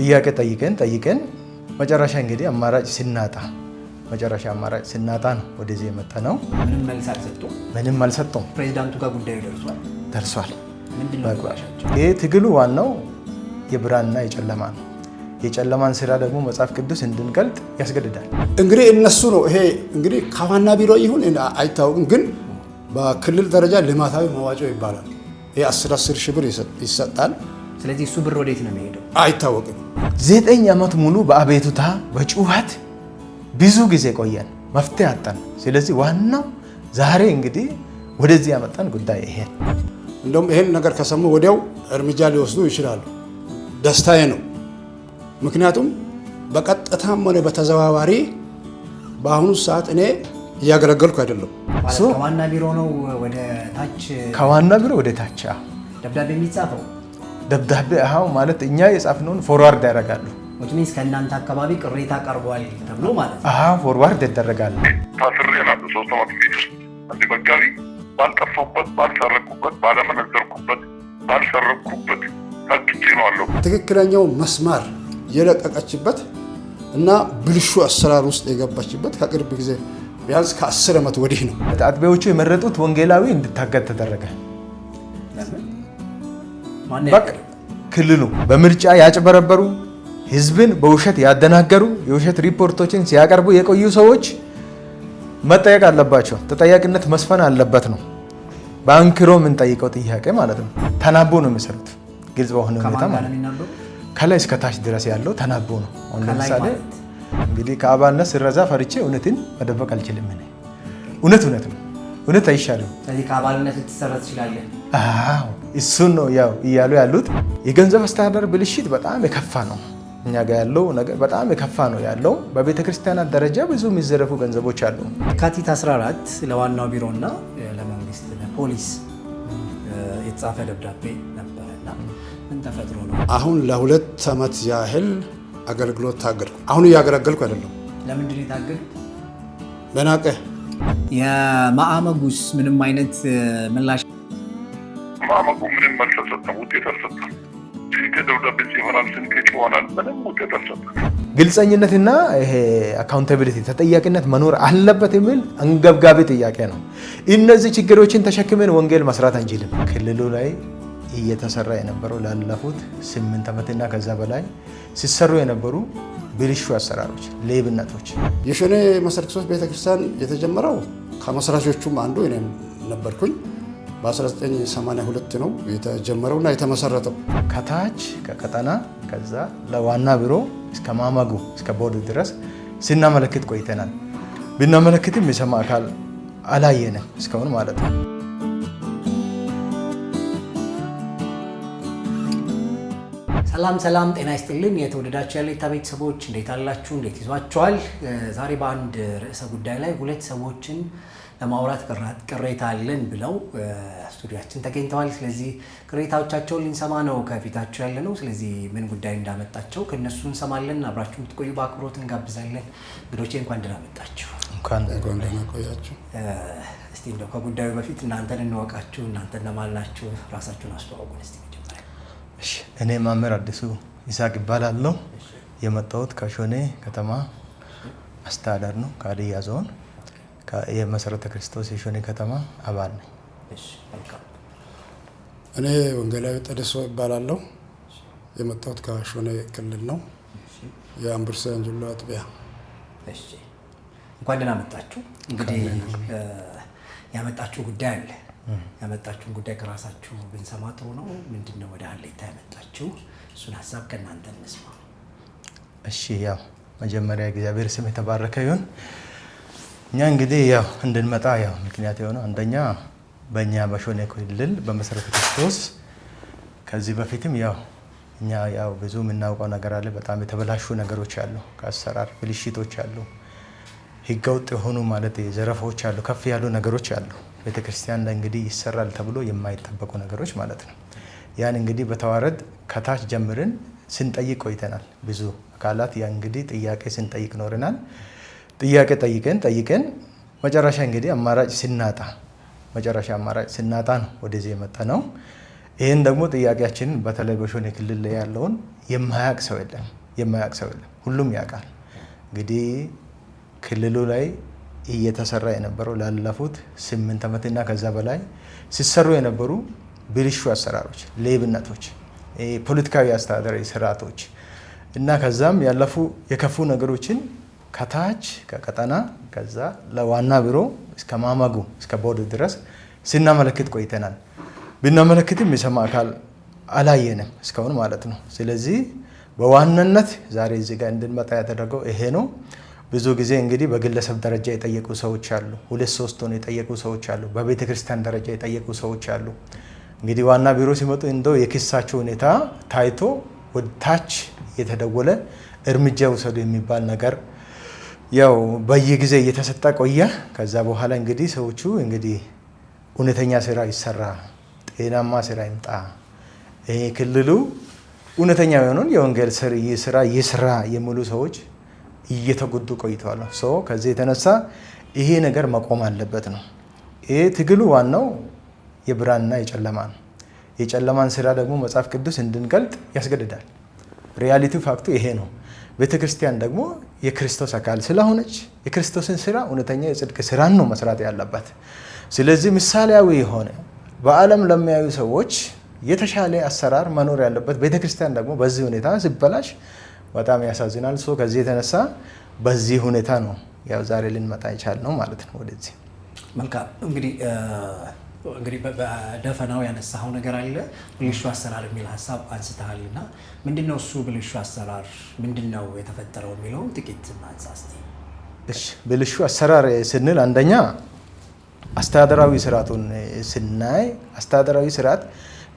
ጥያቄ ጠይቀን መጨረሻ እንግዲህ አማራጭ ስናጣ ነው ወደዚህ የመጣ ነው። ምንም መልስ አልሰጡም። ፕሬዝዳንቱ ጋር ጉዳዩ ደርሷል። ምንድነው ይሄ ትግሉ ዋናው የብርሃንና የጨለማ ነው። የጨለማን ስራ ደግሞ መጽሐፍ ቅዱስ እንድንገልጥ ያስገድዳል። እንግዲህ እነሱ ነው ይሄ እንግዲህ ከዋና ቢሮ ይሁን አይታወቅም፣ ግን በክልል ደረጃ ልማታዊ መዋጮ ይባላል። ይሄ 10 ሺህ ብር ይሰጣል። ስለዚህ እሱ ብር ወዴት ነው የሚሄደው አይታወቅም። 9 ዓመት ሙሉ በአቤቱታ በጩኸት ብዙ ጊዜ ቆየን፣ መፍትሄ አጣን። ስለዚህ ዋናው ዛሬ እንግዲህ ወደዚህ ያመጣን ጉዳይ ይሄ። እንደውም ይሄን ነገር ከሰሙ ወዲያው እርምጃ ሊወስዱ ይችላሉ። ደስታዬ ነው። ምክንያቱም በቀጥታም ሆነ በተዘዋዋሪ በአሁኑ ሰዓት እኔ እያገለገልኩ አይደለም። ከዋና ቢሮ ነው ወደ ታች፣ ከዋና ቢሮ ወደ ታች ደብዳቤ የሚጻፈው። ደብዳቤ ማለት እኛ የጻፍነውን ፎርዋርድ ያደርጋሉ። ወትኒስ ከእናንተ አካባቢ ቅሬታ ቀርቧል ተብሎ ማለት ነው። ፎርዋርድ ይደረጋል። ታስሬናለሁ 3 ዓመት ቤት ውስጥ እንደ በጋሪ ባልጠፋሁበት፣ ባልሰረኩበት፣ ባለመነዘርኩበት፣ ባልሰረኩበት ታግቼ ነው አለው። ትክክለኛው መስማር የለቀቀችበት እና ብልሹ አሰራር ውስጥ የገባችበት ከቅርብ ጊዜ ቢያንስ ከ10 ዓመት ወዲህ ነው። አጥቢያዎቹ የመረጡት ወንጌላዊ እንድታገድ ተደረገ። ክልሉ በምርጫ ያጭበረበሩ፣ ህዝብን በውሸት ያደናገሩ፣ የውሸት ሪፖርቶችን ሲያቀርቡ የቆዩ ሰዎች መጠየቅ አለባቸው። ተጠያቂነት መስፈን አለበት ነው በአንክሮ የምንጠይቀው ጥያቄ ማለት ነው። ተናቦ ነው የሚሰሩት፣ ግልጽ በሆነ ሁኔታ ማለት ነው። ከላይ እስከ ታች ድረስ ያለው ተናቦ ነው። ለምሳሌ እንግዲህ ከአባልነት ስረዛ ፈርቼ እውነትን መደበቅ አልችልም። እውነት ነው፣ እውነት አይሻልም። ስለዚህ ከአባልነት ልትሰረዝ ትችላለህ። እሱን ነው ያው እያሉ ያሉት። የገንዘብ አስተዳደር ብልሽት በጣም የከፋ ነው። እኛ ጋር ያለው ነገር በጣም የከፋ ነው ያለው። በቤተ ክርስቲያናት ደረጃ ብዙ የሚዘረፉ ገንዘቦች አሉ። የካቲት 14 ለዋናው ቢሮና ለመንግስት ለፖሊስ የተጻፈ ደብዳቤ ነበረና ምን ተፈጥሮ ነው? አሁን ለ2 ዓመት ያህል አገልግሎት ታገድኩ። አሁን እያገለገልኩ አይደለም። ለምንድን ነው የታገዱት? በናቀ የማዕመጉስ ምንም አይነት ምላሽ? ማዕመጉ ምንም መልስ አልሰጠም፣ ውጤት አልሰጠም። ስልክ ደብዳቤ ይሆናል፣ ስልክ ይሆናል፣ ምንም ውጤት አልሰጠም። ግልጸኝነትና ይሄ አካውንታቢሊቲ ተጠያቂነት መኖር አለበት የሚል አንገብጋቢ ጥያቄ ነው። እነዚህ ችግሮችን ተሸክመን ወንጌል መስራት አንችልም። ክልሉ ላይ እየተሰራ የነበረው ላለፉት 8 ዓመትና ከዛ በላይ ሲሰሩ የነበሩ ብልሹ አሰራሮች፣ ሌብነቶች። የሾኔ መሰረት ክርስቶስ ቤተክርስቲያን የተጀመረው ከመስራቾቹም አንዱ እኔ ነበርኩኝ። በ1982 ነው የተጀመረውና የተመሰረተው። ከታች ከቀጠና ከዛ ለዋና ቢሮ እስከ ማዕመጉ እስከ ቦርድ ድረስ ስናመለክት ቆይተናል። ብናመለክትም የሰማ አካል አላየንም እስካሁን ማለት ነው። ሰላም ጤና ይስጥልን። የተወደዳችሁ የሌታ ቤተሰቦች እንዴት አላችሁ? እንዴት ይዟችኋል? ዛሬ በአንድ ርዕሰ ጉዳይ ላይ 2 ሰዎችን ለማውራት ቅሬታ አለን ብለው ስቱዲያችን ተገኝተዋል። ስለዚህ ቅሬታዎቻቸውን ልንሰማ ነው ከፊታችሁ ያለ ነው። ስለዚህ ምን ጉዳይ እንዳመጣቸው ከነሱ እንሰማለን። አብራችሁ እንድትቆዩ በአክብሮት እንጋብዛለን። እንግዶቼ እንኳን ደህና መጣችሁ። እንኳን ደህና ቆያችሁ። እስቲ እንደው ከጉዳዩ በፊት እናንተን እንወቃችሁ። እናንተ እነማን ናችሁ? ራሳችሁን አስተዋውቁን እስቲ መጀመሪያ። እኔ መምህር አዲሱ ይስሐቅ እባላለሁ። የመጣሁት ከሾኔ ከተማ አስተዳደር ነው፣ ከሀዲያ ዞን የመሰረተ ክርስቶስ የሾኔ ከተማ አባል ነኝ። እኔ ወንጌላዊ ጠደሶ እባላለሁ። የመጣሁት ከሾኔ ክልል ነው፣ የአምቡርሳ አንጁሎ አጥቢያ። እንኳን ደህና መጣችሁ። እንግዲህ ያመጣችሁ ጉዳይ አለ። ያመጣችሁን ጉዳይ ከራሳችሁ ብንሰማ ጥሩ ነው። ምንድን ነው ወደ ሀሌታ ያመጣችሁ? እሱን ሀሳብ ከእናንተ እንስማ። እሺ፣ ያው መጀመሪያ እግዚአብሔር ስም የተባረከ ይሁን። እኛ እንግዲህ ያው እንድንመጣ ያው ምክንያት የሆነው አንደኛ በእኛ በሾኔ ክልል በመሰረተ ክርስቶስ ከዚህ በፊትም ያው እኛ ያው ብዙ የምናውቀው ነገር አለ። በጣም የተበላሹ ነገሮች አሉ፣ ከአሰራር ብልሽቶች አሉ፣ ህገወጥ የሆኑ ማለት ዘረፋዎች አሉ፣ ከፍ ያሉ ነገሮች አሉ። ቤተክርስቲያን ላይ እንግዲህ ይሰራል ተብሎ የማይጠበቁ ነገሮች ማለት ነው። ያን እንግዲህ በተዋረድ ከታች ጀምረን ስንጠይቅ ቆይተናል። ብዙ አካላት ያ እንግዲህ ጥያቄ ስንጠይቅ ኖረናል። ጥያቄ ጠይቀን መጨረሻ እንግዲህ አማራጭ ስናጣ ነው ወደዚህ የመጣ ነው። ይህን ደግሞ ጥያቄያችንን በተለይ በሾኔ ክልል ላይ ያለውን የማያውቅ ሰው የለም። ሁሉም ያውቃል። እንግዲህ ክልሉ ላይ እየተሰራ የነበረው ላለፉት 8 ዓመትና ከዛ በላይ ሲሰሩ የነበሩ ብልሹ አሰራሮች፣ ሌብነቶች፣ ፖለቲካዊ አስተዳደራዊ ስርዓቶች እና ከዛም ያለፉ የከፉ ነገሮችን ከታች ከቀጠና ከዛ ለዋና ቢሮ እስከ ማማጉ እስከ ቦርድ ድረስ ስናመለክት ቆይተናል። ብናመለክትም የሰማ አካል አላየንም እስካሁን ማለት ነው። ስለዚህ በዋናነት ዛሬ እዚህ ጋር እንድንመጣ ያደረገው ይሄ ነው። ብዙ ጊዜ እንግዲህ በግለሰብ ደረጃ የጠየቁ ሰዎች አሉ። 2-3 ሆነው የጠየቁ ሰዎች አሉ። በቤተ ክርስቲያን ደረጃ የጠየቁ ሰዎች አሉ። እንግዲህ ዋና ቢሮ ሲመጡ እንደው የክሳቸው ሁኔታ ታይቶ ወደ ታች የተደወለ እርምጃ ውሰዱ የሚባል ነገር ያው በየጊዜ እየተሰጠ ቆየ። ከዛ በኋላ እንግዲህ ሰዎቹ እንግዲህ እውነተኛ ስራ ይሰራ፣ ጤናማ ስራ ይምጣ፣ ክልሉ እውነተኛ የሆነውን የወንጌል ስራ ይስራ የሚሉ ሰዎች እየተጎዱ ቆይተዋል። ከዚህ የተነሳ ይሄ ነገር መቆም አለበት ነው። ይሄ ትግሉ ዋናው የብርሃንና የጨለማ ነው። የጨለማን ስራ ደግሞ መጽሐፍ ቅዱስ እንድንገልጥ ያስገድዳል። ሪያሊቲ ፋክቱ ይሄ ነው። ቤተ ክርስቲያን ደግሞ የክርስቶስ አካል ስለሆነች የክርስቶስን ስራ እውነተኛ የጽድቅ ስራን ነው መስራት ያለባት። ስለዚህ ምሳሌያዊ የሆነ በዓለም ለሚያዩ ሰዎች የተሻለ አሰራር መኖር ያለበት ቤተ ክርስቲያን ደግሞ በዚህ ሁኔታ ሲበላሽ በጣም ያሳዝናል። ከዚህ የተነሳ በዚህ ሁኔታ ነው ያው ዛሬ ልንመጣ የቻልነው ማለት ነው ወደዚህ። መልካም እንግዲህ በደፈናው ያነሳው ነገር አለ፣ ብልሹ አሰራር የሚል ሀሳብ አንስተሃል እና ምንድነው እሱ ብልሹ አሰራር ምንድነው የተፈጠረው የሚለውን ጥቂት ማንሳ እስቲ። እሺ፣ ብልሹ አሰራር ስንል አንደኛ አስተዳደራዊ ስርዓቱን ስናይ አስተዳደራዊ ስርዓት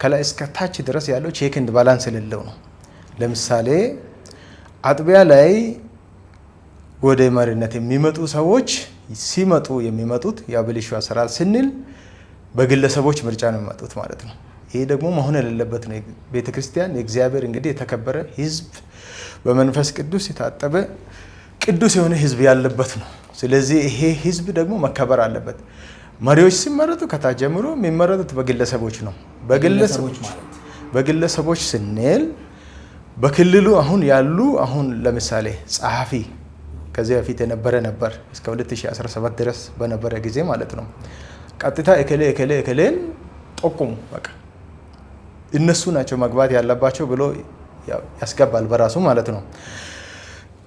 ከላይ እስከ ታች ድረስ ያለው ቼክ ኤንድ ባላንስ የሌለው ነው። ለምሳሌ አጥቢያ ላይ ወደ መሪነት የሚመጡ ሰዎች ሲመጡ የሚመጡት ያ ብልሹ አሰራር ስንል በግለሰቦች ምርጫ ነው የሚመጡት ማለት ነው። ይሄ ደግሞ መሆን የሌለበት ነው። ቤተክርስቲያን የእግዚአብሔር እንግዲህ የተከበረ ሕዝብ በመንፈስ ቅዱስ የታጠበ ቅዱስ የሆነ ሕዝብ ያለበት ነው። ስለዚህ ይሄ ሕዝብ ደግሞ መከበር አለበት። መሪዎች ሲመረጡ ከታች ጀምሮ የሚመረጡት በግለሰቦች ነው። በግለሰቦች ስንል በክልሉ አሁን ያሉ ለምሳሌ ጸሐፊ ከዚህ በፊት የነበረ ነበር እስከ 2017 ድረስ በነበረ ጊዜ ማለት ነው። ቀጥታ እከሌን ጠቁሙ፣ በቃ እነሱ ናቸው መግባት ያለባቸው ብሎ ያስገባል በራሱ ማለት ነው።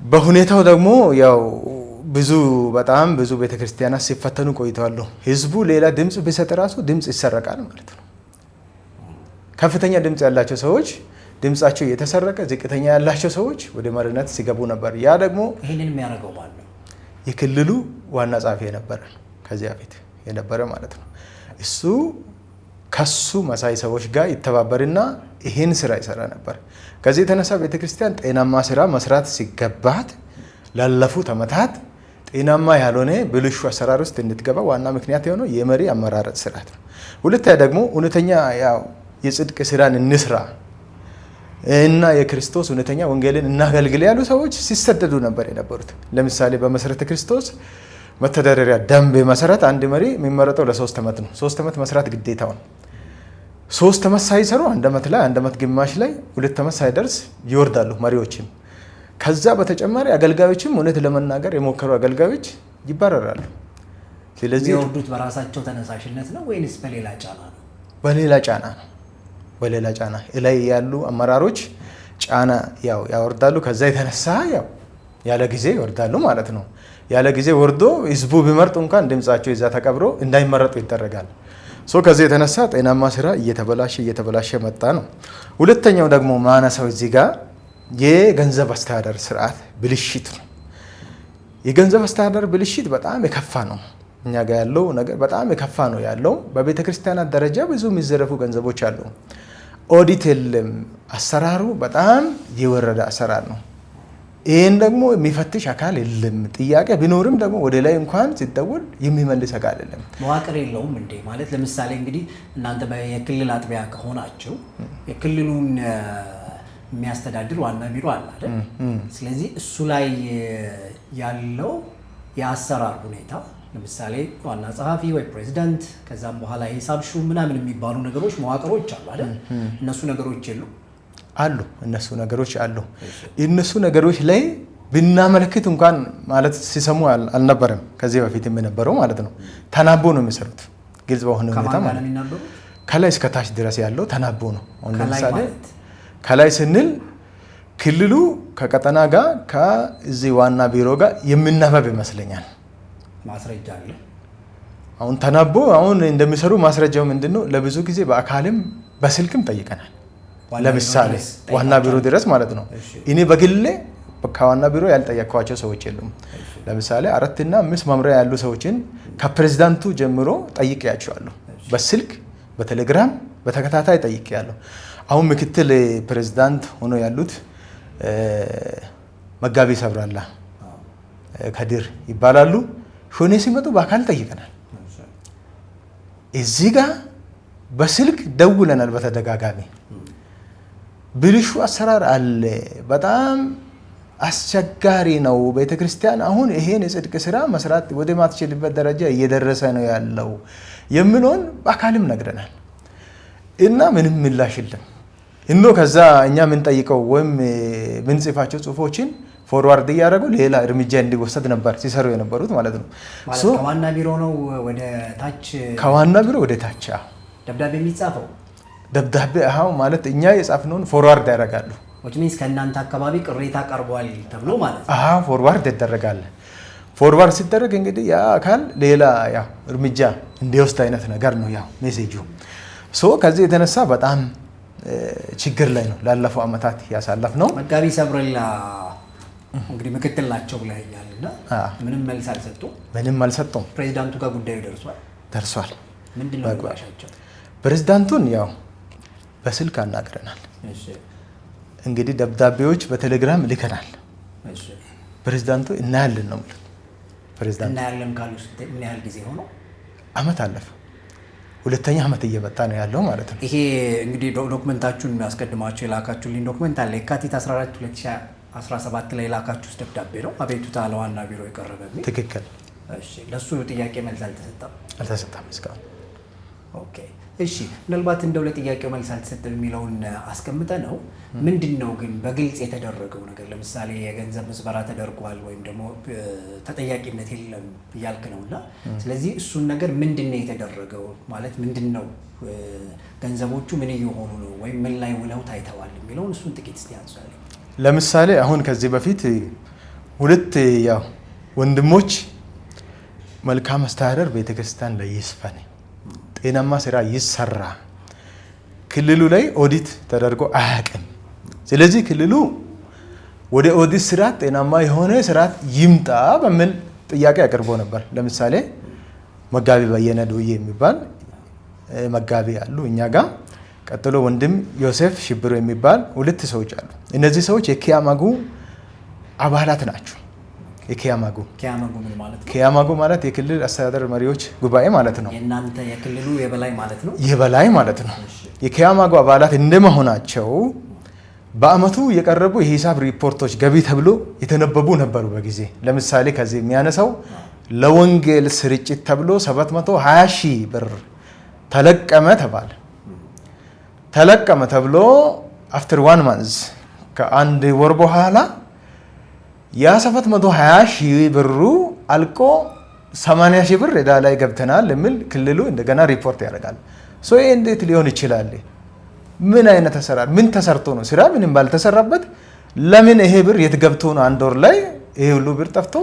በሁኔታው ደግሞ ያው በጣም ብዙ ቤተክርስቲያናት ሲፈተኑ ቆይተዋል። ህዝቡ ሌላ ድምጽ ቢሰጥ ራሱ ድምጽ ይሰረቃል ማለት ነው። ከፍተኛ ድምጽ ያላቸው ሰዎች ድምጻቸው እየተሰረቀ፣ ዝቅተኛ ያላቸው ሰዎች ወደ መሪነት ሲገቡ ነበር። ያ ደግሞ ይሄንን የሚያደርገው ማለት ነው የክልሉ ዋና ጸሐፊ የነበረ ከዚያ በፊት የነበረ ማለት ነው። እሱ ከሱ መሳይ ሰዎች ጋር ይተባበርና ይህን ስራ ይሰራ ነበር። ከዚህ የተነሳ ቤተክርስቲያን ጤናማ ስራ መስራት ሲገባት ላለፉት ዓመታት ጤናማ ያልሆነ ብልሹ አሰራር ውስጥ እንድትገባ ዋና ምክንያት የሆነው የመሪ አመራረጥ ስርዓት ነው። ሁለተኛ ደግሞ እውነተኛ የጽድቅ ስራን እንስራ እና የክርስቶስ እውነተኛ ወንጌልን እናገልግል ያሉ ሰዎች ሲሰደዱ ነበር የነበሩት። ለምሳሌ በመሰረተ ክርስቶስ መተዳደሪያ ደንብ መሰረት አንድ መሪ የሚመረጠው ለ3 ዓመት ነው። 3 ዓመት መስራት ግዴታው ነው። 3 ዓመት ሳይሰሩ 1 ዓመት ላይ 1 ዓመት ግማሽ ላይ 2 ዓመት ሳይደርስ ይወርዳሉ መሪዎችም። ከዛ በተጨማሪ አገልጋዮችም እውነት ለመናገር የሞከሩ አገልጋዮች ይባረራሉ። ስለዚህ የሚወርዱት በራሳቸው ተነሳሽነት ነው ወይንስ በሌላ ጫና ነው? በሌላ ጫና ላይ ያሉ አመራሮች ጫና ያወርዳሉ። ከዛ የተነሳ ያለ ጊዜ ይወርዳሉ ማለት ነው። ያለ ጊዜ ወርዶ ህዝቡ ቢመርጡ እንኳን ድምጻቸው ይዛ ተቀብሮ እንዳይመረጡ ይደረጋል። ከዚህ የተነሳ ጤናማ ስራ እየተበላሸ መጣ ነው። ሁለተኛው ደግሞ ማነሳው እዚህ ጋር የገንዘብ አስተዳደር ስርዓት ብልሽት ነው። የገንዘብ አስተዳደር ብልሽት በጣም የከፋ ነው። እኛ ጋር ያለው ነገር በጣም የከፋ ነው ያለው። በቤተ ክርስቲያናት ደረጃ ብዙ የሚዘረፉ ገንዘቦች አሉ። ኦዲት የለም። አሰራሩ በጣም የወረደ አሰራር ነው። ይህን ደግሞ የሚፈትሽ አካል የለም። ጥያቄ ቢኖርም ደግሞ ወደ ላይ እንኳን ሲደውል የሚመልስ አካል የለም። መዋቅር የለውም እንዴ? ማለት ለምሳሌ እንግዲህ እናንተ የክልል አጥቢያ ከሆናችሁ የክልሉን የሚያስተዳድር ዋና ቢሮ አለ አይደል? ስለዚህ እሱ ላይ ያለው የአሰራር ሁኔታ ለምሳሌ ዋና ጸሐፊ ወይ ፕሬዚዳንት ከዛም በኋላ ሂሳብ ሹም ምናምን የሚባሉ ነገሮች መዋቅሮች አሉ አይደል? እነሱ ነገሮች አሉ። እነሱ ነገሮች አሉ። እነሱ ነገሮች ላይ ብናመለክት እንኳን ማለት ሲሰሙ አልነበረም። ከዚህ በፊት የነበረው ማለት ነው ተናቦ ነው የሚሰሩት። ግልጽ በሆነ ሁኔታ ማለት ነው። ከላይ እስከ ታች ድረስ ያለው ተናቦ ነው። አሁን ለምሳሌ ከላይ ስንል ክልሉ ከቀጠና ጋር ከዚህ ዋና ቢሮ ጋር የሚነበብ ይመስለኛል። ማስረጃ አለ። አሁን ተናቦ አሁን እንደሚሰሩ ማስረጃው ምንድነው? ለብዙ ጊዜ በአካልም በስልክም ጠይቀናል። ለምሳሌ ዋና ቢሮ ድረስ ማለት ነው። እኔ በግሌ ከዋና ቢሮ ያልጠየቅኳቸው ሰዎች የሉም። ለምሳሌ 4 እና 5 መምሪያ ያሉ ሰዎችን ከፕሬዝዳንቱ ጀምሮ ጠይቄያቸዋለሁ። በስልክ በቴሌግራም በተከታታይ ጠይቄያለሁ። አሁን ምክትል ፕሬዝዳንት ሆኖ ያሉት መጋቢ ሰብራላ ከድር ይባላሉ። ሾኔ ሲመጡ በአካል ጠይቀናል። እዚህ ጋር በስልክ ደውለናል በተደጋጋሚ። ብልሹ አሰራር አለ፣ በጣም አስቸጋሪ ነው። ቤተክርስቲያን አሁን ይሄን የጽድቅ ስራ መስራት ወደ ማትችልበት ደረጃ እየደረሰ ነው ያለው የሚለውን በአካልም ነግረናል እና ምንም ምላሽ የለም። እኖ ከዛ እኛ የምንጠይቀው ወይም ምንጽፋቸው ጽሁፎችን ፎርዋርድ እያደረጉ ሌላ እርምጃ እንዲወሰድ ነበር ሲሰሩ የነበሩት ማለት ነው። ከዋና ቢሮ ነው ወደ ታች፣ ከዋና ቢሮ ወደ ታች ደብዳቤ የሚጻፈው። ደብዳቤ ማለት እኛ የጻፍነውን ፎርዋርድ ያደርጋሉ። ሚንስ ከእናንተ አካባቢ ቅሬታ ቀርቧል ተብሎ ማለት ነው። ፎርዋርድ ይደረጋል። ፎርዋርድ ሲደረግ እንግዲህ ያ አካል ሌላ እርምጃ እንዲወስድ አይነት ነገር ነው ሜሴጁ። ከዚህ የተነሳ በጣም ችግር ላይ ነው ላለፈው አመታት ያሳለፍ ነው። መጋቢ ሰብረላ እንግዲህ ምክትል ናቸው ብለኸኛል እና ምንም መልስ አልሰጡም? ምንም አልሰጡም። ፕሬዚዳንቱ ጋር ጉዳዩ ደርሷል። ምንድን ነው ምላሻቸው? ፕሬዚዳንቱን በስልክ አናግረናል። እንግዲህ ደብዳቤዎች በቴሌግራም ልከናል። ፕሬዚዳንቱ እናያለን ነው የሚሉት። ፕሬዚዳንቱ እናያለን ካሉ ምን ያህል ጊዜ ሆኖ? አመት አለፈ። 2ኛ አመት እየመጣ ነው ያለው ማለት ነው። ይሄ እንግዲህ ዶክመንታችሁን አስቀድማችሁ የላካችሁልኝ ዶክመንት አለ። የካቲት 14 2017 ላይ የላካችሁት ደብዳቤ ነው። አቤቱታ ለዋና ቢሮ የቀረበ የሚል። ትክክል። እሺ፣ ለሱ ጥያቄ መልስ አልተሰጠም እስካሁን። ኦኬ፣ እሺ። ምናልባት እንደው ለጥያቄው መልስ አልተሰጠም የሚለውን አስቀምጠ ነው። ምንድን ነው ግን በግልጽ የተደረገው ነገር? ለምሳሌ የገንዘብ ምዝበራ ተደርጓል ወይም ደግሞ ተጠያቂነት የለም እያልክ ነው እና ስለዚህ እሱን ነገር ምንድን ነው የተደረገው ማለት ምንድን ነው? ገንዘቦቹ ምን እየሆኑ ነው ወይም ምን ላይ ውለው ታይተዋል የሚለውን እሱን ጥቂት እስቲ አንሳለኝ። ለምሳሌ አሁን ከዚህ በፊት 2 ወንድሞች መልካም አስተዳደር ቤተክርስቲያን ላይ ይስፈን፣ ጤናማ ስራ ይሰራ፣ ክልሉ ላይ ኦዲት ተደርጎ አያውቅም። ስለዚህ ክልሉ ወደ ኦዲት ስርዓት ጤናማ የሆነ ስርዓት ይምጣ በሚል ጥያቄ አቅርቦ ነበር። ለምሳሌ መጋቢ በየነ ዶዬ የሚባል መጋቢ አሉ እኛ ጋር። ቀጥሎ ወንድም ዮሴፍ ሽብሩ የሚባል 2 ሰዎች አሉ። እነዚህ ሰዎች የኪያማጉ አባላት ናቸው። የኪያማጉ ምን ማለት ነው? ኪያማጉ ማለት የክልል አስተዳደር መሪዎች ጉባኤ ማለት ነው። የእናንተ የክልሉ የበላይ ማለት ነው። የበላይ ማለት ነው። የኪያማጉ አባላት እንደመሆናቸው በአመቱ የቀረቡ የሂሳብ ሪፖርቶች ገቢ ተብሎ የተነበቡ ነበሩ በጊዜ። ለምሳሌ ከዚህ የሚያነሳው ለወንጌል ስርጭት ተብሎ 720 ሺህ ብር ተለቀመ ተባለ። ተለቀመ ተብሎ አፍተር 1 ማንዝ ከአንድ ወር በኋላ ያ 720 ሺህ ብሩ አልቆ 80 ሺህ ብር ዕዳ ላይ ገብተናል የሚል ክልሉ እንደገና ሪፖርት ያደርጋል። ይሄ እንዴት ሊሆን ይችላል? ምን አይነት አሰራር? ምን ተሰርቶ ነው? ስራ ምንም ባልተሰራበት ለምን ይሄ ብር የት ገብቶ ነው አንድ ወር ላይ ይሄ ሁሉ ብር ጠፍቶ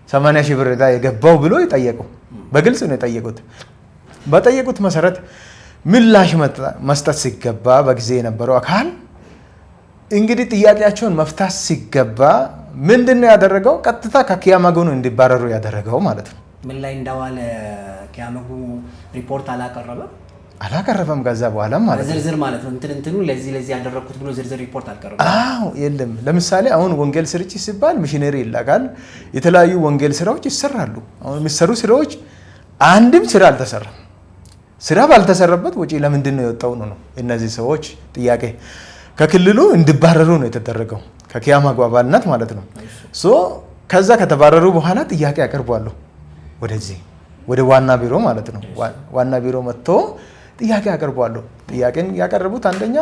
80 ሺህ ብር ዕዳ የገባው ብሎ ይጠየቁ። በግልጽ ነው የጠየቁት። በጠየቁት መሰረት ምላሽ መስጠት ሲገባ በጊዜ የነበረው አካል እንግዲህ ጥያቄያቸውን መፍታት ሲገባ ምንድነው ያደረገው? ቀጥታ ከኪያማጉ ነው እንዲባረሩ ያደረገው ማለት ነው። ምን ላይ እንዳዋለ ኪያማጉ ሪፖርት አላቀረበም። ከዛ በኋላ ማለት ነው ዝርዝር ማለት ነው እንትኑ ለዚህ ያደረኩት ብሎ ዝርዝር ሪፖርት አልቀረበም። የለም። ለምሳሌ አሁን ወንጌል ስርጭት ሲባል ሚሽነሪ ይላካል፣ የተለያዩ ወንጌል ስራዎች ይሰራሉ። አሁን የሚሰሩ ስራዎች አንድም ስራ አልተሰራም። ስራ ባልተሰራበት ወጪ ለምንድን ነው የወጣው ነው እነዚህ ሰዎች ጥያቄ። ከክልሉ እንዲባረሩ ነው የተደረገው ከኪያማጉ አባልነት ማለት ነው። ከዛ ከተባረሩ በኋላ ጥያቄ ያቀርባሉ ወደዚህ ወደ ዋና ቢሮ ማለት ነው። ዋና ቢሮ መጥቶ ጥያቄ ያቀርባሉ። ጥያቄን ያቀረቡት አንደኛ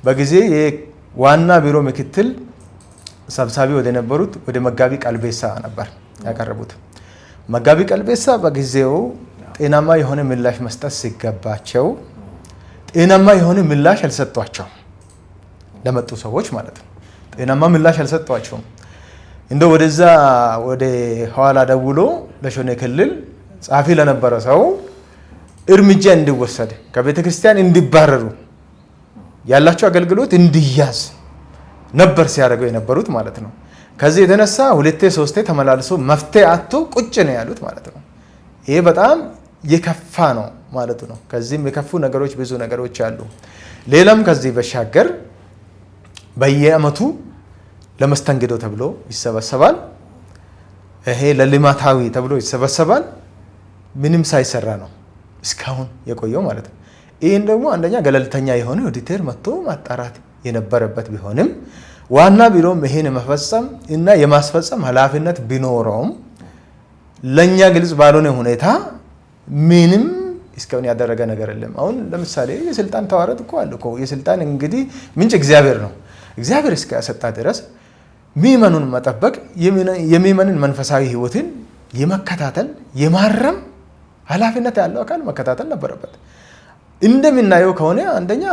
በጊዜ የዋና ቢሮ ምክትል ሰብሳቢ ወደ ነበሩት ወደ መጋቢ ቀልቤሳ ነበር ያቀረቡት። መጋቢ ቀልቤሳ በጊዜው ጤናማ የሆነ ምላሽ መስጠት ሲገባቸው ጤናማ የሆነ ምላሽ አልሰጧቸውም። ለመጡ ሰዎች ማለት ነው ጤናማ ምላሽ አልሰጧቸውም። እንደው ወደዛ ወደ ኋላ ደውሎ ለሾኔ ክልል ጸሐፊ ለነበረ ሰው እርምጃ እንዲወሰድ ከቤተ ክርስቲያን እንዲባረሩ ያላቸው አገልግሎት እንዲያዝ ነበር ሲያደርገው የነበሩት ማለት ነው። ከዚህ የተነሳ 2-3 ተመላልሶ መፍትሄ አጥቶ ቁጭ ነው ያሉት ማለት ነው። ይሄ በጣም የከፋ ነው ማለት ነው። ከዚህም የከፉ ነገሮች ብዙ ነገሮች አሉ። ሌላም ከዚህ በሻገር በየአመቱ ለመስተንግዶ ተብሎ ይሰበሰባል። ይሄ ለልማታዊ ተብሎ ይሰበሰባል። ምንም ሳይሰራ ነው እስካሁን የቆየው ማለት ነው። ይህን ደግሞ አንደኛ ገለልተኛ የሆነ ኦዲተር መጥቶ ማጣራት የነበረበት ቢሆንም ዋና ቢሮም ይሄን የመፈጸም እና የማስፈጸም ኃላፊነት ቢኖረውም ለኛ ግልጽ ባልሆነ ሁኔታ ምንም እስካሁን ያደረገ ነገር የለም። አሁን ለምሳሌ የስልጣን ተዋረድ እኮ አለ እኮ። የስልጣን እንግዲህ ምንጭ እግዚአብሔር ነው። እግዚአብሔር እስከሰጣ ድረስ ሚመኑን መጠበቅ የሚመንን መንፈሳዊ ህይወትን የመከታተል የማረም ኃላፊነት ያለው አካል መከታተል ነበረበት። እንደምናየው ከሆነ አንደኛ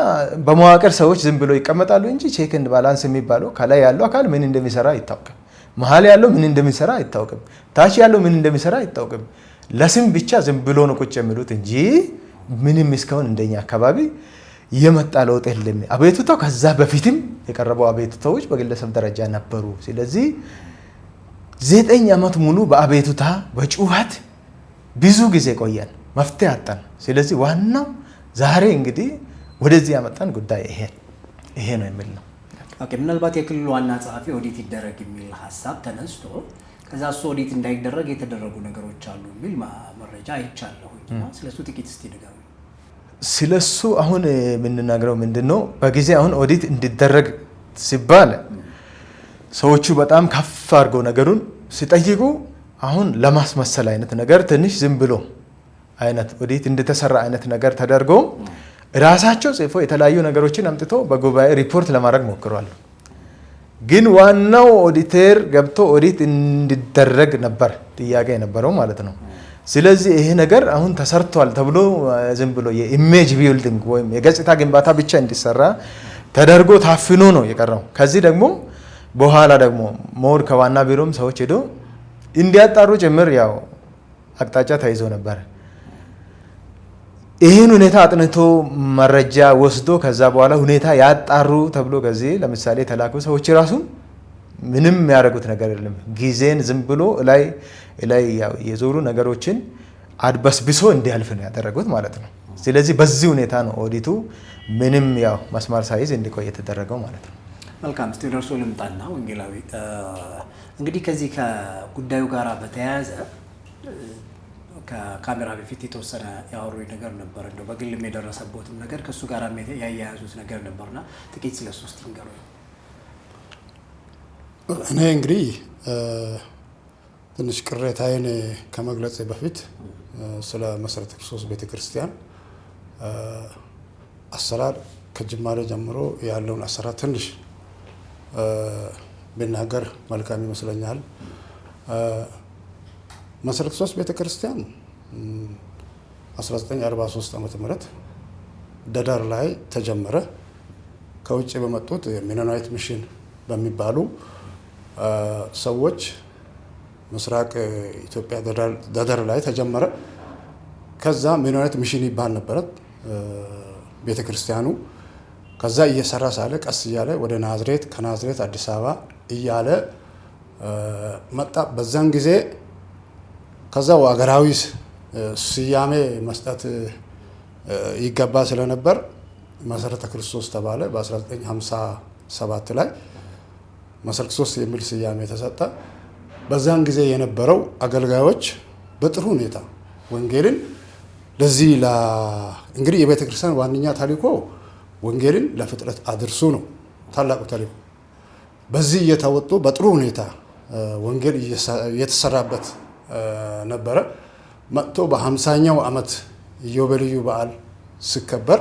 በመዋቅር ሰዎች ዝም ብሎ ይቀመጣሉ እንጂ ቼክ ኤንድ ባላንስ የሚባለው ከላይ ያለው አካል ምን እንደሚሰራ አይታወቅም። መሀል ያለው ምን እንደሚሰራ አይታወቅም። ታች ያለው ምን እንደሚሰራ አይታወቅም። ለስም ብቻ ዝም ብሎ ነው ቁጭ የሚሉት እንጂ ምንም እስካሁን እንደኛ አካባቢ የመጣ ለውጥ የለም። አቤቱታው ከዛ በፊትም የቀረበው አቤቱታዎች በግለሰብ ደረጃ ነበሩ። ስለዚህ 9 ዓመት ሙሉ በአቤቱታ በጩኸት ብዙ ጊዜ ቆየን፣ መፍትሄ አጣን። ስለዚህ ዋናው ዛሬ እንግዲህ ወደዚህ ያመጣን ጉዳይ ይሄ ነው የሚል ነው። ኦኬ፣ ምናልባት የክልሉ ዋና ጸሐፊ ኦዲት ይደረግ የሚል ሀሳብ ተነስቶ ከዛ እሱ ኦዲት እንዳይደረግ የተደረጉ ነገሮች አሉ የሚል መረጃ አይቻለሁኝ። ስለሱ ጥቂት እስቲ ንገሩ። ስለሱ አሁን የምንናገረው ምንድን ነው? በጊዜ አሁን ኦዲት እንዲደረግ ሲባል ሰዎቹ በጣም ከፍ አድርገው ነገሩን ሲጠይቁ አሁን ለማስመሰል አይነት ነገር ትንሽ ዝም ብሎ አይነት ኦዲት እንደተሰራ አይነት ነገር ተደርጎ ራሳቸው ጽፎ የተለያዩ ነገሮችን አምጥቶ በጉባኤ ሪፖርት ለማድረግ ሞክሯል። ግን ዋናው ኦዲተር ገብቶ ኦዲት እንዲደረግ ነበር ጥያቄ የነበረው ማለት ነው። ስለዚህ ይሄ ነገር አሁን ተሰርቷል ተብሎ ዝም ብሎ የኢሜጅ ቢልዲንግ ወይም የገጽታ ግንባታ ብቻ እንዲሰራ ተደርጎ ታፍኖ ነው የቀረው። ከዚህ ደግሞ በኋላ ደግሞ ሞር ከዋና ቢሮም ሰዎች ሄዶ እንዲያጣሩ ጭምር ያው አቅጣጫ ተይዞ ነበር። ይህን ሁኔታ አጥንቶ መረጃ ወስዶ ከዛ በኋላ ሁኔታ ያጣሩ ተብሎ ከዚህ ለምሳሌ የተላኩ ሰዎች ራሱ ምንም ያደረጉት ነገር የለም። ጊዜን ዝም ብሎ ላይ የዞሩ ነገሮችን አድበስብሶ እንዲያልፍ ነው ያደረጉት ማለት ነው። ስለዚህ በዚህ ሁኔታ ነው ኦዲቱ ምንም ያው መስማር ሳይዝ እንዲቆይ የተደረገው ማለት ነው። መልካም። እስቲ ደርሶ ልምጣና ወንጌላዊ እንግዲህ ከዚህ ከጉዳዩ ጋር በተያያዘ ከካሜራ በፊት የተወሰነ ያወሩኝ ነገር ነበር። እንደው በግልም የደረሰቦትም ነገር ከሱ ጋር ያያያዙት ነገር ነበርና ጥቂት ስለሱ ውስጥ ይንገሩኝ። እኔ እንግዲህ ትንሽ ቅሬታዬን ከመግለጽ በፊት ስለ መሰረተ ክርስቶስ ቤተክርስቲያን አሰራር ከጅማሬ ጀምሮ ያለውን አሰራር ትንሽ ብናገር መልካም ይመስለኛል። መሰረተ ክርስቶስ ቤተክርስቲያን 1943 ዓመተ ምህረት ደዳር ላይ ተጀመረ። ከውጭ በመጡት የሜኖናይት ሚሽን በሚባሉ ሰዎች ምስራቅ ኢትዮጵያ ደዳር ላይ ተጀመረ። ከዛ ሜኖናይት ሚሽን ይባል ነበረ ቤተክርስቲያኑ። ከዛ እየሰራ ሳለ ቀስ እያለ ወደ ናዝሬት፣ ከናዝሬት አዲስ አበባ እያለ መጣ። በዛን ጊዜ ከዛው አገራዊ ስያሜ መስጠት ይገባ ስለነበር መሰረተ ክርስቶስ ተባለ። በ1957 ላይ መሰረተ ክርስቶስ የሚል ስያሜ ተሰጠ። በዛን ጊዜ የነበረው አገልጋዮች በጥሩ ሁኔታ ወንጌልን ለዚህ እንግዲህ የቤተ ክርስቲያን ዋነኛ ታሪኮ ወንጌልን ለፍጥረት አድርሱ ነው ታላቁ ታሪኮ። በዚህ እየተወጡ በጥሩ ሁኔታ ወንጌል እየተሰራበት ነበረ። መጥቶ በ50ኛው ዓመት ኢዮቤልዩ በዓል ሲከበር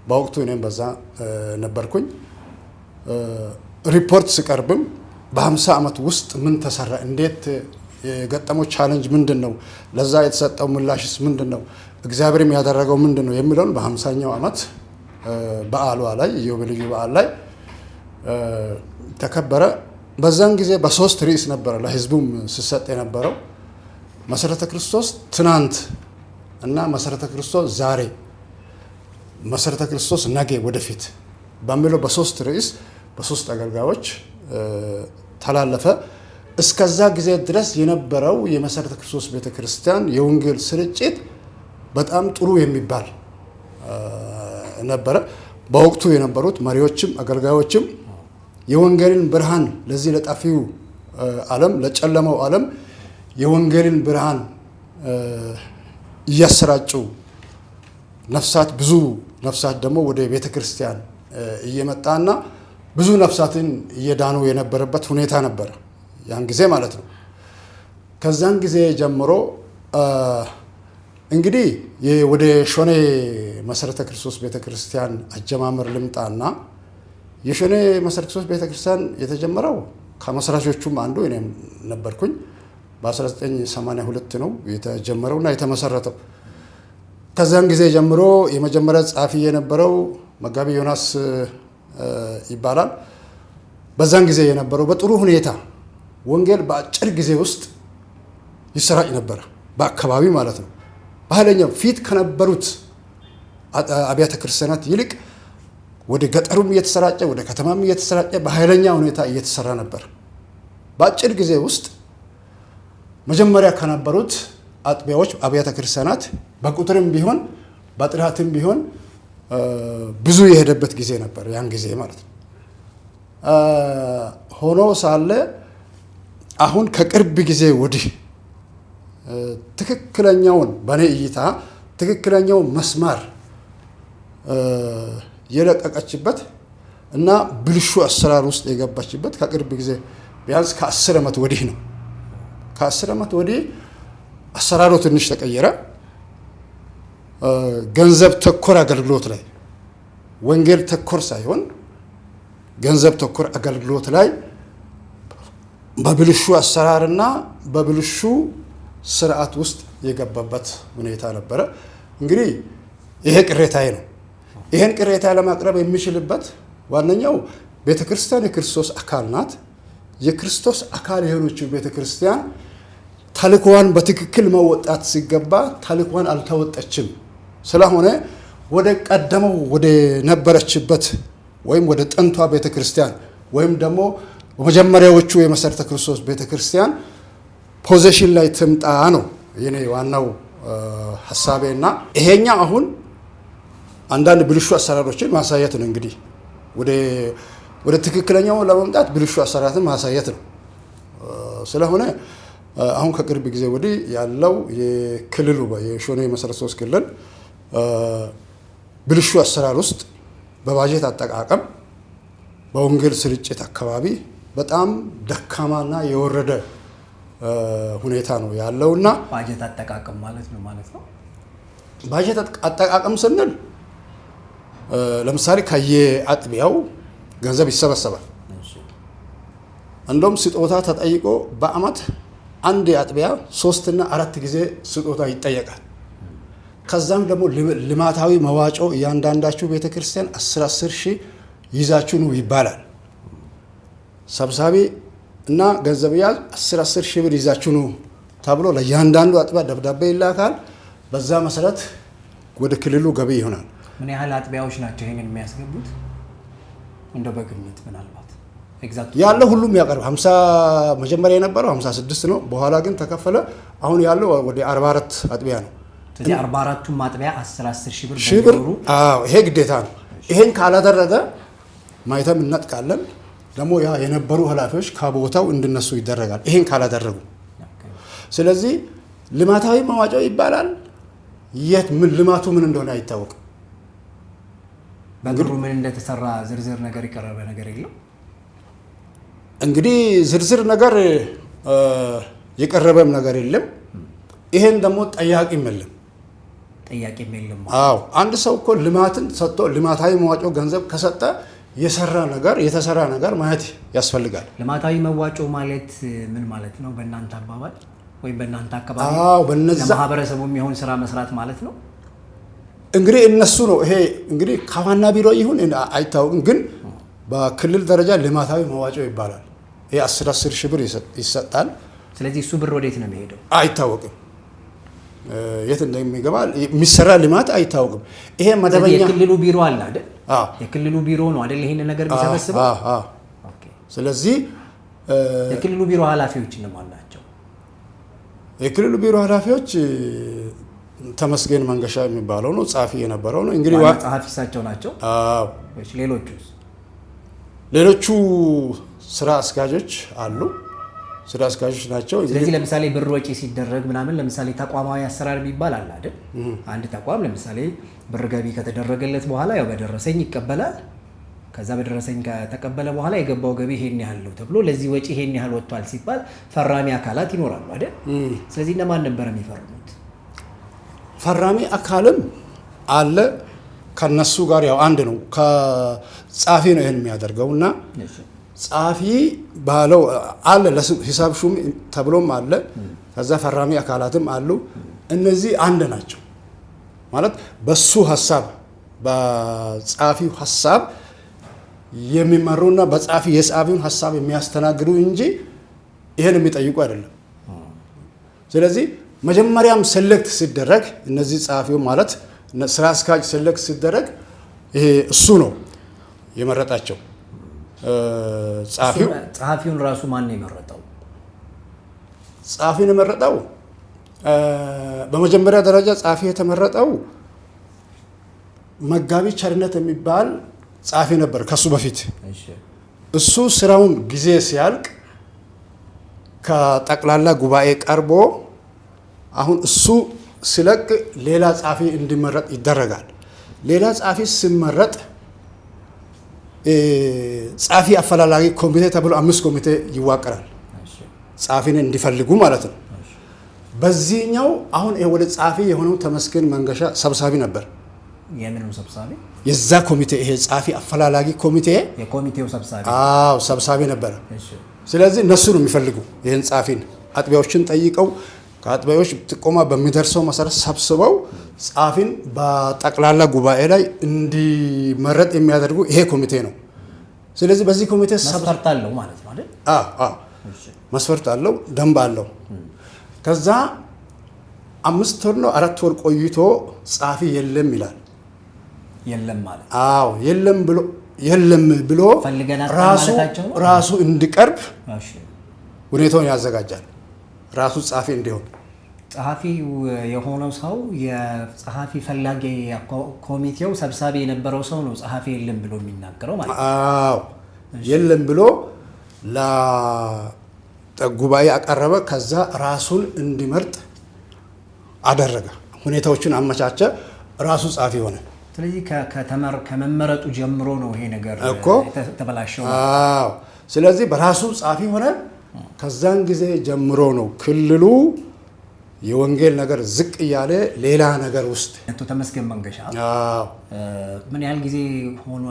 በወቅቱ እኔም በዛ ነበርኩኝ። ሪፖርት ሲቀርብም በ50 ዓመት ውስጥ ምን ተሰራ፣ እንዴት የገጠመው ቻሌንጅ ምንድን ነው፣ ለዛ የተሰጠው ምላሽስ ምንድን ነው፣ እግዚአብሔርም ያደረገው ምንድን ነው የሚለውን በ50ኛው ዓመት በዓሏ ላይ ኢዮቤልዩ በዓል ላይ ተከበረ። በዛን ጊዜ በ3 ርዕስ ነበረ ለህዝቡም ሲሰጥ የነበረው መሰረተ ክርስቶስ ትናንት እና መሰረተ ክርስቶስ ዛሬ፣ መሰረተ ክርስቶስ ነገ ወደፊት በሚለው በ3 ርዕስ በ3 አገልጋዮች ተላለፈ። እስከዛ ጊዜ ድረስ የነበረው የመሰረተ ክርስቶስ ቤተክርስቲያን የወንጌል ስርጭት በጣም ጥሩ የሚባል ነበረ። በወቅቱ የነበሩት መሪዎችም አገልጋዮችም የወንጌልን ብርሃን ለዚህ ለጠፊው ዓለም ለጨለመው ዓለም የወንጌልን ብርሃን እያሰራጩ ነፍሳት ብዙ ነፍሳት ደግሞ ወደ ቤተክርስቲያን እየመጣና ብዙ ነፍሳትን እየዳኑ የነበረበት ሁኔታ ነበረ ያን ጊዜ ማለት ነው። ከዛን ጊዜ ጀምሮ እንግዲህ ወደ ሾኔ መሰረተ ክርስቶስ ቤተክርስቲያን አጀማመር ልምጣና የሾኔ መሰረተ ክርስቶስ ቤተክርስቲያን የተጀመረው ከመስራቾቹም አንዱ እኔም ነበርኩኝ። በ1982 ነው የተጀመረውና የተመሰረተው። ከዛን ጊዜ ጀምሮ የመጀመሪያ ጻፊ የነበረው መጋቢ ዮናስ ይባላል። በዛን ጊዜ የነበረው በጥሩ ሁኔታ ወንጌል በአጭር ጊዜ ውስጥ ይሰራጭ ነበረ፣ በአካባቢ ማለት ነው። በኃይለኛው ፊት ከነበሩት አብያተ ክርስቲያናት ይልቅ ወደ ገጠሩም እየተሰራጨ ወደ ከተማም እየተሰራጨ በኃይለኛ ሁኔታ እየተሰራ ነበር። በአጭር ጊዜ ውስጥ መጀመሪያ ከነበሩት አጥቢያዎች አብያተ ክርስቲያናት በቁጥርም ቢሆን በጥራትም ቢሆን ብዙ የሄደበት ጊዜ ነበር ያን ጊዜ ማለት ነው። ሆኖ ሳለ አሁን ከቅርብ ጊዜ ወዲህ ትክክለኛውን በኔ እይታ ትክክለኛው መስማር የለቀቀችበት እና ብልሹ አሰራር ውስጥ የገባችበት ከቅርብ ጊዜ ቢያንስ ከ10 ዓመት ወዲህ ነው። ከ10 ዓመት ወዲህ አሰራሩ ትንሽ ተቀየረ። ገንዘብ ተኮር አገልግሎት ላይ ወንጌል ተኮር ሳይሆን ገንዘብ ተኮር አገልግሎት ላይ በብልሹ አሰራርና በብልሹ ስርዓት ውስጥ የገባበት ሁኔታ ነበረ። እንግዲህ ይሄ ቅሬታዬ ነው። ይሄን ቅሬታ ለማቅረብ የሚችልበት ዋነኛው ቤተክርስቲያን የክርስቶስ አካል ናት። የክርስቶስ አካል የሆነችው ቤተክርስቲያን ተልእኮዋን በትክክል መወጣት ሲገባ ተልእኮዋን አልተወጣችም። ስለሆነ ወደ ቀደመው ወደ ነበረችበት ወይም ወደ ጥንቷ ቤተክርስቲያን ወይም ደግሞ በመጀመሪያዎቹ የመሰረተ ክርስቶስ ቤተክርስቲያን ፖዚሽን ላይ ትምጣ ነው የኔ ዋናው ሐሳቤና ይሄኛ አሁን አንዳንድ ብልሹ አሰራሮችን ማሳየት ነው። እንግዲህ ወደ ትክክለኛው ለመምጣት ብልሹ አሰራራትን ማሳየት ነው። ስለሆነ አሁን ከቅርብ ጊዜ ወዲህ ያለው የክልሉ የሾኔ መሰረተ ክርስቶስ ክልል ብልሹ አሰራር ውስጥ በባጀት አጠቃቀም በወንጌል ስርጭት አካባቢ በጣም ደካማና የወረደ ሁኔታ ነው ያለውና ባጀት አጠቃቀም ማለት ነው። ባጀት አጠቃቀም ስንል ለምሳሌ ከየአጥቢያው ገንዘብ ይሰበሰባል። እንደውም ስጦታ ተጠይቆ በአመት አንድ አጥቢያ 3 እና 4 ጊዜ ስጦታ ይጠየቃል። ከዛም ደግሞ ልማታዊ መዋጮ እያንዳንዳችሁ ቤተክርስቲያን 10 ሺህ ይዛችሁ ነው ይባላል። ሰብሳቢ እና ገንዘብ ያዝ 10 ሺህ ብር ይዛችሁ ነው ተብሎ ለእያንዳንዱ አጥቢያ ደብዳቤ ይላካል። በዛ መሰረት ወደ ክልሉ ገቢ ይሆናል። ምን ያህል አጥቢያዎች ናቸው ይሄንን የሚያስገቡት? እንደው በግምት ምናልባት ኤግዛክት ያለው ሁሉም ያቀርብ 50 መጀመሪያ የነበረው 56 ነው። በኋላ ግን ተከፈለ። አሁን ያለው ወደ 44 አጥቢያ ነው። ስለዚህ 44ቱም አጥቢያ 10 ሺህ ብር በየወሩ ይሄ ግዴታ ነው። ይሄን ካላደረገ ማይተም እንነጥቃለን። ደግሞ ያ የነበሩ ኃላፊዎች ከቦታው እንድነሱ ይደረጋል። ይሄን ካላደረጉ ስለዚህ ልማታዊ መዋጮ ይባላል። ምን ልማቱ ምን እንደሆነ አይታወቅም። በግሩ ምን እንደተሰራ ዝርዝር ነገር የቀረበ ነገር የለም። እንግዲህ ዝርዝር ነገር የቀረበም ነገር የለም። ይሄን ደግሞ ጠያቂም የለም። አዎ አንድ ሰው እኮ ልማትን ሰጥቶ ልማታዊ መዋጮ ገንዘብ ከሰጠ የተሰራ ነገር ማየት ያስፈልጋል። ልማታዊ መዋጮ ማለት ምን ማለት ነው በእናንተ አባባል ወይም በእናንተ አካባቢ? ለማህበረሰቡ የሚሆን ስራ መስራት ማለት ነው። እንግዲህ እነሱ ነው ይሄ እንግዲህ ከዋና ቢሮ ይሁን አይታወቅም፣ ግን በክልል ደረጃ ልማታዊ መዋጮ ይባላል። ይሄ 10 ሺህ ብር ይሰጣል። ስለዚህ እሱ ብር ወዴት ነው የሚሄደው? አይታወቅም። የት እንደሚገባ የሚሰራ ልማት አይታወቅም። ይሄ መደበኛ የክልሉ ቢሮ አለ አይደል? የክልሉ ቢሮ ነው አይደል ይሄን ነገር የሚሰበስበው? ኦኬ። ስለዚህ የክልሉ ቢሮ ኃላፊዎች እነማን ናቸው? የክልሉ ቢሮ ኃላፊዎች ተመስገን መንገሻ የሚባለው ነው፣ ጻፊ የነበረው ነው። እንግዲህ ጻፊ እሳቸው ናቸው። ሌሎቹ ስራ አስኪያጆች አሉ። ስራ አስኪያጆች ናቸው። ስለዚህ ለምሳሌ ብር ወጪ ሲደረግ ምናምን ለምሳሌ ተቋማዊ አሰራር የሚባል አለ አይደል? አንድ ተቋም ለምሳሌ ብር ገቢ ከተደረገለት በኋላ ያው በደረሰኝ ይቀበላል። ከዛ በደረሰኝ ከተቀበለ በኋላ የገባው ገቢ ይሄን ያህል ነው ተብሎ ለዚህ ወጪ ይሄን ያህል ወጥቷል ሲባል ፈራሚ አካላት ይኖራሉ አይደል? ስለዚህ እነማን ነበር የሚፈርሙት? ፈራሚ አካልም አለ። ከነሱ ጋር ያው አንድ ነው። ከጻፊ ነው ይሄን የሚያደርገውና ጻፊ ባለው አለ ለሂሳብ ሹም ተብሎም አለ። ከዛ ፈራሚ አካላትም አሉ። እነዚህ አንድ ናቸው ማለት በሱ ሐሳብ በጻፊው ሐሳብ የሚመሩና በጻፊ የጻፊውን ሐሳብ የሚያስተናግዱ እንጂ ይሄን የሚጠይቁ አይደለም። ስለዚህ መጀመሪያም ሴሌክት ሲደረግ እነዚህ ጻፊው ማለት ስራ አስኪያጅ ሴሌክት ሲደረግ ይሄ እሱ ነው የመረጣቸው። ጸሐፊውን ራሱ ማን ነው የመረጠው? ጸሐፊውን የመረጠው በመጀመሪያ ደረጃ ጸሐፊ የተመረጠው መጋቢ ቸርነት የሚባል ጸሐፊ ነበር ከሱ በፊት። እሱ ስራውን ጊዜ ሲያልቅ ከጠቅላላ ጉባኤ ቀርቦ አሁን እሱ ሲለቅ ሌላ ጸሐፊ እንዲመረጥ ይደረጋል። ሌላ ጸሐፊ ሲመረጥ ጸሐፊ አፈላላጊ ኮሚቴ ተብሎ 5 ኮሚቴ ይዋቀራል። ጸሐፊን እንዲፈልጉ ማለት ነው። በዚህኛው አሁን ወደ ጸሐፊ የሆነው ተመስገን መንገሻ ሰብሳቢ ነበር። የምኑ ሰብሳቢ? የዛ ኮሚቴ ይሄ ጸሐፊ አፈላላጊ ኮሚቴ የኮሚቴው ሰብሳቢ? ሰብሳቢ ነበር። ስለዚህ እነሱ ነው የሚፈልጉ ይህን ጸሐፊን አጥቢያዎችን ጠይቀው ከአጥቢያዎች ጥቆማ በሚደርሰው መሰረት ሰብስበው ጸሐፊን በጠቅላላ ጉባኤ ላይ እንዲመረጥ የሚያደርጉ ይሄ ኮሚቴ ነው። ስለዚህ በዚህ ኮሚቴ መስፈርት አለው ማለት ነው አይደል? መስፈርት አለው፣ ደንብ አለው። ከዛ 5 ወር ነው 4 ወር ቆይቶ ጸሐፊ የለም ይላል። የለም ማለት የለም ብሎ ራሱ እንዲቀርብ ሁኔታውን ያዘጋጃል። ራሱ ጸሐፊ እንዲሆን ጸሐፊው የሆነው ሰው የጸሐፊ ፈላጊ ኮሚቴው ሰብሳቢ የነበረው ሰው ነው ጸሐፊ የለም ብሎ የሚናገረው ማለት ነው። የለም ብሎ ለጉባኤ አቀረበ። ከዛ ራሱን እንዲመርጥ አደረገ። ሁኔታዎችን አመቻቸ። ራሱ ጸሐፊ ሆነ። ስለዚህ ከመመረጡ ጀምሮ ነው ይሄ ነገር ተበላሸው። ስለዚህ በራሱ ጸሐፊ ሆነ። ከዛን ጊዜ ጀምሮ ነው ክልሉ የወንጌል ነገር ዝቅ እያለ ሌላ ነገር ውስጥ አቶ ተመስገን መንገሻ ምን ያህል ጊዜ ሆኖ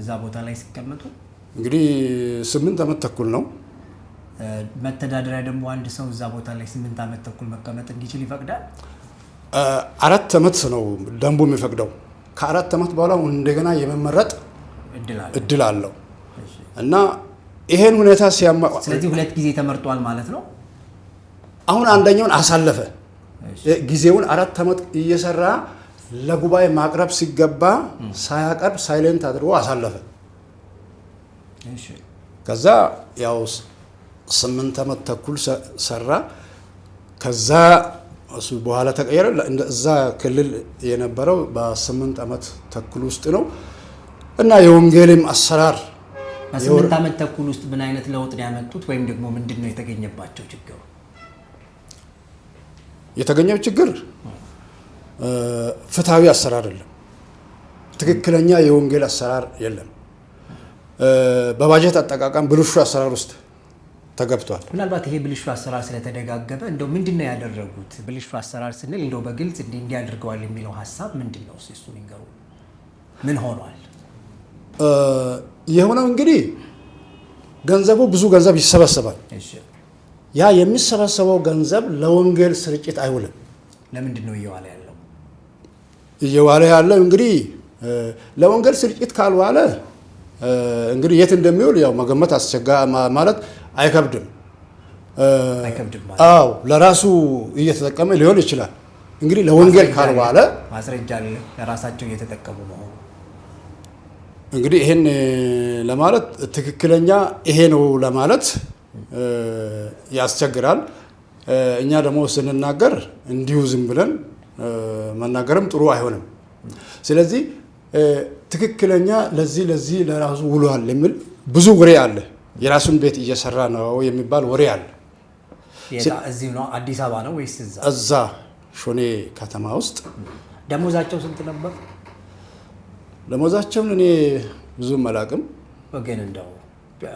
እዛ ቦታ ላይ ሲቀመጡ? እንግዲህ 8 ዓመት ተኩል ነው። መተዳደሪያ ደግሞ አንድ ሰው እዛ ቦታ ላይ 8 ዓመት ተኩል መቀመጥ እንዲችል ይፈቅዳል? 4 ዓመት ነው ደንቡ የሚፈቅደው። ከ4 ዓመት በኋላ እንደገና የመመረጥ እድል አለው እና ይሄን ሁኔታ ስለዚህ 2 ጊዜ ተመርጧል ማለት ነው። አሁን አንደኛውን አሳለፈ። ጊዜውን 4 ዓመት እየሰራ ለጉባኤ ማቅረብ ሲገባ ሳያቀርብ ሳይለንት አድርጎ አሳለፈ። ከዛ ያው 8 ዓመት ተኩል ሰራ። ከዛ እሱ በኋላ ተቀየረ። እዛ ክልል የነበረው በ8 ዓመት ተኩል ውስጥ ነው እና የወንጌልም አሰራር በ8 ዓመት ተኩል ውስጥ ምን አይነት ለውጥ ያመጡት ወይም ደግሞ ምንድነው የተገኘባቸው ችግሩ? የተገኘው ችግር ፍትሃዊ አሰራር የለም። ትክክለኛ የወንጌል አሰራር የለም። በባጀት አጠቃቀም ብልሹ አሰራር ውስጥ ተገብቷል። ምናልባት ይሄ ብልሹ አሰራር ስለተደጋገበ እንደው ምንድነው ያደረጉት? ብልሹ አሰራር ስንል እንደው በግልጽ እንዲህ አድርገዋል የሚለው ሀሳብ ምንድነው? እሱ ንገሩ። ምን ሆኗል? የሆነው እንግዲህ ገንዘቡ ብዙ ገንዘብ ይሰበሰባል። ያ የሚሰበሰበው ገንዘብ ለወንጌል ስርጭት አይውልም። ለምንድን ነው እየዋለ ያለው? እየዋለ ያለው እንግዲህ ለወንጌል ስርጭት ካልዋለ እንግዲህ የት እንደሚውል ያው መገመት ማለት አይከብድም። አዎ ለራሱ እየተጠቀመ ሊሆን ይችላል። እንግዲህ ለወንጌል ካልዋለ ማስረጃ ለራሳቸው እየተጠቀሙ መሆኑ እንግዲህ ይሄን ለማለት ትክክለኛ ይሄ ነው ለማለት ያስቸግራል። እኛ ደግሞ ስንናገር እንዲሁ ዝም ብለን መናገርም ጥሩ አይሆንም። ስለዚህ ትክክለኛ ለዚህ ለራሱ ውሏል የሚል ብዙ ወሬ አለ። የራሱን ቤት እየሰራ ነው የሚባል ወሬ አለ። እዚህ ነው አዲስ አበባ ነው ወይስ እዛ ሾኔ ከተማ ውስጥ? ደሞዛቸው ስንት ነበር? ደሞዛቸውን እኔ ብዙም አላውቅም። ግን እንደው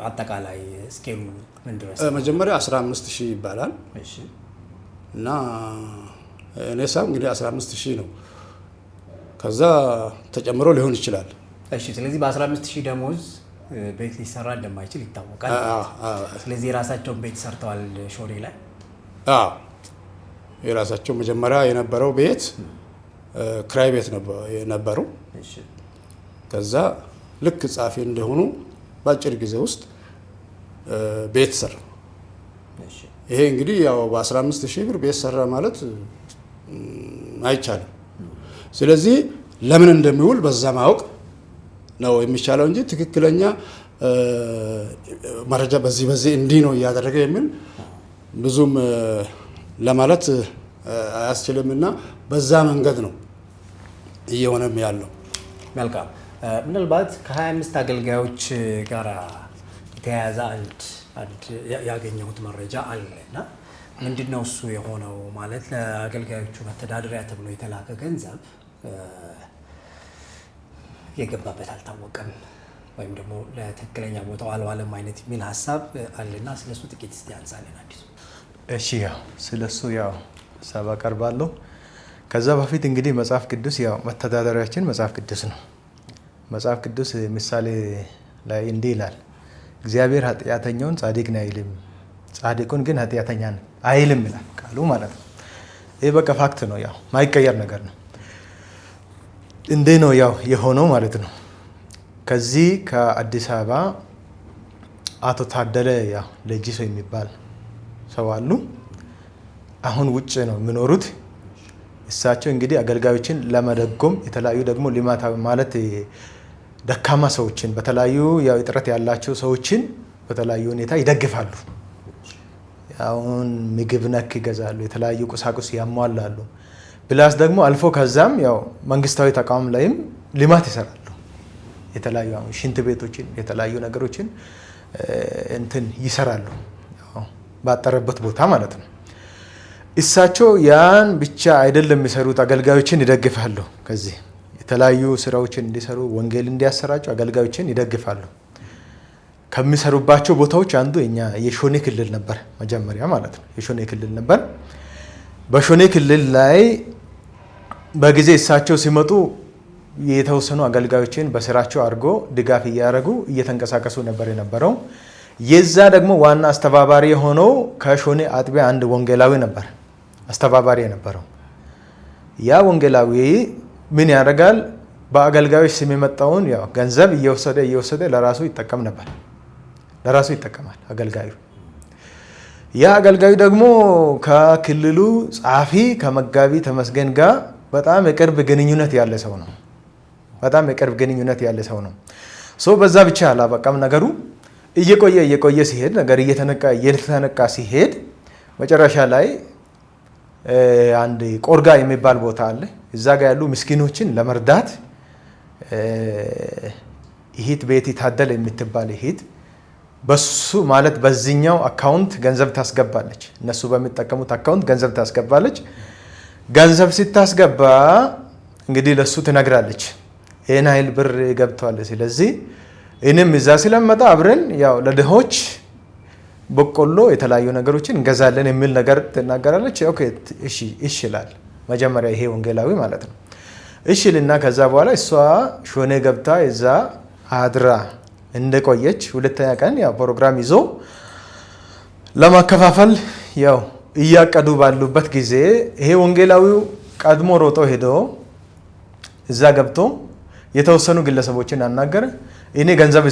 አጠቃላይ ስኬሉ ምን ድረስ? መጀመሪያ 15000 ይባላል። እሺ። እና እኔ ሳም እንግዲህ 15000 ነው። ከዛ ተጨምሮ ሊሆን ይችላል። እሺ። ስለዚህ በ15000 ደሞዝ ቤት ሊሰራ እንደማይችል ይታወቃል። ስለዚህ የራሳቸውን ቤት ሰርተዋል ሾኔ ላይ። የራሳቸው መጀመሪያ የነበረው ቤት ክራይ ቤት ነበሩ። ከዛ ልክ ጻፊ እንደሆኑ በአጭር ጊዜ ውስጥ ቤት ሰራ። ይሄ እንግዲህ ያው በ15000 ብር ቤት ሰራ ማለት አይቻልም። ስለዚህ ለምን እንደሚውል በዛ ማወቅ ነው የሚቻለው እንጂ ትክክለኛ መረጃ በዚህ እንዲህ ነው እያደረገ የሚል ብዙም ለማለት አያስችልምና በዛ መንገድ ነው እየሆነም ያለው። መልካም። ምናልባት ከ25 አገልጋዮች ጋር የተያያዘ አንድ ያገኘሁት መረጃ አለና ምንድነው እሱ የሆነው? ማለት ለአገልጋዮቹ መተዳደሪያ ተብሎ የተላከ ገንዘብ የገባበት አልታወቀም፣ ወይም ደግሞ ለትክክለኛ ቦታው አልዋለም አይነት የሚል ሀሳብ አለና ስለሱ ጥቂት እስቲ አንሳለን አዲሱ። እሺ፣ ያው ስለሱ ያው ሀሳብ አቀርባለሁ። ከዛ በፊት እንግዲህ መጽሐፍ ቅዱስ ያው መተዳደሪያችን መጽሐፍ ቅዱስ ነው። መጽሐፍ ቅዱስ ምሳሌ ላይ እንዲህ ይላል፣ እግዚአብሔር ኃጢአተኛውን ጻድቅ ነው አይልም፣ ጻድቁን ግን ኃጢአተኛ ነው አይልም ይላል ቃሉ ማለት ነው። ይህ በቃ ፋክት ነው፣ ያው ማይቀየር ነገር ነው። እንዴ ነው ያው የሆነው ማለት ነው። ከዚህ ከአዲስ አበባ አቶ ታደለ ያው ለጂሶ የሚባል ሰው አሉ። አሁን ውጭ ነው የሚኖሩት። እሳቸው እንግዲህ አገልጋዮችን ለመደጎም የተለያዩ ደግሞ ልማታዊ ማለት ደካማ ሰዎችን በተለያዩ ያው እጥረት ያላቸው ሰዎችን በተለያዩ ሁኔታ ይደግፋሉ። አሁን ምግብ ነክ ይገዛሉ፣ የተለያዩ ቁሳቁስ ያሟላሉ። ፕላስ ደግሞ አልፎ ከዛም ያው መንግስታዊ ተቋም ላይም ልማት ይሰራሉ። የተለያዩ አሁን ሽንት ቤቶችን የተለያዩ ነገሮችን እንትን ይሰራሉ፣ ባጠረበት ቦታ ማለት ነው። እሳቸው ያን ብቻ አይደለም የሚሰሩት፣ አገልጋዮችን ይደግፋሉ። ከዚህ የተለያዩ ስራዎችን እንዲሰሩ ወንጌል እንዲያሰራጩ አገልጋዮችን ይደግፋሉ። ከሚሰሩባቸው ቦታዎች አንዱ እኛ የሾኔ ክልል ነበር መጀመሪያ ማለት ነው። የሾኔ ክልል ነበር። በሾኔ ክልል ላይ በጊዜ እሳቸው ሲመጡ የተወሰኑ አገልጋዮችን በስራቸው አድርጎ ድጋፍ እያደረጉ እየተንቀሳቀሱ ነበር የነበረው። የዛ ደግሞ ዋና አስተባባሪ የሆነው ከሾኔ አጥቢያ አንድ ወንጌላዊ ነበር አስተባባሪ የነበረው። ያ ወንጌላዊ ምን ያደርጋል? በአገልጋዮች ስም የመጣውን ያው ገንዘብ እየወሰደ ለራሱ ይጠቀም ነበር። ለራሱ ይጠቀማል አገልጋዩ። ያ አገልጋዩ ደግሞ ከክልሉ ጸሐፊ ከመጋቢ ተመስገን ጋር በጣም የቅርብ ግንኙነት ያለ ሰው ነው። በጣም የቅርብ ግንኙነት ያለ ሰው ነው። በዛ ብቻ አላበቃም ነገሩ። እየቆየ ሲሄድ ነገር እየተነቃ ሲሄድ መጨረሻ ላይ አንድ ቆርጋ የሚባል ቦታ አለ። እዛ ጋር ያሉ ምስኪኖችን ለመርዳት ይሂት ቤቲ ታደለ የምትባል ይሂት በሱ ማለት በዚህኛው አካውንት ገንዘብ ታስገባለች። እነሱ በሚጠቀሙት አካውንት ገንዘብ ታስገባለች። ገንዘብ ስታስገባ እንግዲህ ለሱ ትነግራለች፣ ይህን ኃይል ብር ገብቷል። ስለዚህ እኔም እዛ ስለመጣ አብረን ያው ለድሆች በቆሎ የተለያዩ ነገሮችን እንገዛለን የሚል ነገር ትናገራለች። ኦኬ እሺ ይላል መጀመሪያ ይሄ ወንጌላዊ ማለት ነው። እሺ ልና ከዛ በኋላ እሷ ሾኔ ገብታ እዛ አድራ እንደቆየች ሁለተኛ ቀን ያው ፕሮግራም ይዞ ለማከፋፈል ያው እያቀዱ ባሉበት ጊዜ ይሄ ወንጌላዊው ቀድሞ ሮጦ ሄዶ እዛ ገብቶ የተወሰኑ ግለሰቦችን አናገረ። እኔ ገንዘብ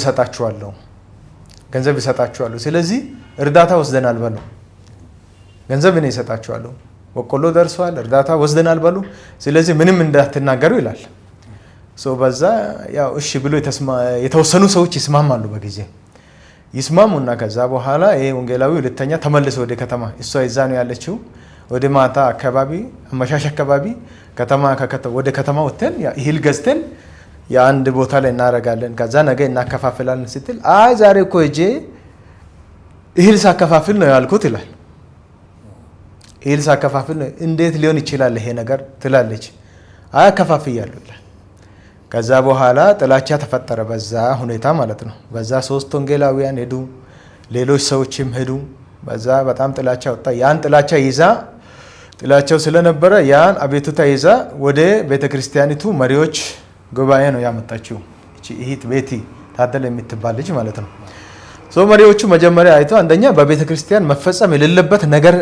ይሰጣችኋለሁ፣ ስለዚህ እርዳታ ወስደናል በሉ፣ ገንዘብ እኔ ይሰጣችኋለሁ፣ በቆሎ ደርሷል፣ እርዳታ ወስደናል በሉ፣ ስለዚህ ምንም እንዳትናገሩ ይላል። በዛ ያው እሺ ብሎ የተወሰኑ ሰዎች ይስማማሉ። በጊዜ ይስማሙና ከዛ በኋላ ይሄ ወንጌላዊ ሁለተኛ ተመልሶ ወደ ከተማ፣ እሷ ይዛ ነው ያለችው፣ ወደ ማታ አካባቢ አመሻሽ አካባቢ ወደ ከተማ ወጥተን እህል ገዝተን የአንድ ቦታ ላይ እናደርጋለን፣ ከዛ ነገ እናከፋፍላለን ስትል አይ ዛሬ እኮ ሂጄ እህል ሳከፋፍል ነው ያልኩት ይላል። እህል ሳከፋፍል ነው እንዴት ሊሆን ይችላል ይሄ ነገር ትላለች። አይ አከፋፍያለሁ ይላል። ከዛ በኋላ ጥላቻ ተፈጠረ በዛ ሁኔታ ማለት ነው። በዛ 3 ወንጌላውያን ሄዱ፣ ሌሎች ሰዎችም ሄዱ። በዛ በጣም ጥላቻ ወጣ። ያን ጥላቻው ስለነበረ ያን አቤቱታ ይዛ ወደ ቤተክርስቲያኒቱ መሪዎች ጉባኤ ነው ያመጣችው። እቺ እህት ቤቲ ታደለ የምትባል ልጅ ማለት ነው። መሪዎቹ መጀመሪያ አይቶ አንደኛ በቤተክርስቲያን መፈጸም የሌለበት ነገር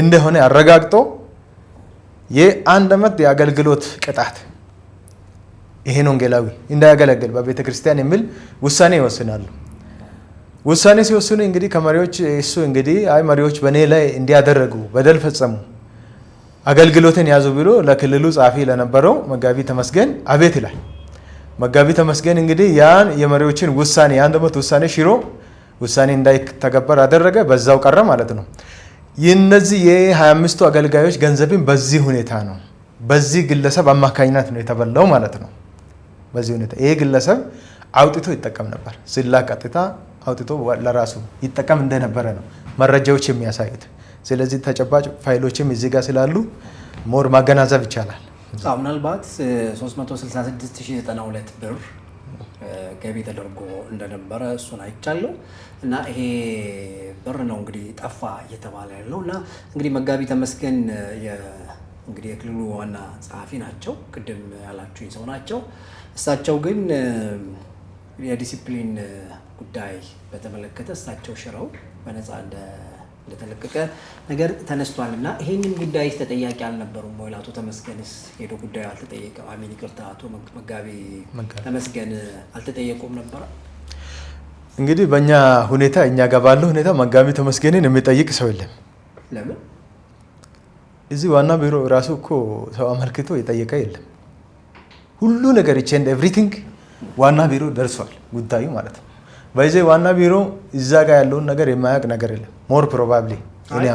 እንደሆነ አረጋግጦ የ1 ዓመት የአገልግሎት ቅጣት ይሄን ወንጌላዊ እንዳያገለግል በቤተክርስቲያን የሚል ውሳኔ ይወስናሉ። ውሳኔ ሲወስኑ እንግዲህ ከመሪዎች እሱ እንግዲህ አይ መሪዎች በኔ ላይ እንዲያደረጉ በደል ፈጸሙ አገልግሎትን ያዙ ብሎ ለክልሉ ጻፊ ለነበረው መጋቢ ተመስገን አቤት ይላል። መጋቢ ተመስገን እንግዲህ ያን የመሪዎችን ውሳኔ የ1 ዓመት ውሳኔ ሽሮ ውሳኔ እንዳይተገበር አደረገ። በዛው ቀረ ማለት ነው። የነዚህ የ25ቱ አገልጋዮች ገንዘብን በዚህ ሁኔታ ነው በዚህ ግለሰብ አማካኝነት ነው የተበላው ማለት ነው። በዚህ ሁኔታ ይሄ ግለሰብ አውጥቶ ይጠቀም ነበር። ቀጥታ አውጥቶ ለራሱ ይጠቀም እንደነበረ ነው መረጃዎች የሚያሳዩት። ስለዚህ ተጨባጭ ፋይሎችም እዚህ ጋር ስላሉ ሞር ማገናዘብ ይቻላል። ምናልባት 366092 ብር ገቢ ተደርጎ እንደነበረ እሱን አይቻለሁ እና ይሄ ብር ነው እንግዲህ ጠፋ እየተባለ ያለው እና እንግዲህ መጋቢ ተመስገን እንግዲህ የክልሉ ዋና ጸሐፊ ናቸው። ቅድም ያላችሁኝ ሰው ናቸው። እሳቸው ግን የዲሲፕሊን ጉዳይ በተመለከተ እሳቸው ሽረው በነፃ እንደተለቀቀ ነገር ተነስቷል እና ይሄንን ጉዳይ ተጠያቂ አልነበሩም ወይ? አቶ ተመስገንስ ሄዶ ጉዳዩ አልተጠየቀም? ይቅርታ አቶ መጋቢ ተመስገን አልተጠየቁም ነበር? እንግዲህ በእኛ ሁኔታ እኛ ጋር ባለው ሁኔታ መጋቢ ተመስገንን የሚጠይቅ ሰው የለም። ለምን? እዚህ ዋና ቢሮ ራሱ እኮ ሰው አመልክቶ የጠየቀ የለም። ሁሉ ነገር ኤንድ ኤቭሪቲንግ ዋና ቢሮ ደርሷል ጉዳዩ ማለት ነው። በዚህ ዋና ቢሮ እዛ ጋር ያለውን ነገር የማያውቅ ነገር የለም። ሞር ፕሮባብሊ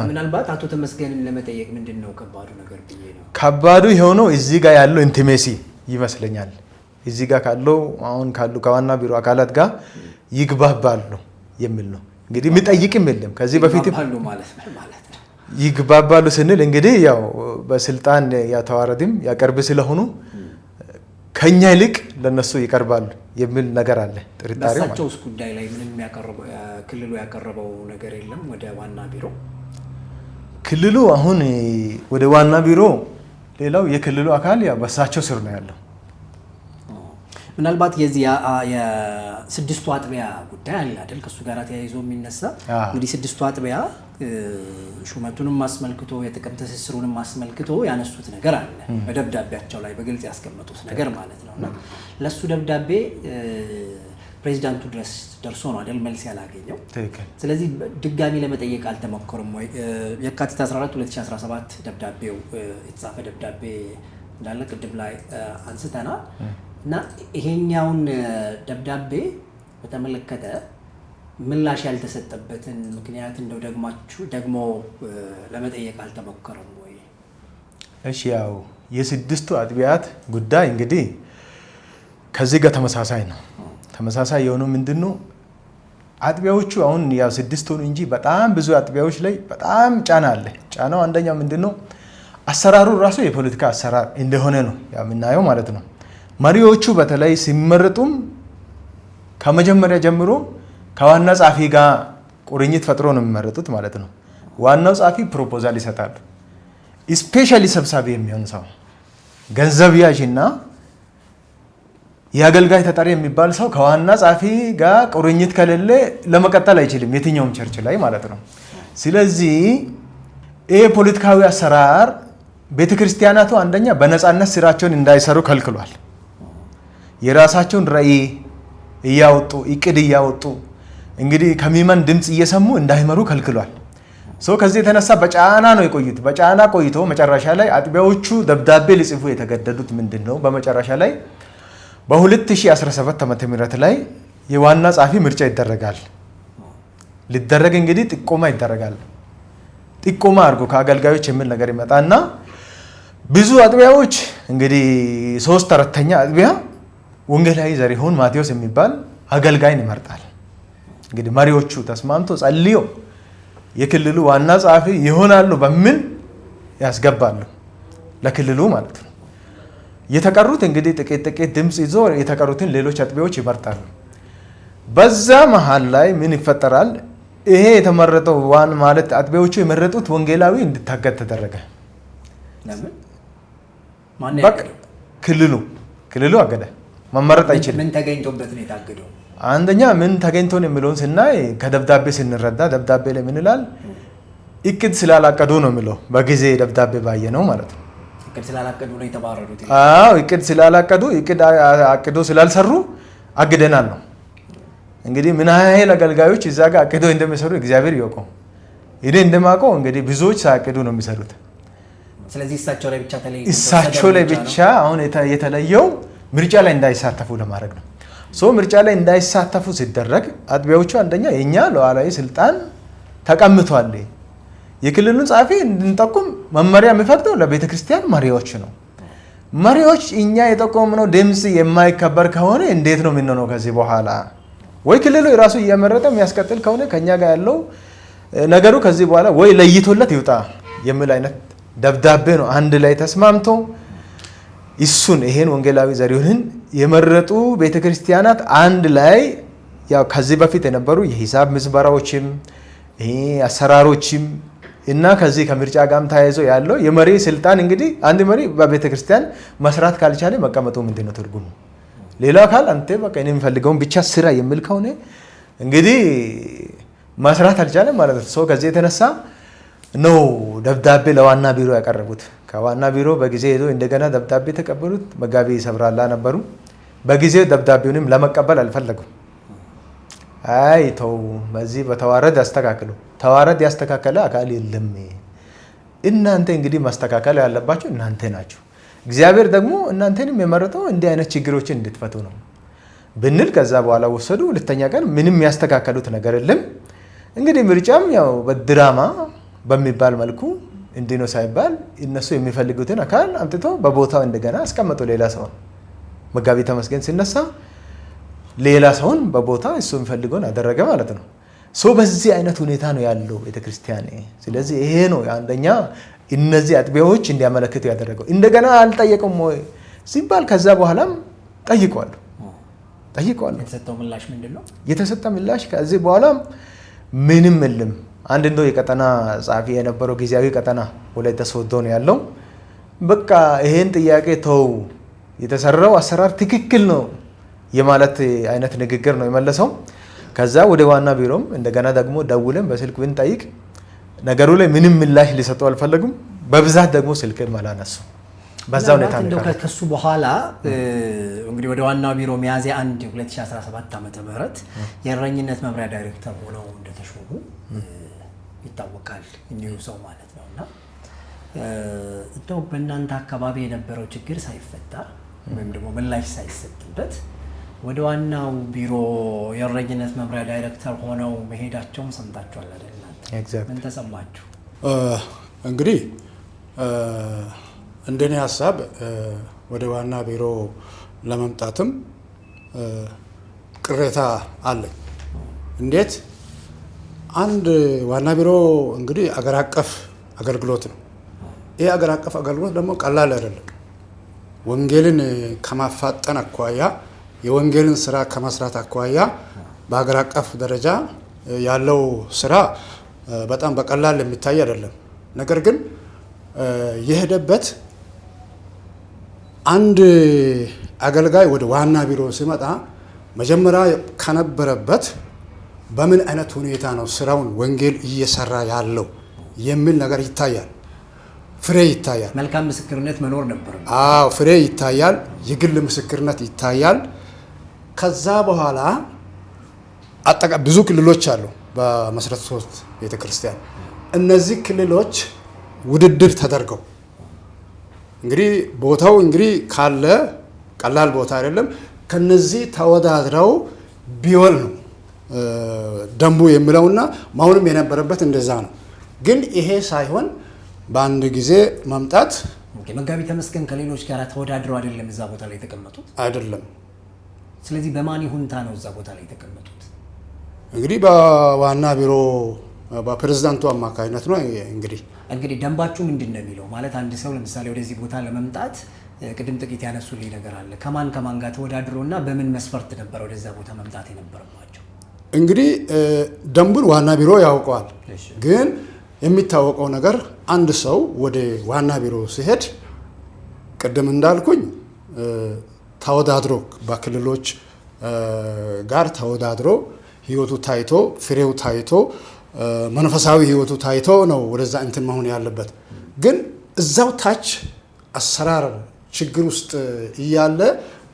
ምናልባት አቶ ተመስገንን ለመጠየቅ ምንድን ነው ከባዱ ነገር ብዬ ነው። ከባዱ የሆነው እዚህ ጋር ያለው ኢንቲሜሲ ይመስለኛል። እዚህ ጋር ካለው አሁን ካሉ ከዋና ቢሮ አካላት ጋር ይግባባሉ የሚል ነው። እንግዲህ የሚጠይቅም የለም ከዚህ በፊት ይግባባሉ ስንል እንግዲህ ያው በስልጣን ያተዋረድም ያቀርብ ስለሆኑ ከኛ ይልቅ ለነሱ ይቀርባሉ የሚል ነገር አለ። ጥርጣሬ ማለት በሳቸውስ ጉዳይ ላይ ምንም ክልሉ ያቀረበው ነገር የለም ወደ ዋና ቢሮ? ክልሉ አሁን ወደ ዋና ቢሮ ሌላው የክልሉ አካል ያው በሳቸው ስር ነው ያለው። ምናልባት የዚህ የስድስቱ አጥቢያ ጉዳይ አለ አይደል? ከሱ ጋር ተያይዞ የሚነሳ እንግዲህ ስድስቱ አጥቢያ ሹመቱንም አስመልክቶ የጥቅም ትስስሩንም አስመልክቶ ያነሱት ነገር አለ በደብዳቤያቸው ላይ በግልጽ ያስቀመጡት ነገር ማለት ነውና ለሱ ደብዳቤ ፕሬዚዳንቱ ድረስ ደርሶ ነው አይደል መልስ ያላገኘው። ስለዚህ ድጋሚ ለመጠየቅ አልተሞከረም ወይ? የካቲት 14 2017 ደብዳቤው የተጻፈ ደብዳቤ እንዳለ ቅድም ላይ አንስተናል እና ይሄኛውን ደብዳቤ በተመለከተ ምላሽ ያልተሰጠበትን ምክንያት እንደው ደግሞ ለመጠየቅ አልተሞከረም ወይ? እሺ ያው የስድስቱ አጥቢያት ጉዳይ እንግዲህ ከዚህ ጋር ተመሳሳይ ነው። ተመሳሳይ የሆነው ምንድነው አጥቢያዎቹ አሁን ያው ስድስት ሆኑ እንጂ በጣም ብዙ አጥቢያዎች ላይ በጣም ጫና አለ። ጫናው አንደኛው ምንድነው አሰራሩ ራሱ የፖለቲካ አሰራር እንደሆነ ነው የምናየው ማለት ነው። መሪዎቹ በተለይ ሲመረጡም ከመጀመሪያ ጀምሮ ከዋና ጸሐፊ ጋር ቁርኝት ፈጥሮ ነው የሚመረጡት ማለት ነው። ዋናው ጸሐፊ ፕሮፖዛል ይሰጣል። ስፔሻሊ ሰብሳቢ የሚሆን ሰው ገንዘብ ያዥና የአገልጋይ ተጠሪ የሚባል ሰው ከዋና ጸሐፊ ጋር ቁርኝት ከሌለ ለመቀጠል አይችልም፣ የትኛውም ቸርች ላይ ማለት ነው። ስለዚህ ይሄ ፖለቲካዊ አሰራር ቤተክርስቲያናቱ አንደኛ በነፃነት ስራቸውን እንዳይሰሩ ከልክሏል። የራሳቸውን ራዕይ እያወጡ እቅድ እያወጡ እንግዲህ ከሚመን ድምፅ እየሰሙ እንዳይመሩ ከልክሏል። ከዚህ የተነሳ በጫና ነው የቆዩት። በጫና ቆይቶ መጨረሻ ላይ አጥቢያዎቹ ደብዳቤ ሊጽፉ የተገደዱት ምንድን ነው? በመጨረሻ ላይ በ2017 ዓመተ ምህረት ላይ የዋና ጸሐፊ ምርጫ ይደረጋል። ሊደረግ እንግዲህ ጥቆማ ይደረጋል። ጥቆማ አድርጎ ከአገልጋዮች የሚል ነገር ይመጣና ብዙ አጥቢያዎች እንግዲህ 3/4 አጥቢያ ወንጌላዊ ዘሪሁን ማቴዎስ የሚባል አገልጋይን ይመርጣል። እንግዲህ መሪዎቹ ተስማምቶ ጸልዮ የክልሉ ዋና ጸሐፊ ይሆናሉ በሚል ያስገባሉ ለክልሉ ማለት ነው። የተቀሩት እንግዲህ ጥቂት ድምፅ ይዞ የተቀሩትን ሌሎች አጥቢያዎች ይመርጣሉ። በዛ መሃል ላይ ምን ይፈጠራል? ይሄ የተመረጠው ዋን ማለት አጥቢያዎቹ የመረጡት ወንጌላዊ እንዲታገድ ተደረገ። ክልሉ አገደ። መመረጥ አይችልም። ምን ተገኝቶበት ነው የታገደው? አንደኛ ምን ተገኝቶ ነው የሚለውን ስናይ ከደብዳቤ ስንረዳ ደብዳቤ ላይ ምን ይላል? እቅድ ስላላቀዱ ነው የሚለው በጊዜ ደብዳቤ ባየ ነው ማለት ነው። እቅድ ስላላቀዱ ነው የተባረሩት። እቅድ ስላላቀዱ እቅድ አቅዶ ስላልሰሩ አግደናል ነው። እንግዲህ ምን ያህል አገልጋዮች እዛ ጋር አቅዶ እንደሚሰሩ እግዚአብሔር ይወቀው። እኔ እንደማውቀው እንግዲህ ብዙዎች ሳያቅዱ ነው የሚሰሩት። ስለዚህ እሳቸው ላይ ብቻ አሁን የተለየው ምርጫ ላይ እንዳይሳተፉ ለማድረግ ነው። ምርጫ ላይ እንዳይሳተፉ ሲደረግ አጥቢያዎቹ አንደኛ የኛ ሉዓላዊ ስልጣን ተቀምጧል። የክልሉን ጸሐፊ እንድንጠቁም መመሪያ የሚፈቅደው ለቤተ ክርስቲያን መሪዎች ነው። መሪዎች እኛ የጠቆምነው ድምፅ የማይከበር ከሆነ እንዴት ነው የምንሆነው? ከዚህ በኋላ ወይ ክልሉ የራሱ እየመረጠ የሚያስቀጥል ከሆነ ከኛ ጋር ያለው ነገሩ ከዚህ በኋላ ወይ ለይቶለት ይውጣ የሚል አይነት ደብዳቤ ነው። አንድ ላይ ተስማምቶ ይሄን ወንጌላዊ ዘሪሁንን የመረጡ ቤተክርስቲያናት አንድ ላይ ያው ከዚህ በፊት የነበሩ የሂሳብ ምዝበራዎችም አሰራሮችም እና ከዚህ ከምርጫ ጋርም ተያይዞ ያለው የመሪ ስልጣን እንግዲህ አንድ መሪ በቤተክርስቲያን መስራት ካልቻለ መቀመጡ ምንድን ነው ትርጉሙ? ሌላ አካል አንተ በቃ እኔ የምፈልገውን ብቻ ስራ የሚል ከሆነ እንግዲህ መስራት አልቻለም ማለት ነው። ከዚህ የተነሳ ነው ደብዳቤ ለዋና ቢሮ ያቀረቡት። ከዋና ቢሮ በጊዜ ሄዶ እንደገና ደብዳቤ ተቀበሉት። መጋቢ ሰብራላ ነበሩ። በጊዜው ደብዳቤውንም ለመቀበል አልፈለጉም። ተው በዚህ በተዋረድ ያስተካክሉ። ተዋረድ ያስተካከለ አካል የለም። እናንተ እንግዲህ ማስተካከል ያለባችሁ እናንተ ናችሁ። እግዚአብሔር ደግሞ እናንተንም የመረጠው እንዲህ አይነት ችግሮችን እንድትፈቱ ነው ብንል ከዛ በኋላ ወሰዱ። ሁለተኛ ቀን ምንም ያስተካከሉት ነገር የለም። እንግዲህ ምርጫም ያው በድራማ በሚባል መልኩ እንዲህ ነው ሳይባል እነሱ የሚፈልጉትን አካል አምጥቶ በቦታው እንደገና አስቀመጡ። ሌላ ሰውን መጋቢ ተመስገን ሲነሳ ሌላ ሰውን በቦታ እሱ የሚፈልገውን አደረገ ማለት ነው። በዚህ አይነት ሁኔታ ነው ያለው ቤተክርስቲያን። ስለዚህ ይሄ ነው አንደኛ እነዚህ አጥቢያዎች እንዲያመለክቱ ያደረገው። እንደገና አልጠየቁም ወይ ሲባል ከዛ በኋላም ጠይቀዋል። የተሰጠው ምላሽ ምንድነው? የተሰጠ ምላሽ ከዚህ በኋላ ምንም የለም። አንድ እንደው የቀጠና ጸሐፊ የነበረው ጊዜያዊ ቀጠና ወላይታ ሶዶ ነው ያለው። በቃ ይሄን ጥያቄ ተው፣ የተሰራው አሰራር ትክክል ነው የማለት አይነት ንግግር ነው የመለሰው። ከዛ ወደ ዋና ቢሮም እንደገና ደግሞ ደውለን በስልክ ብንጠይቅ ነገሩ ላይ ምንም ምላሽ ሊሰጡ አልፈለጉም። በብዛት ደግሞ ስልክም አላነሱ። በዛ ሁኔታ ነው ከሱ በኋላ እንግዲህ ወደ ዋና ቢሮ ሚያዝያ 1 2017 ዓመተ ምህረት የእረኝነት መምሪያ ዳይሬክተር ሆነው እንደተሾሙ ይታወቃል። እኚሁ ሰው ማለት ነውና እንደው በእናንተ አካባቢ የነበረው ችግር ሳይፈታ ወይም ደግሞ ምላሽ ሳይሰጥበት ወደ ዋናው ቢሮ የእረኝነት መምሪያ ዳይሬክተር ሆነው መሄዳቸውን ሰምታችኋል አይደል? ምን ተሰማችሁ? እንግዲህ እንደኔ ሀሳብ ወደ ዋና ቢሮ ለመምጣትም ቅሬታ አለኝ። እንዴት አንድ ዋና ቢሮ እንግዲህ አገር አቀፍ አገልግሎት ነው። ይህ አገር አቀፍ አገልግሎት ደግሞ ቀላል አይደለም። ወንጌልን ከማፋጠን አኳያ የወንጌልን ስራ ከመስራት አኳያ በሀገር አቀፍ ደረጃ ያለው ስራ በጣም በቀላል የሚታይ አይደለም። ነገር ግን የሄደበት አንድ አገልጋይ ወደ ዋና ቢሮ ሲመጣ መጀመሪያ ከነበረበት በምን አይነት ሁኔታ ነው ስራውን ወንጌል እየሰራ ያለው የሚል ነገር ይታያል። ፍሬ ይታያል። መልካም ምስክርነት መኖር ነበር። አዎ ፍሬ ይታያል። የግል ምስክርነት ይታያል። ከዛ በኋላ ብዙ ክልሎች አሉ በመሰረተ ክርስቶስ ቤተክርስቲያን። እነዚህ ክልሎች ውድድር ተደርገው እንግዲህ ቦታው እንግዲህ ካለ ቀላል ቦታ አይደለም። ከነዚህ ተወዳድረው ቢወል ነው ደንቡ የሚለውና ማሁንም የነበረበት እንደዛ ነው። ግን ይሄ ሳይሆን በአንድ ጊዜ መምጣት መጋቢ ተመስገን ከሌሎች ጋር ተወዳድረው አይደለም እዛ ቦታ ላይ የተቀመጡት አይደለም። ስለዚህ በማን ይሁንታ ነው እዛ ቦታ ላይ የተቀመጡት? እንግዲህ በዋና ቢሮ በፕሬዝዳንቱ አማካኝነት ነው። እንግዲህ ደንባችሁ ምንድን ነው የሚለው? ማለት አንድ ሰው ለምሳሌ ወደዚህ ቦታ ለመምጣት ቅድም ጥቂት ያነሱልኝ ነገር አለ። ከማን ጋር ተወዳድሮና በምን መስፈርት ነበር ወደዛ ቦታ መምጣት የነበረባቸው? እንግዲህ ደንቡን ዋና ቢሮ ያውቀዋል። ግን የሚታወቀው ነገር አንድ ሰው ወደ ዋና ቢሮ ሲሄድ ቅድም እንዳልኩኝ ተወዳድሮ በክልሎች ጋር ተወዳድሮ ህይወቱ ታይቶ ፍሬው ታይቶ መንፈሳዊ ህይወቱ ታይቶ ነው ወደዛ እንትን መሆን ያለበት። ግን እዛው ታች አሰራር ችግር ውስጥ እያለ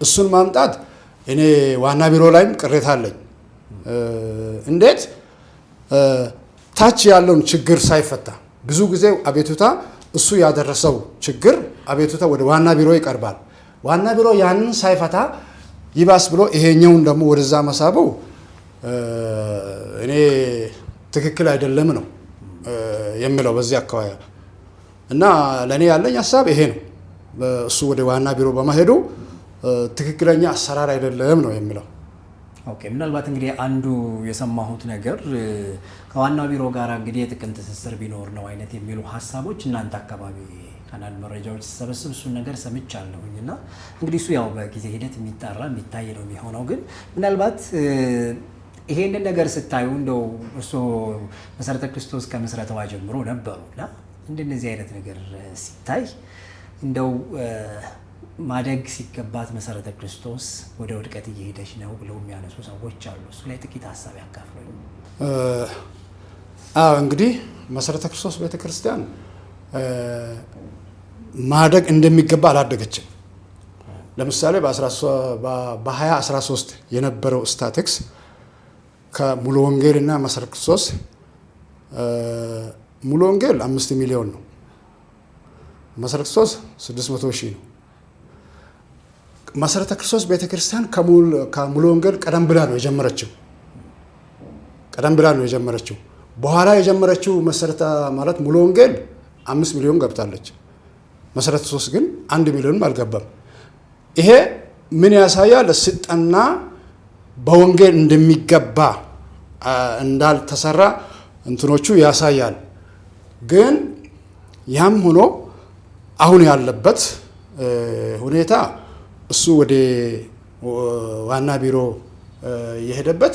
እሱን ማምጣት እኔ ዋና ቢሮ ላይም ቅሬታ አለኝ። እንዴት ታች ያለውን ችግር ሳይፈታ ብዙ ጊዜ አቤቱታ እሱ ያደረሰው ችግር አቤቱታ ወደ ዋና ቢሮ ይቀርባል። ዋና ቢሮ ያንን ሳይፈታ ይባስ ብሎ ይሄኛውን ደግሞ ወደዛ መሳበው እኔ ትክክል አይደለም ነው የሚለው በዚህ አካባቢ እና ለኔ ያለኝ ሐሳብ ይሄ ነው። እሱ ወደ ዋና ቢሮ በመሄዱ ትክክለኛ አሰራር አይደለም ነው የሚለው። ኦኬ፣ ምናልባት እንግዲህ አንዱ የሰማሁት ነገር ከዋናው ቢሮ ጋር እንግዲህ የጥቅም ትስስር ቢኖር ነው አይነት የሚሉ ሀሳቦች እናንተ አካባቢ አንዳንድ መረጃዎች ሲሰበስብ እሱን ነገር ሰምቻለሁኝ እና እንግዲህ እሱ ያው በጊዜ ሂደት የሚጣራ የሚታይ ነው የሚሆነው። ግን ምናልባት ይሄንን ነገር ስታዩ እንደው እርስዎ መሰረተ ክርስቶስ ከምስረታዋ ጀምሮ ነበሩና እንደነዚህ አይነት ነገር ሲታይ እንደው ማደግ ሲገባት መሰረተ ክርስቶስ ወደ ውድቀት እየሄደች ነው ብለው የሚያነሱ ሰዎች አሉ። እሱ ላይ ጥቂት ሀሳብ ያካፍሉኝ። እንግዲህ መሰረተ ክርስቶስ ቤተክርስቲያን ማደግ እንደሚገባ አላደገችም። ለምሳሌ በ2013 የነበረው ስታቲክስ ከሙሉ ወንጌል እና መሰረተ ክርስቶስ ሙሉ ወንጌል 5 ሚሊዮን ነው። መሰረተ ክርስቶስ 600,000 ነው። መሰረተ ክርስቶስ ቤተክርስቲያን ከሙሉ ወንጌል ቀደም ብላ ነው የጀመረችው። በኋላ የጀመረችው መሰረተ ማለት ሙሉ ወንጌል 5 ሚሊዮን ገብታለች። መሰረተ ክርስቶስ ግን 1 ሚሊዮንም አልገባም። ይሄ ምን ያሳያል? ስልጠና በወንጌል እንደሚገባ እንዳልተሰራ እንትኖቹ ያሳያል። ግን ያም ሆኖ አሁን ያለበት ሁኔታ እሱ ወደ ዋና ቢሮ የሄደበት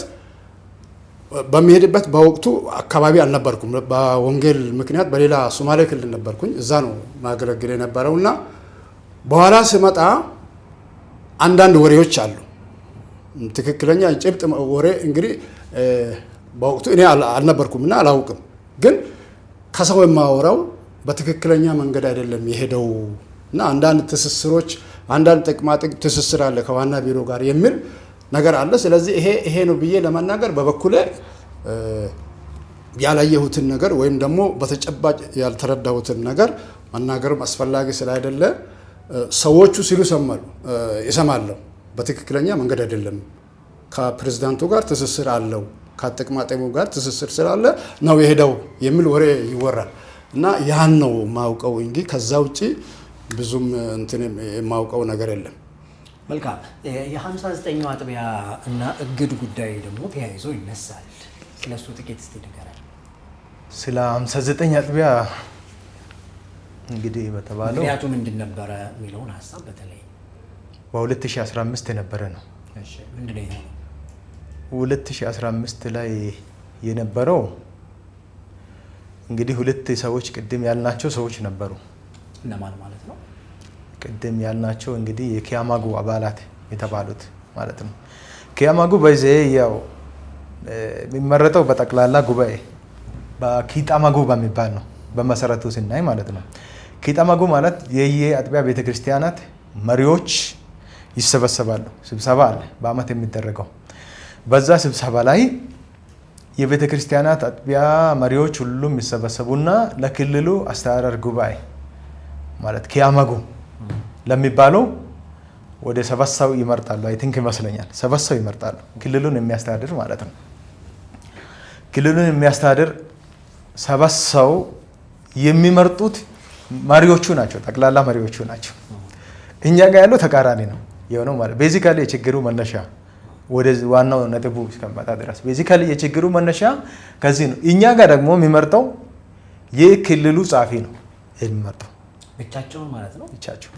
በሚሄድበት በወቅቱ አካባቢ አልነበርኩም። በወንጌል ምክንያት በሌላ ሶማሌ ክልል ነበርኩኝ። እዛ ነው ማገለግል የነበረውና በኋላ ስመጣ አንዳንድ ወሬዎች አሉ። ትክክለኛ ጭብጥ ወሬ እንግዲህ በወቅቱ እኔ አልነበርኩም እና አላውቅም። ግን ከሰው የማወራው በትክክለኛ መንገድ አይደለም የሄደው እና አንዳንድ ትስስሮች አንዳንድ ጥቅማጥቅ ትስስር አለ ከዋና ቢሮ ጋር የሚል ነገር አለ። ስለዚህ ይሄ ነው ብዬ ለመናገር በበኩሌ ያላየሁትን ነገር ወይም ደግሞ በተጨባጭ ያልተረዳሁትን ነገር መናገርም አስፈላጊ ስላይደለ ሰዎቹ ሲሉ ይሰማለሁ። በትክክለኛ መንገድ አይደለም፣ ከፕሬዝዳንቱ ጋር ትስስር አለው፣ ከጥቅማጥሙ ጋር ትስስር ስላለ ነው የሄደው የሚል ወሬ ይወራል እና ያን ነው ማውቀው እንጂ ከዛ ውጪ ብዙም እንትን የማውቀው ነገር የለም። መልካም። የ59ኛው አጥቢያ እና እግድ ጉዳይ ደግሞ ተያይዞ ይነሳል። ስለሱ ጥቂት እስቲ ንገረን። ስለ 59 አጥቢያ እንግዲህ በተባለው ምክንያቱ ምንድን ነበረ የሚለውን ሀሳብ በተለይ በ2015 የነበረ ነው። እሺ፣ ምንድን ነው? 2015 ላይ የነበረው እንግዲህ ሁለት ሰዎች ቅድም ያልናቸው ሰዎች ነበሩ። እነማን ማለት ነው? ቅድም ያልናቸው እንግዲህ የኪያማጉ አባላት የተባሉት ማለት ነው። ኪያማጉ በዚህ ያው የሚመረጠው በጠቅላላ ጉባኤ በኪጣማጉ በሚባል ነው በመሰረቱ ስናይ ማለት ነው። ኪጣማጉ ማለት የየአጥቢያ ቤተክርስቲያናት መሪዎች ይሰበሰባሉ። ስብሰባ አለ በአመት የሚደረገው። በዛ ስብሰባ ላይ የቤተክርስቲያናት አጥቢያ መሪዎች ሁሉም ይሰበሰቡና ለክልሉ አስተዳደር ጉባኤ ማለት ኪያማጉ ለሚባለው ወደ 7 ሰው ይመርጣሉ። አይ ቲንክ ይመስለኛል 7 ሰው ይመርጣሉ። ክልሉን የሚያስተዳድር ማለት ነው። ክልሉን የሚያስተዳድር 7 ሰው የሚመርጡት መሪዎቹ ናቸው። ጠቅላላ መሪዎቹ ናቸው። እኛ ጋር ያለው ተቃራኒ ነው የሆነው ማለት ቤዚካሊ የችግሩ መነሻ ወደ ዋናው ነጥቡ እስከመጣ ድረስ ቤዚካሊ የችግሩ መነሻ ከዚህ ነው። እኛ ጋር ደግሞ የሚመርጠው የክልሉ ጸሐፊ ነው የሚመርጠው ብቻቸውን ማለት ነው። ብቻቸው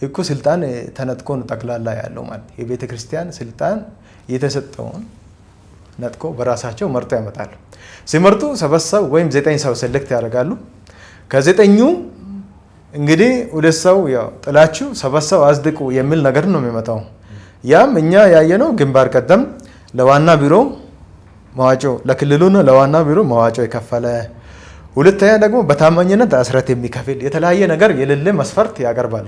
እኮ ስልጣን ተነጥቆ ነው ጠቅላላ ያለው ማለት የቤተ ክርስቲያን ስልጣን የተሰጠውን ነጥቆ በራሳቸው መርጦ ያመጣሉ። ሲመርጡ 7 ሰው ወይም 9 ሰው ሴሌክት ያደርጋሉ። ከ9ኙ እንግዲህ 2 ሰው ያው ጥላችሁ 7 ሰው አጽድቁ የሚል ነገር ነው የሚመጣው። ያም እኛ ያየነው ግንባር ቀደም ለዋና ቢሮ መዋጮ ለክልሉና ለዋና ቢሮ መዋጮ የከፈለ፣ ሁለተኛ ደግሞ በታማኝነት አስራት የሚከፍል የተለያየ ነገር የሌለ መስፈርት ያቀርባሉ።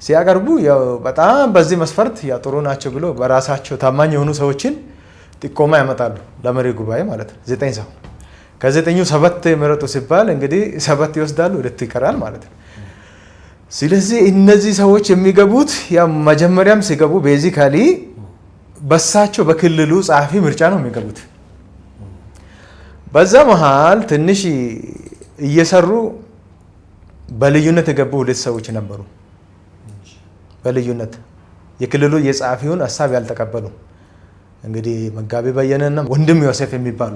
ሲያቀርቡ ያው በጣም በዚህ መስፈርት ያው ጥሩ ናቸው ብሎ በራሳቸው ታማኝ የሆኑ ሰዎችን ጥቆማ ያመጣሉ ለመሪ ጉባኤ ማለት ነው። 9 ሰው ከ9ኙ 7 ምረጡ ሲባል እንግዲህ 7 ይወስዳሉ፣ 2 ይቀራል ማለት ነው። ስለዚህ እነዚህ ሰዎች የሚገቡት ያው መጀመሪያም ሲገቡ ቤዚካሊ በሳቸው በክልሉ ጸሐፊ ምርጫ ነው የሚገቡት። በዛ መሃል ትንሽ እየሰሩ በልዩነት የገቡ 2 ሰዎች ነበሩ። በልዩነት የክልሉ የጸሐፊውን ሀሳብ ያልተቀበሉ እንግዲህ መጋቢ በየነና ወንድም ዮሴፍ የሚባሉ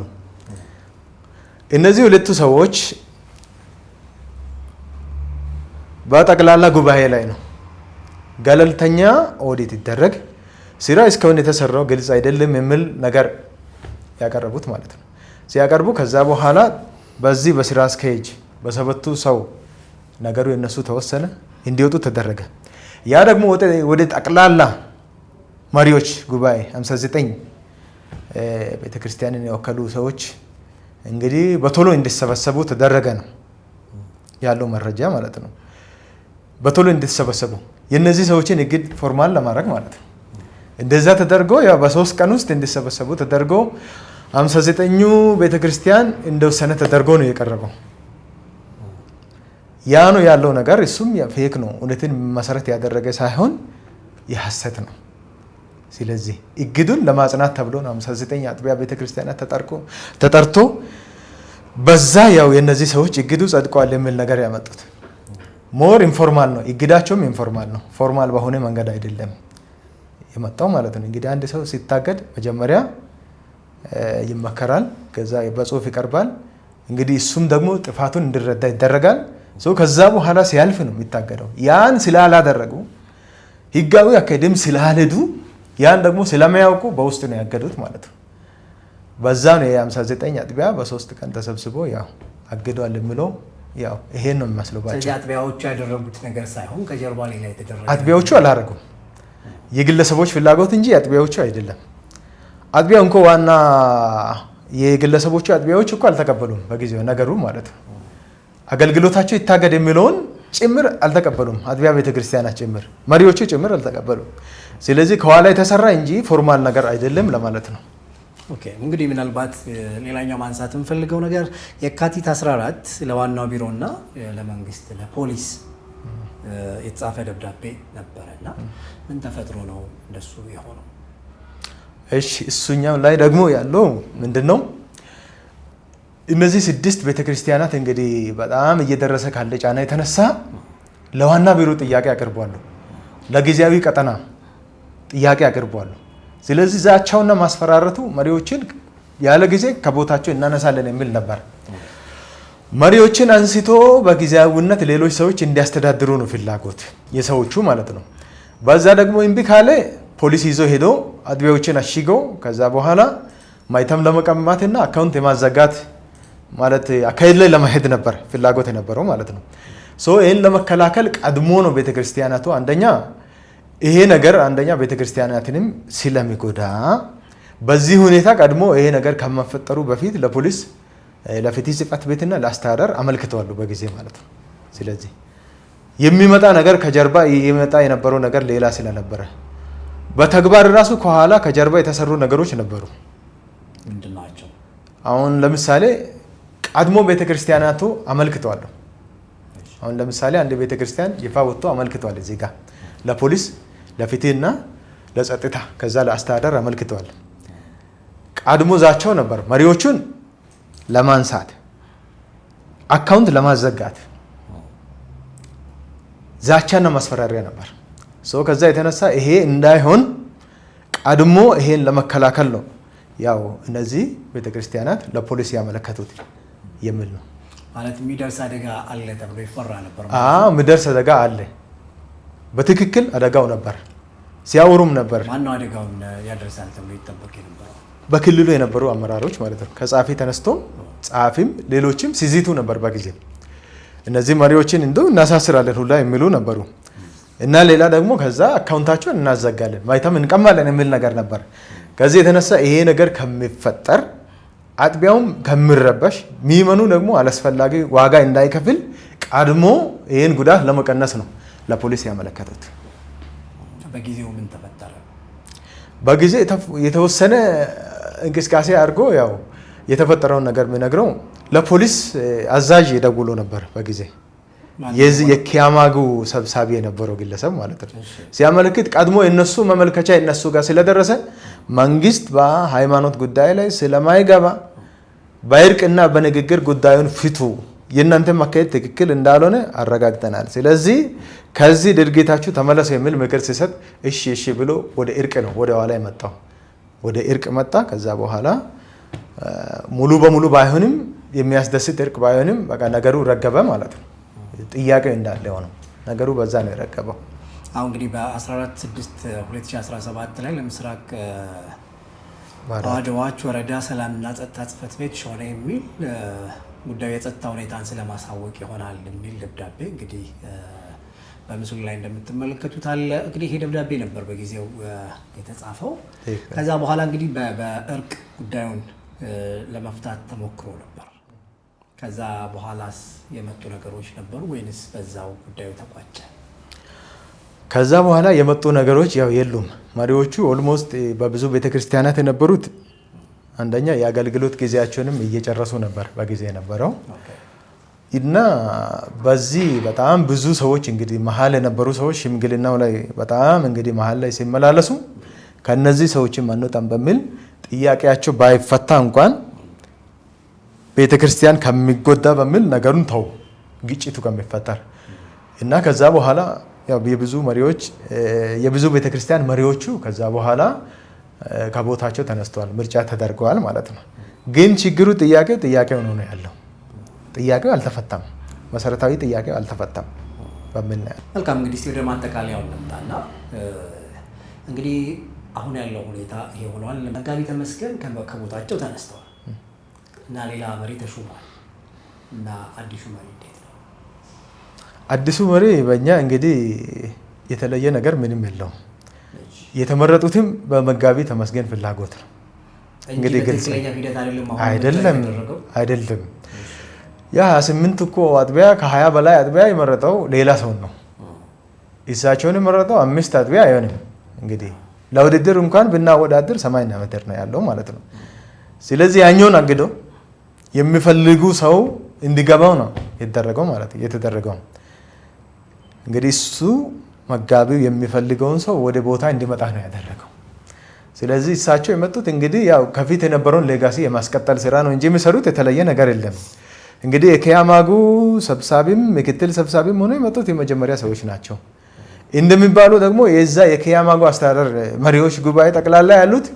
እነዚህ 2 ሰዎች በጠቅላላ ጉባኤ ላይ ነው ገለልተኛ ኦዲት ይደረግ ስራ እስካሁን የተሰራው ግልጽ አይደለም የሚል ነገር ያቀረቡት ማለት ነው። ሲያቀርቡ ከዛ በኋላ በዚህ በስራ አስኪያጅ በ7ቱ ሰው ነገሩ የነሱ ተወሰነ እንዲወጡ ተደረገ። ያ ደግሞ ወደ ጠቅላላ መሪዎች ጉባኤ 59 ቤተክርስቲያንን የወከሉ ሰዎች እንግዲህ በቶሎ እንዲሰበሰቡ ተደረገ ነው ያለው መረጃ ማለት ነው። በቶሎ እንዲሰበሰቡ የነዚህ ሰዎችን እግድ ፎርማል ለማድረግ ማለት ነው። እንደዛ ተደርጎ ያው በ3 ቀን ውስጥ እንዲሰበሰቡ ተደርጎ 59ኙ ቤተክርስቲያን እንደወሰነ ተደርጎ ነው የቀረበው። ያ ነው ያለው ነገር። እሱም ፌክ ነው፣ እውነትን መሰረት ያደረገ ሳይሆን የሐሰት ነው። ስለዚህ እግዱን ለማጽናት ተብሎ ነው 59 አጥቢያ ቤተክርስቲያናት ተጠርቶ በዛ ያው የነዚህ ሰዎች እግዱ ጸድቋል የሚል ነገር ያመጡት። ሞር ኢንፎርማል ነው እግዳቸውም ኢንፎርማል ነው፣ ፎርማል በሆነ መንገድ አይደለም የመጣው ማለት ነው። እንግዲህ አንድ ሰው ሲታገድ መጀመሪያ ይመከራል፣ ከዛ በጽሁፍ ይቀርባል። እንግዲህ እሱም ደግሞ ጥፋቱን እንዲረዳ ይደረጋል። ከዛ በኋላ ሲያልፍ ነው የሚታገደው። ያን ስላላደረጉ ህጋዊ አካሄድም ስላልሄዱ ያን ደግሞ ስለማያውቁ በውስጥ ነው ያገዱት ማለት ነው። በዛ ነው የ59 አጥቢያ በ3 ቀን ተሰብስቦ ያው አግዷል የሚለው ያው ይሄን ነው የሚመስለው። ስለዚህ አጥቢያዎቹ ያደረጉት ነገር ሳይሆን ከጀርባ ሌላ የተደረገ አጥቢያዎቹ አላደረጉም፣ የግለሰቦች ፍላጎት እንጂ አጥቢያዎቹ አይደለም። አጥቢያው እንኳ ዋና የግለሰቦቹ አጥቢያዎች እኮ አልተቀበሉም በጊዜው ነገሩ ማለት ነው። አገልግሎታቸው ይታገድ የሚለውን ጭምር አልተቀበሉም። አጥቢያ ቤተክርስቲያናት ጭምር መሪዎቹ ጭምር አልተቀበሉም። ስለዚህ ከኋላ የተሰራ እንጂ ፎርማል ነገር አይደለም ለማለት ነው። ኦኬ እንግዲህ ምናልባት ሌላኛው ማንሳት የምፈልገው ነገር የካቲት 14 ለዋናው ቢሮና ለመንግስት ለፖሊስ የተጻፈ ደብዳቤ ነበረና ምን ተፈጥሮ ነው እንደሱ የሆነው? እሺ እሱኛው ላይ ደግሞ ያለው ምንድነው? እነዚህ 6 ቤተክርስቲያናት እንግዲህ በጣም እየደረሰ ካለ ጫና የተነሳ ለዋና ቢሮ ጥያቄ አቅርቧል። ለጊዜያዊ ቀጠና ጥያቄ አቅርቧል። ስለዚህ ዛቻውና ማስፈራረቱ መሪዎችን ያለ ጊዜ ከቦታቸው እናነሳለን የሚል ነበር። መሪዎችን አንስቶ በጊዜያዊነት ሌሎች ሰዎች እንዲያስተዳድሩ ነው ፍላጎት የሰዎቹ ማለት ነው። በዛ ደግሞ እምቢ ካለ ፖሊስ ይዞ ሄዶ አጥቢያዎችን አሽጎ ከዛ በኋላ ማይተም ለመቀማትና አካውንት የማዘጋት ማለት አካሄድ ላይ ለማሄድ ነበር ፍላጎት የነበረው ማለት ነው። ይህን ለመከላከል ቀድሞ ነው ቤተክርስቲያናቱ አንደኛ ይሄ ነገር አንደኛ ቤተክርስቲያናትንም ስለሚጎዳ በዚህ ሁኔታ ቀድሞ ይሄ ነገር ከመፈጠሩ በፊት ለፖሊስ ለፍትህ ጽሕፈት ቤትና ለአስተዳደር አመልክተዋል በጊዜ ማለት ነው። ስለዚህ የሚመጣ ነገር ከጀርባ ይመጣ የነበረው ነገር ሌላ ስለነበረ በተግባር ራሱ ከኋላ ከጀርባ የተሰሩ ነገሮች ነበሩ። ምንድናቸው? አሁን ለምሳሌ ቀድሞ ቤተክርስቲያናቱ አመልክተዋል። አሁን ለምሳሌ አንድ ቤተክርስቲያን ይፋ ወጥቶ አመልክተዋል እዚህ ጋር ለፖሊስ ለፍትህና ለጸጥታ ከዛ ለአስተዳደር አመልክተዋል። ቀድሞ ዛቻው ነበር መሪዎቹን ለማንሳት አካውንት ለማዘጋት ዛቻና ማስፈራሪያ ነበር። ከዛ የተነሳ ይሄ እንዳይሆን ቀድሞ ይሄን ለመከላከል ነው ያው እነዚህ ቤተክርስቲያናት ለፖሊስ ያመለከቱት የሚል ነው ማለት የሚደርስ አደጋ አለ ተብሎ ይፈራ ነበር። የሚደርስ አደጋ አለ። በትክክል አደጋው ነበር ሲያወሩም ነበር። ማነው አደጋውን ያደርሳል ተብሎ ይጠበቅ የነበረው? በክልሉ የነበሩ አመራሮች ማለት ነው። ከጸሐፊ ተነስቶ ጸሐፊም ሌሎችም ሲዚቱ ነበር በጊዜ እነዚህ መሪዎችን እንደው እናሳስራለን ሁላ የሚሉ ነበሩ እና ሌላ ደግሞ ከዛ አካውንታቸውን እናዘጋለን ማይተም እንቀማለን የሚል ነገር ነበር። ከዚህ የተነሳ ይሄ ነገር ከሚፈጠር አጥቢያውም ከሚረበሽ ሚመኑ ደግሞ አላስፈላጊ ዋጋ እንዳይከፍል ቀድሞ ይሄን ጉዳት ለመቀነስ ነው ለፖሊስ ያመለከቱት። በጊዜው ምን ተፈጠረ? በጊዜ የተወሰነ እንቅስቃሴ አድርጎ ያው የተፈጠረውን ነገር የሚነግረው ለፖሊስ አዛዥ ደውሎ ነበር በጊዜ የዚህ የኪያማጉ ሰብሳቢ የነበረው ግለሰብ ማለት ነው። ሲያመለክት ቀድሞ የነሱ መመልከቻ የነሱ ጋር ስለደረሰ መንግስት በሃይማኖት ጉዳይ ላይ ስለማይገባ በእርቅና በንግግር ጉዳዩን ፍቱ፣ የእናንተ ማካሄድ ትክክል እንዳልሆነ አረጋግጠናል፣ ስለዚህ ከዚህ ድርጊታችሁ ተመለሱ የሚል ምክር ሲሰጥ እሺ ብሎ ወደ እርቅ ነው ወደ ኋላ የመጣው። ወደ እርቅ መጣ። ከዛ በኋላ ሙሉ በሙሉ ባይሆንም የሚያስደስት እርቅ ባይሆንም በቃ ነገሩ ረገበ ማለት ነው። ጥያቄው እንዳለ ሆነ ነገሩ በዛ ነው የረገበው። አሁን እንግዲህ በ14/6/2017 ላይ ለምስራቅ አዋጅ ወረዳ ሰላምና ጸጥታ ጽሕፈት ቤት ሾኔ የሚል ጉዳዩ የጸጥታ ሁኔታን ስለማሳወቅ ይሆናል የሚል ደብዳቤ እንግዲህ በምስሉ ላይ እንደምትመለከቱት አለ። እንግዲህ ይሄ ደብዳቤ ነበር በጊዜው የተጻፈው። ከዛ በኋላ እንግዲህ በእርቅ ጉዳዩን ለመፍታት ተሞክሮ ነበር። ከዛ በኋላስ የመጡ ነገሮች ነበሩ ወይንስ በዛው ጉዳዩ ተቋጨ? ከዛ በኋላ የመጡ ነገሮች ያው የሉም። መሪዎቹ ኦልሞስት በብዙ ቤተክርስቲያናት የነበሩት አንደኛ የአገልግሎት ጊዜያቸውንም እየጨረሱ ነበር በጊዜ የነበረው እና በዚህ በጣም ብዙ ሰዎች እንግዲህ መሀል የነበሩ ሰዎች ሽምግልናው ላይ በጣም እንግዲህ መሀል ላይ ሲመላለሱ ከነዚህ ሰዎችም አንወጣም በሚል ጥያቄያቸው ባይፈታ እንኳን ቤተክርስቲያን ከሚጎዳ በሚል ነገሩን ተው ግጭቱ ከሚፈጠር እና ከዛ በኋላ ያው የብዙ መሪዎች የብዙ ቤተክርስቲያን መሪዎቹ ከዛ በኋላ ከቦታቸው ተነስተዋል፣ ምርጫ ተደርገዋል ማለት ነው። ግን ችግሩ ጥያቄው ነው ያለው። ጥያቄው አልተፈታም፣ መሰረታዊ ጥያቄው አልተፈታም በሚል ነው። መልካም እንግዲህ ወደ ማጠቃለያው እንምጣና እንግዲህ አሁን ያለው ሁኔታ ይሄ ሆኗል። መጋቢ ተመስገን ከቦታቸው ተነስተዋል እና ሌላ መሪ ተሾሟል እና አዲሱ መሪ እንዴት ነው? አዲሱ መሪ በእኛ እንግዲህ የተለየ ነገር ምንም የለውም። የተመረጡትም በመጋቢ ተመስገን ፍላጎት ነው። እንግዲህ ግልጽ አይደለም። ያ 28 እኮ አጥቢያ ከ20 በላይ አጥቢያ የመረጠው ሌላ ሰው ነው። እሳቸውን የመረጠው 5 አጥቢያ አይሆንም። እንግዲህ ለውድድር እንኳን ብናወዳድር ሰማይና ምድር ነው ያለው ማለት ነው። ስለዚህ ያኛውን አግደው የሚፈልጉ ሰው እንዲገባው ነው የተደረገው ማለት ነው የተደረገው። እንግዲህ እሱ መጋቢው የሚፈልገውን ሰው ወደ ቦታ እንዲመጣ ነው ያደረገው። ስለዚህ እሳቸው የመጡት እንግዲህ ያው ከፊት የነበረውን ሌጋሲ የማስቀጠል ስራ ነው እንጂ የሚሰሩት የተለየ ነገር የለም። እንግዲህ የኪያማጉ ሰብሳቢም ምክትል ሰብሳቢም ሆነው የመጡት የመጀመሪያ ሰዎች ናቸው። እንደሚባሉ ደግሞ የዛ የኪያማጉ አስተዳደር መሪዎች ጉባኤ ጠቅላላ ያሉት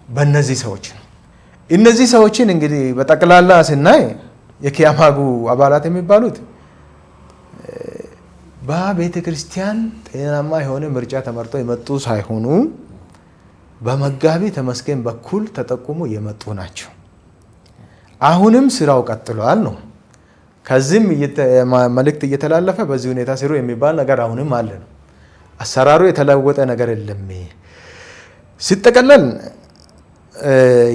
በእነዚህ ሰዎች ነው። እነዚህ ሰዎችን እንግዲህ በጠቅላላ ስናይ የኪያማጉ አባላት የሚባሉት በቤተ ክርስቲያን ጤናማ የሆነ ምርጫ ተመርጦ የመጡ ሳይሆኑ በመጋቢ ተመስገን በኩል ተጠቁሞ የመጡ ናቸው። አሁንም ስራው ቀጥሏል ነው። ከዚህም መልእክት እየተላለፈ በዚህ ሁኔታ ስሩ የሚባል ነገር አሁንም አለ ነው። አሰራሩ የተለወጠ ነገር የለም። ሲጠቀለል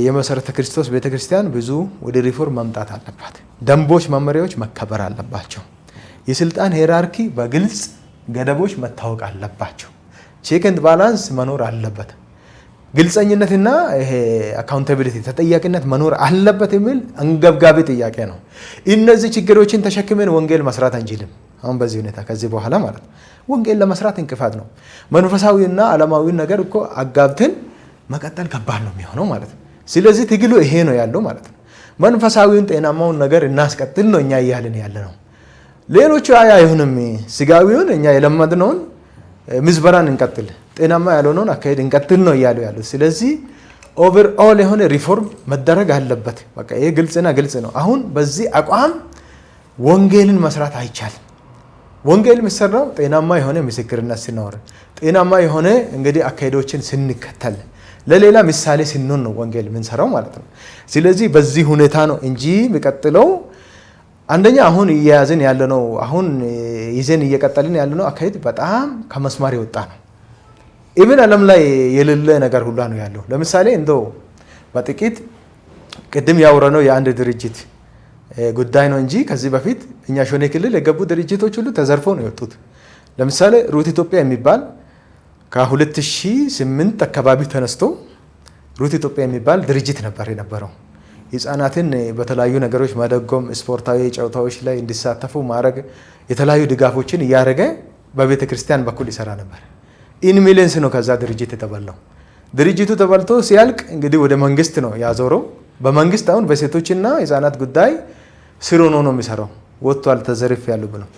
የመሰረተ ክርስቶስ ቤተክርስቲያን ብዙ ወደ ሪፎርም መምጣት አለባት። ደንቦች፣ መመሪያዎች መከበር አለባቸው። የስልጣን ሄራርኪ በግልጽ ገደቦች መታወቅ አለባቸው። ቼክ ኤንድ ባላንስ መኖር አለበት። ግልጸኝነትና ይሄ አካውንታቢሊቲ ተጠያቂነት መኖር አለበት የሚል አንገብጋቢ ጥያቄ ነው። እነዚህ ችግሮችን ተሸክመን ወንጌል መስራት አንችልም። አሁን በዚህ ሁኔታ ከዚህ በኋላ ማለት ነው ወንጌል ለመስራት እንቅፋት ነው። መንፈሳዊና ዓለማዊ ነገር እኮ አጋብተን መቀጠል ከባድ ነው የሚሆነው ማለት ነው። ስለዚህ ትግሉ ይሄ ነው ያለው ማለት ነው። መንፈሳዊውን ጤናማውን ነገር እናስቀጥል ነው እኛ እያልን ያለ ነው። ሌሎቹ አይሆንም፣ ስጋዊውን እኛ የለመድነውን ምዝበራን እንቀጥል፣ ጤናማ ያልሆነውን አካሄድ እንቀጥል ነው እያሉ ያሉት። ስለዚህ ኦቨርኦል የሆነ ሪፎርም መደረግ አለበት። በቃ ይሄ ግልጽና ግልጽ ነው። አሁን በዚህ አቋም ወንጌልን መስራት አይቻልም። ወንጌል የሚሰራው ጤናማ የሆነ ምስክርነት ሲኖር፣ ጤናማ የሆነ እንግዲህ አካሄዶችን ስንከተል፣ ለሌላ ምሳሌ ስንሆን ነው ወንጌል የምንሰራው ማለት ነው። ስለዚህ በዚህ ሁኔታ ነው እንጂ የሚቀጥለው አንደኛ አሁን እየያዝን ያለነው አሁን ይዘን እየቀጠልን ያለነው አካሄድ በጣም ከመስማር የወጣ ነው። ኢቭን ዓለም ላይ የሌለ ነገር ሁላ ነው ያለው። ለምሳሌ እንደው በጥቂት ቅድም ያወራነው የአንድ ድርጅት ጉዳይ ነው እንጂ ከዚህ በፊት እኛ ሾኔ ክልል የገቡ ድርጅቶች ሁሉ ተዘርፈው ነው የወጡት። ለምሳሌ ሩት ኢትዮጵያ የሚባል ከ2008 አካባቢ ተነስቶ ሩት ኢትዮጵያ የሚባል ድርጅት ነበር የነበረው። ህፃናትን በተለያዩ ነገሮች መደጎም፣ ስፖርታዊ ጨዋታዎች ላይ እንዲሳተፉ ማድረግ፣ የተለያዩ ድጋፎችን እያደረገ በቤተ ክርስቲያን በኩል ይሰራ ነበር። ኢን ሚሊየንስ ነው ከዛ ድርጅት የተበላው። ድርጅቱ ተበልቶ ሲያልቅ እንግዲህ ወደ መንግስት ነው ያዞረው። በመንግስት አሁን በሴቶችና ህፃናት ጉዳይ ስር ሆኖ ነው የሚሰራው። ወጥቷል ተዘርፍ ያሉ ብለው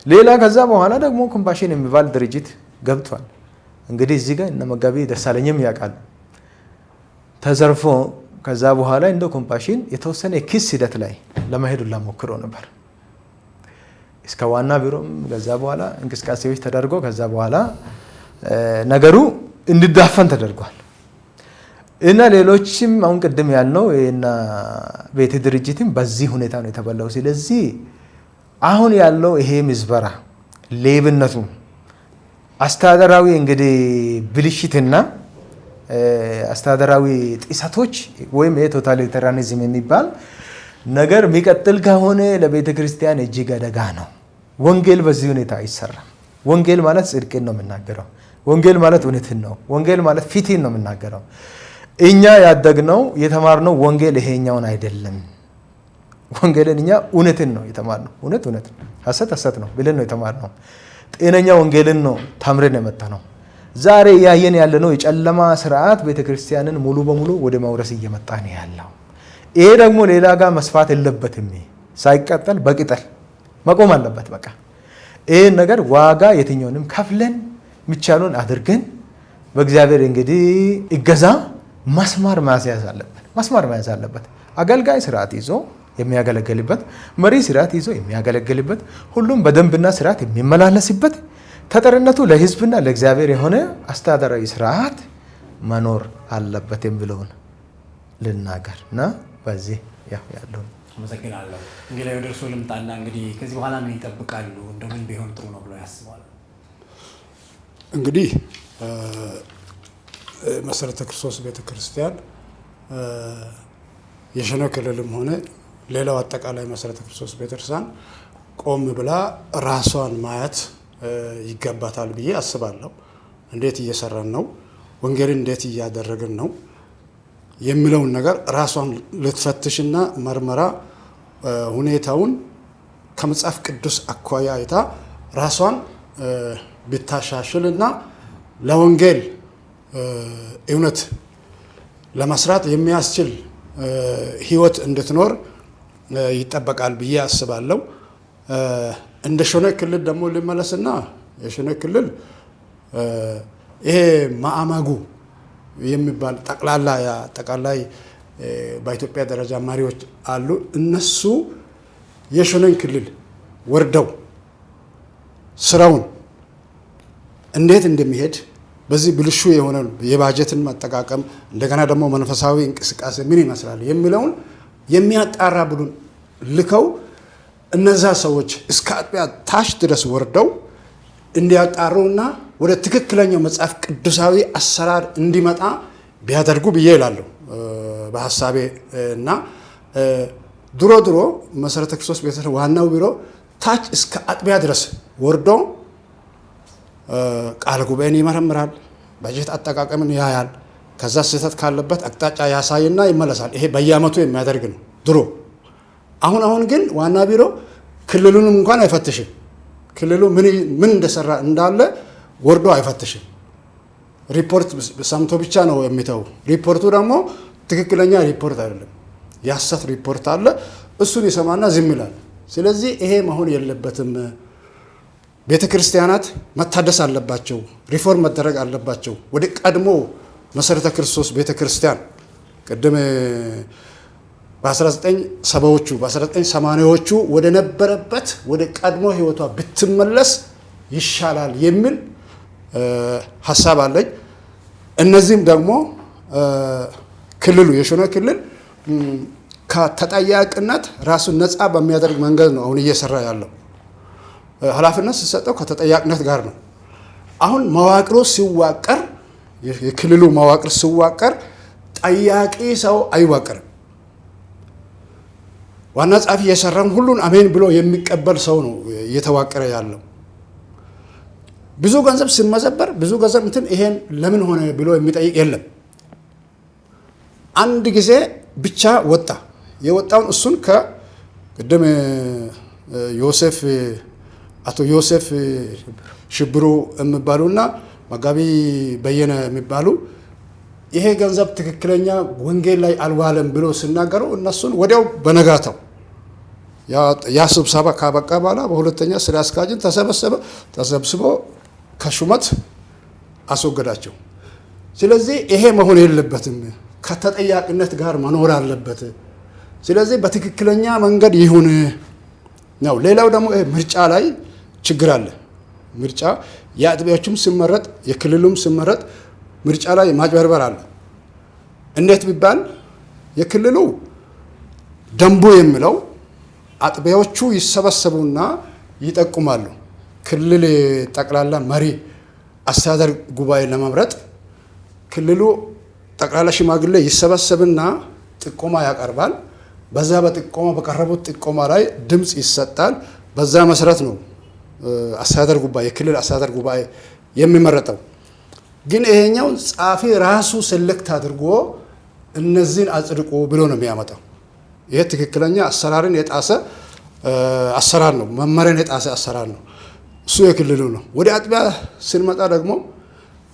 ሌላ ከዛ በኋላ ደግሞ ኮምፓሽን የሚባል ድርጅት ገብቷል። እንግዲህ እዚህ ጋር እነ መጋቢ ደሳለኝም ያውቃሉ። ተዘርፎ ከዛ በኋላ እንደ ኮምፓሽን የተወሰነ የኪስ ሂደት ላይ ለመሄድ ሁላ ሞክሮ ነበር እስከ ዋና ቢሮም። ከዛ በኋላ እንቅስቃሴዎች ተደርጎ ከዛ በኋላ ነገሩ እንዲዳፈን ተደርጓል። እና ሌሎችም አሁን ቅድም ያልነው እና ቤተ ድርጅትም በዚህ ሁኔታ ነው የተበላው። ስለዚህ አሁን ያለው ይሄ ምዝበራ፣ ሌብነቱ፣ አስተዳደራዊ እንግዲህ ብልሽትና አስተዳደራዊ ጥሰቶች ወይም የቶታሊታሪያኒዝም የሚባል ነገር የሚቀጥል ከሆነ ለቤተ ክርስቲያን እጅግ አደጋ ነው። ወንጌል በዚህ ሁኔታ አይሰራም። ወንጌል ማለት ጽድቅን ነው የምናገረው። ወንጌል ማለት እውነትን ነው። ወንጌል ማለት ፊትን ነው የምናገረው። እኛ ያደግነው የተማርነው ወንጌል ይሄኛውን አይደለም። ወንጌልን እኛ እውነትን ነው የተማርነው። እውነት እውነት ነው፣ ሐሰት ሐሰት ነው ብለን ነው የተማርነው። ጤነኛ ወንጌልን ነው ተምረን የመጣ ነው። ዛሬ እያየን ያለነው የጨለማ ስርዓት ቤተክርስቲያንን ሙሉ በሙሉ ወደ መውረስ እየመጣ ነው ያለው። ይሄ ደግሞ ሌላ ጋር መስፋት የለበትም። ሳይቀጠል በቅጠል መቆም አለበት። በቃ ይሄን ነገር ዋጋ የትኛውንም ከፍለን የሚቻሉን አድርገን በእግዚአብሔር እንግዲህ እገዛ መስማር መያዝ አለበት። መስማር መያዝ አለበት። አገልጋይ ስርዓት ይዞ የሚያገለግልበት፣ መሪ ስርዓት ይዞ የሚያገለግልበት፣ ሁሉም በደንብና ስርዓት የሚመላለስበት፣ ተጠርነቱ ለሕዝብና ለእግዚአብሔር የሆነ አስተዳደራዊ ስርዓት መኖር አለበት የሚለውን ልናገር እና በዚህ ያለው አመሰግናለሁ። እንግዲህ ወደ እርስዎ ልምጣና እንግዲህ ከዚህ በኋላ ምን ይጠብቃሉ? እንደምን ቢሆን ጥሩ ነው ብለው ያስባሉ? እንግዲህ መሰረተ ክርስቶስ ቤተክርስቲያን የሸኖ ክልልም ሆነ ሌላው አጠቃላይ መሰረተ ክርስቶስ ቤተክርስቲያን ቆም ብላ ራሷን ማየት ይገባታል ብዬ አስባለሁ። እንዴት እየሰራን ነው፣ ወንጌልን እንዴት እያደረግን ነው የሚለውን ነገር ራሷን ልትፈትሽና መርመራ ሁኔታውን ከመጽሐፍ ቅዱስ አኳያ አይታ ራሷን ብታሻሽልና ለወንጌል እውነት ለመስራት የሚያስችል ህይወት እንድትኖር ይጠበቃል ብዬ አስባለሁ። እንደ ሾኔ ክልል ደግሞ ልመለስና የሾኔ ክልል ይሄ ማዕማጉ የሚባል ጠቅላላይ በኢትዮጵያ ደረጃ መሪዎች አሉ። እነሱ የሾኔን ክልል ወርደው ስራውን እንዴት እንደሚሄድ በዚህ ብልሹ የሆነ የባጀትን መጠቃቀም እንደገና ደግሞ መንፈሳዊ እንቅስቃሴ ምን ይመስላል የሚለውን የሚያጣራ ቡድን ልከው እነዛ ሰዎች እስከ አጥቢያ ታች ድረስ ወርደው እንዲያጣሩና ወደ ትክክለኛው መጽሐፍ ቅዱሳዊ አሰራር እንዲመጣ ቢያደርጉ ብዬ እላለሁ በሀሳቤ። እና ድሮ መሰረተ ክርስቶስ ቤተክርስቲያን ዋናው ቢሮ ታች እስከ አጥቢያ ድረስ ወርዶ ቃለ ጉባኤን ይመረምራል፣ በጀት አጠቃቀምን ያያል፣ ከዛ ስህተት ካለበት አቅጣጫ ያሳይና ይመለሳል። ይሄ በየአመቱ የሚያደርግ ነው ድሮ። አሁን ግን ዋና ቢሮ ክልሉንም እንኳን አይፈትሽም። ክልሉ ምን እንደሰራ እንዳለ ወርዶ አይፈትሽም። ሪፖርት ሰምቶ ብቻ ነው የሚተው። ሪፖርቱ ደግሞ ትክክለኛ ሪፖርት አይደለም፣ የሐሰት ሪፖርት አለ። እሱን ይሰማና ዝም ይላል። ስለዚህ ይሄ መሆን የለበትም። ቤተ ክርስቲያናት መታደስ አለባቸው፣ ሪፎርም መደረግ አለባቸው። ወደ ቀድሞ መሰረተ ክርስቶስ ቤተ ክርስቲያን ቅድም በ1970ዎቹ በ1980ዎቹ ወደ ነበረበት ወደ ቀድሞ ህይወቷ ብትመለስ ይሻላል የሚል ሀሳብ አለኝ። እነዚህም ደግሞ ክልሉ የሾነ ክልል ከተጠያቂነት ራሱን ነፃ በሚያደርግ መንገድ ነው አሁን እየሰራ ያለው። ኃላፊነት ሲሰጠው ከተጠያቂነት ጋር ነው። አሁን መዋቅሩ ሲዋቀር የክልሉ መዋቅር ሲዋቀር ጠያቂ ሰው አይዋቀርም። ዋና ጸሐፊ የሰራን ሁሉን አሜን ብሎ የሚቀበል ሰው ነው እየተዋቀረ ያለው። ብዙ ገንዘብ ሲመዘበር ብዙ ገንዘብ እንትን ይሄን ለምን ሆነ ብሎ የሚጠይቅ የለም። አንድ ጊዜ ብቻ ወጣ። የወጣውን እሱን ከቅድም ዮሴፍ አቶ ዮሴፍ ሽብሩ የሚባሉና መጋቢ በየነ የሚባሉ ይሄ ገንዘብ ትክክለኛ ወንጌል ላይ አልዋለም ብሎ ሲናገሩ እነሱን ወዲያው በነጋታው ያ ስብሰባ ካበቃ በኋላ በሁለተኛ ስራ አስኪያጅን ተሰብስቦ ከሹመት አስወገዳቸው። ስለዚህ ይሄ መሆን የለበትም፣ ከተጠያቂነት ጋር መኖር አለበት። ስለዚህ በትክክለኛ መንገድ ይሁን ነው። ሌላው ደግሞ ምርጫ ላይ ችግር አለ። ምርጫ የአጥቢያዎቹም ሲመረጥ የክልሉም ሲመረጥ ምርጫ ላይ ማጭበርበር አለ። እንዴት ቢባል የክልሉ ደንቡ የሚለው አጥቢያዎቹ ይሰበሰቡና ይጠቁማሉ። ክልል ጠቅላላ መሪ አስተዳደር ጉባኤ ለመምረጥ ክልሉ ጠቅላላ ሽማግሌ ይሰበሰብና ጥቆማ ያቀርባል። በዛ በጥቆማ በቀረቡት ጥቆማ ላይ ድምፅ ይሰጣል። በዛ መሰረት ነው አስተዳደር ጉባኤ የክልል አስተዳደር ጉባኤ የሚመረጠው። ግን ይሄኛው ጻፊ ራሱ ሴሌክት አድርጎ እነዚህን አጽድቆ ብሎ ነው የሚያመጣው። ይሄ ትክክለኛ አሰራርን የጣሰ አሰራር ነው፣ መመሪያን የጣሰ አሰራር ነው። እሱ የክልሉ ነው። ወደ አጥቢያ ስንመጣ ደግሞ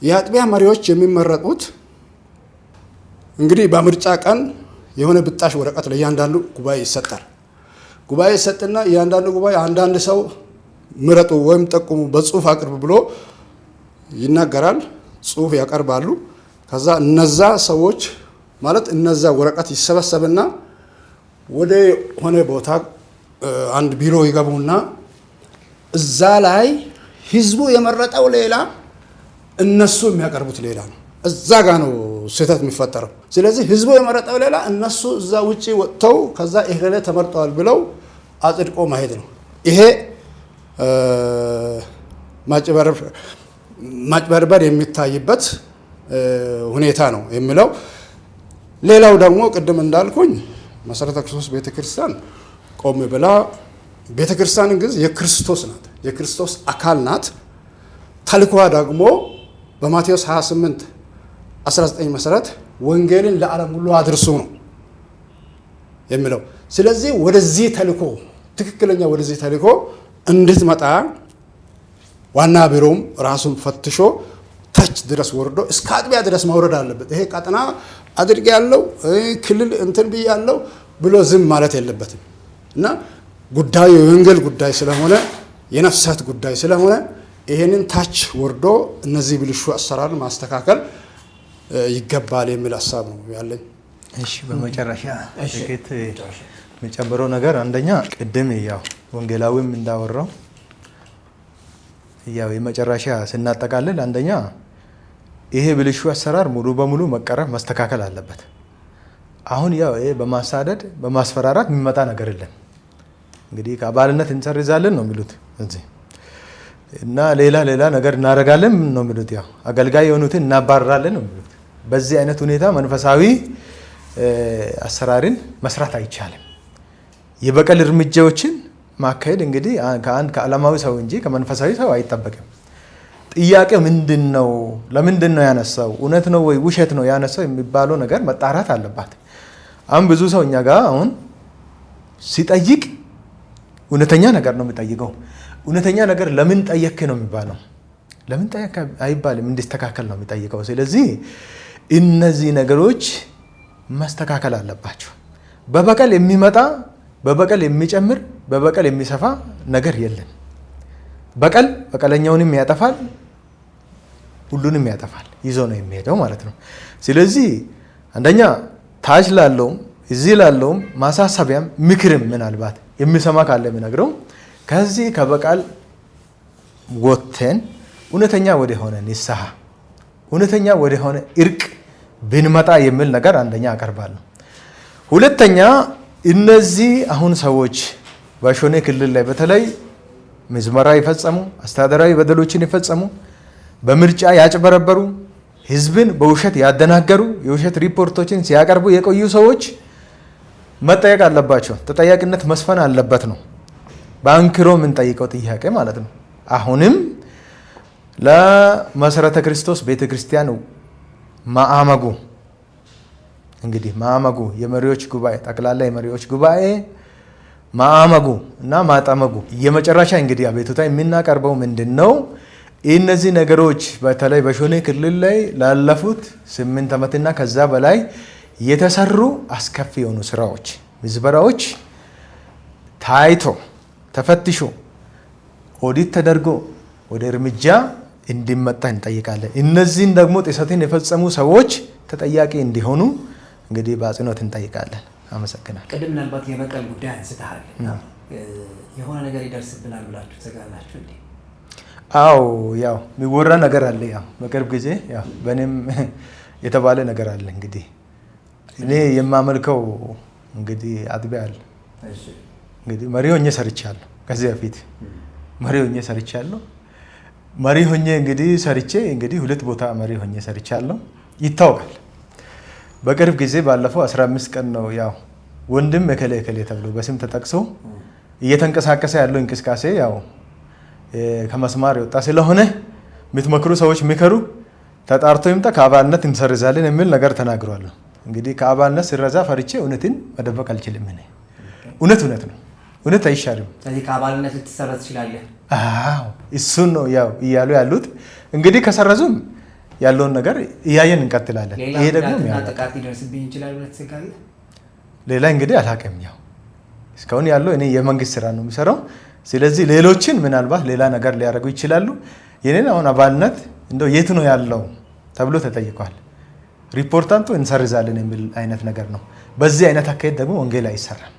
የአጥቢያ መሪዎች የሚመረጡት እንግዲህ በምርጫ ቀን የሆነ ብጣሽ ወረቀት ለእያንዳንዱ ጉባኤ ይሰጣል። ጉባኤ ይሰጥና እያንዳንዱ ጉባኤ አንዳንድ ሰው ምረጡ ወይም ጠቁሙ በጽሁፍ አቅርብ ብሎ ይናገራል። ጽሁፍ ያቀርባሉ። ከዛ እነዛ ሰዎች ማለት እነዛ ወረቀት ይሰበሰብና ወደ ሆነ ቦታ አንድ ቢሮ ይገቡና እዛ ላይ ህዝቡ የመረጠው ሌላ፣ እነሱ የሚያቀርቡት ሌላ ነው። እዛ ጋ ነው ስህተት የሚፈጠረው። ስለዚህ ህዝቡ የመረጠው ሌላ፣ እነሱ እዛ ውጪ ወጥተው ከዛ ይሄ ተመርጠዋል ብለው አጽድቆ ማሄድ ነው። ይሄ ማጭበርበር የሚታይበት ሁኔታ ነው የሚለው። ሌላው ደግሞ ቅድም እንዳልኩኝ መሰረተ ክርስቶስ ቤተክርስቲያን ቆም ብላ ቤተክርስቲያን እንግዲህ የክርስቶስ ናት፣ የክርስቶስ አካል ናት። ተልኳ ደግሞ በማቴዎስ 28:19 መሰረት ወንጌልን ለዓለም ሁሉ አድርሱ ነው የሚለው። ስለዚህ ወደዚህ ተልኮ ትክክለኛ ወደዚህ ተልኮ እንድትመጣ ዋና ቢሮም ራሱን ፈትሾ ታች ድረስ ወርዶ እስከ አጥቢያ ድረስ ማውረድ አለበት። ይሄ ቀጠና አድርጌ ያለው ክልል እንትን ብዬ ያለው ብሎ ዝም ማለት የለበትም እና ጉዳዩ የወንጌል ጉዳይ ስለሆነ የነፍሳት ጉዳይ ስለሆነ ይሄንን ታች ወርዶ እነዚህ ብልሹ አሰራር ማስተካከል ይገባል የሚል ሀሳብ ነው ያለኝ። እሺ፣ በመጨረሻ ጥቂት የሚጨምረው ነገር አንደኛ ቅድም ያው ወንጌላዊም እንዳወራው ያው የመጨረሻ ስናጠቃልል አንደኛ ይሄ ብልሹ አሰራር ሙሉ በሙሉ መቀረፍ መስተካከል አለበት። አሁን ያው ይሄ በማሳደድ በማስፈራራት የሚመጣ ነገር የለም። እንግዲህ ከአባልነት እንሰርዛለን ነው የሚሉት እዚህ እና ሌላ ነገር እናደርጋለን ነው የሚሉት። ያው አገልጋይ የሆኑትን እናባረራለን ነው የሚሉት። በዚህ አይነት ሁኔታ መንፈሳዊ አሰራርን መስራት አይቻልም። የበቀል እርምጃዎችን ማካሄድ እንግዲህ ከዓለማዊ ሰው እንጂ ከመንፈሳዊ ሰው አይጠበቅም። ጥያቄው ምንድን ነው? ለምንድን ነው ያነሳው? እውነት ነው ወይ ውሸት ነው ያነሳው የሚባለው ነገር መጣራት አለባት። አሁን ብዙ ሰው እኛ ጋር አሁን ሲጠይቅ እውነተኛ ነገር ነው የሚጠይቀው። እውነተኛ ነገር ለምን ጠየክ ነው የሚባለው። ለምን ጠየክ አይባልም፣ እንዲስተካከል ነው የሚጠይቀው። ስለዚህ እነዚህ ነገሮች መስተካከል አለባቸው። በበቀል የሚመጣ በበቀል የሚጨምር በበቀል የሚሰፋ ነገር የለም። በቀል በቀለኛውንም ያጠፋል፣ ሁሉንም ያጠፋል፣ ይዞ ነው የሚሄደው ማለት ነው። ስለዚህ አንደኛ ታች ላለውም እዚህ ላለውም ማሳሰቢያም ምክርም ምናልባት የሚሰማ ካለ የሚነግረው ከዚህ ከበቀል ወጥተን እውነተኛ ወደ ሆነ ንስሐ እውነተኛ ወደ ሆነ እርቅ ብንመጣ የሚል ነገር አንደኛ አቀርባለሁ። ሁለተኛ እነዚህ አሁን ሰዎች በሾኔ ክልል ላይ በተለይ ምዝመራ የፈጸሙ አስተዳደራዊ በደሎችን የፈጸሙ በምርጫ ያጭበረበሩ ህዝብን በውሸት ያደናገሩ የውሸት ሪፖርቶችን ሲያቀርቡ የቆዩ ሰዎች መጠየቅ አለባቸው። ተጠያቂነት መስፈን አለበት ነው በአንክሮ የምንጠይቀው ጥያቄ ማለት ነው። አሁንም ለመሰረተ ክርስቶስ ቤተክርስቲያን ማዕመጉ እንግዲህ ማዕመጉ የመሪዎች ጉባኤ ጠቅላላ የመሪዎች ጉባኤ ማዕመጉ እና ማጠመጉ የመጨረሻ እንግዲህ አቤቱታ የምናቀርበው ምንድን ነው? እነዚህ ነገሮች በተለይ በሾኔ ክልል ላይ ላለፉት 8 ዓመትና ከዛ በላይ የተሰሩ አስከፊ የሆኑ ስራዎች፣ ምዝበራዎች ታይቶ ተፈትሾ ኦዲት ተደርጎ ወደ እርምጃ እንዲመጣ እንጠይቃለን። እነዚህን ደግሞ ጥሰትን የፈጸሙ ሰዎች ተጠያቂ እንዲሆኑ እንግዲህ በአጽንኦት እንጠይቃለን። አመሰግናለሁ። ቅድም ምናልባት የበቀል ጉዳይ አንስተሃል። የሆነ ነገር ይደርስብናል ብላችሁ ትሰጋላችሁ እንዴ? አዎ ያው የሚወራ ነገር አለ። ያው በቅርብ ጊዜ ያው በእኔም የተባለ ነገር አለ። እንግዲህ እኔ የማመልከው እንግዲህ አጥቢያ አለ። እንግዲህ መሪ ሆኜ ሰርቻለሁ። ከዚህ በፊት መሪ ሆኜ ሰርቻለሁ። መሪ ሆኜ እንግዲህ ሰርቼ እንግዲህ 2 ቦታ መሪ ሆኜ ሰርቻለሁ። ይታወቃል። በቅርብ ጊዜ ባለፈው 15 ቀን ነው ያው ወንድም እከሌ ተብሎ በስም ተጠቅሶ እየተንቀሳቀሰ ያለው እንቅስቃሴ ያው ከመስማር የወጣ ስለሆነ የምትመክሩ ሰዎች ምከሩ፣ ተጣርቶ ይምጣ፣ ከአባልነት እንሰርዛለን የሚል ነገር ተናግሯል። እንግዲህ ከአባልነት ስረዛ ፈርቼ እውነትን መደበቅ አልችልም። እውነት ነው፣ እውነት አይሻልም። ስለዚህ ከአባልነት ልትሰረዝ ትችላለህ። አዎ እሱን ነው ያው እያሉ ያሉት። እንግዲህ ከሰረዙም ያለውን ነገር እያየን እንቀጥላለን። ይሄ ደግሞ ጥቃት ሊደርስብኝ ይችላል ብለህ ትሰጋለህ? ሌላ እንግዲህ አላውቅም። ያው እስካሁን ያለው እኔ የመንግስት ስራ ነው የሚሰራው። ስለዚህ ሌሎችን ምናልባት ሌላ ነገር ሊያደርጉ ይችላሉ። የኔን አሁን አባልነት እንደው የት ነው ያለው ተብሎ ተጠይቋል። ሪፖርታንቱ እንሰርዛለን የሚል አይነት ነገር ነው። በዚህ አይነት አካሄድ ደግሞ ወንጌል አይሰራም።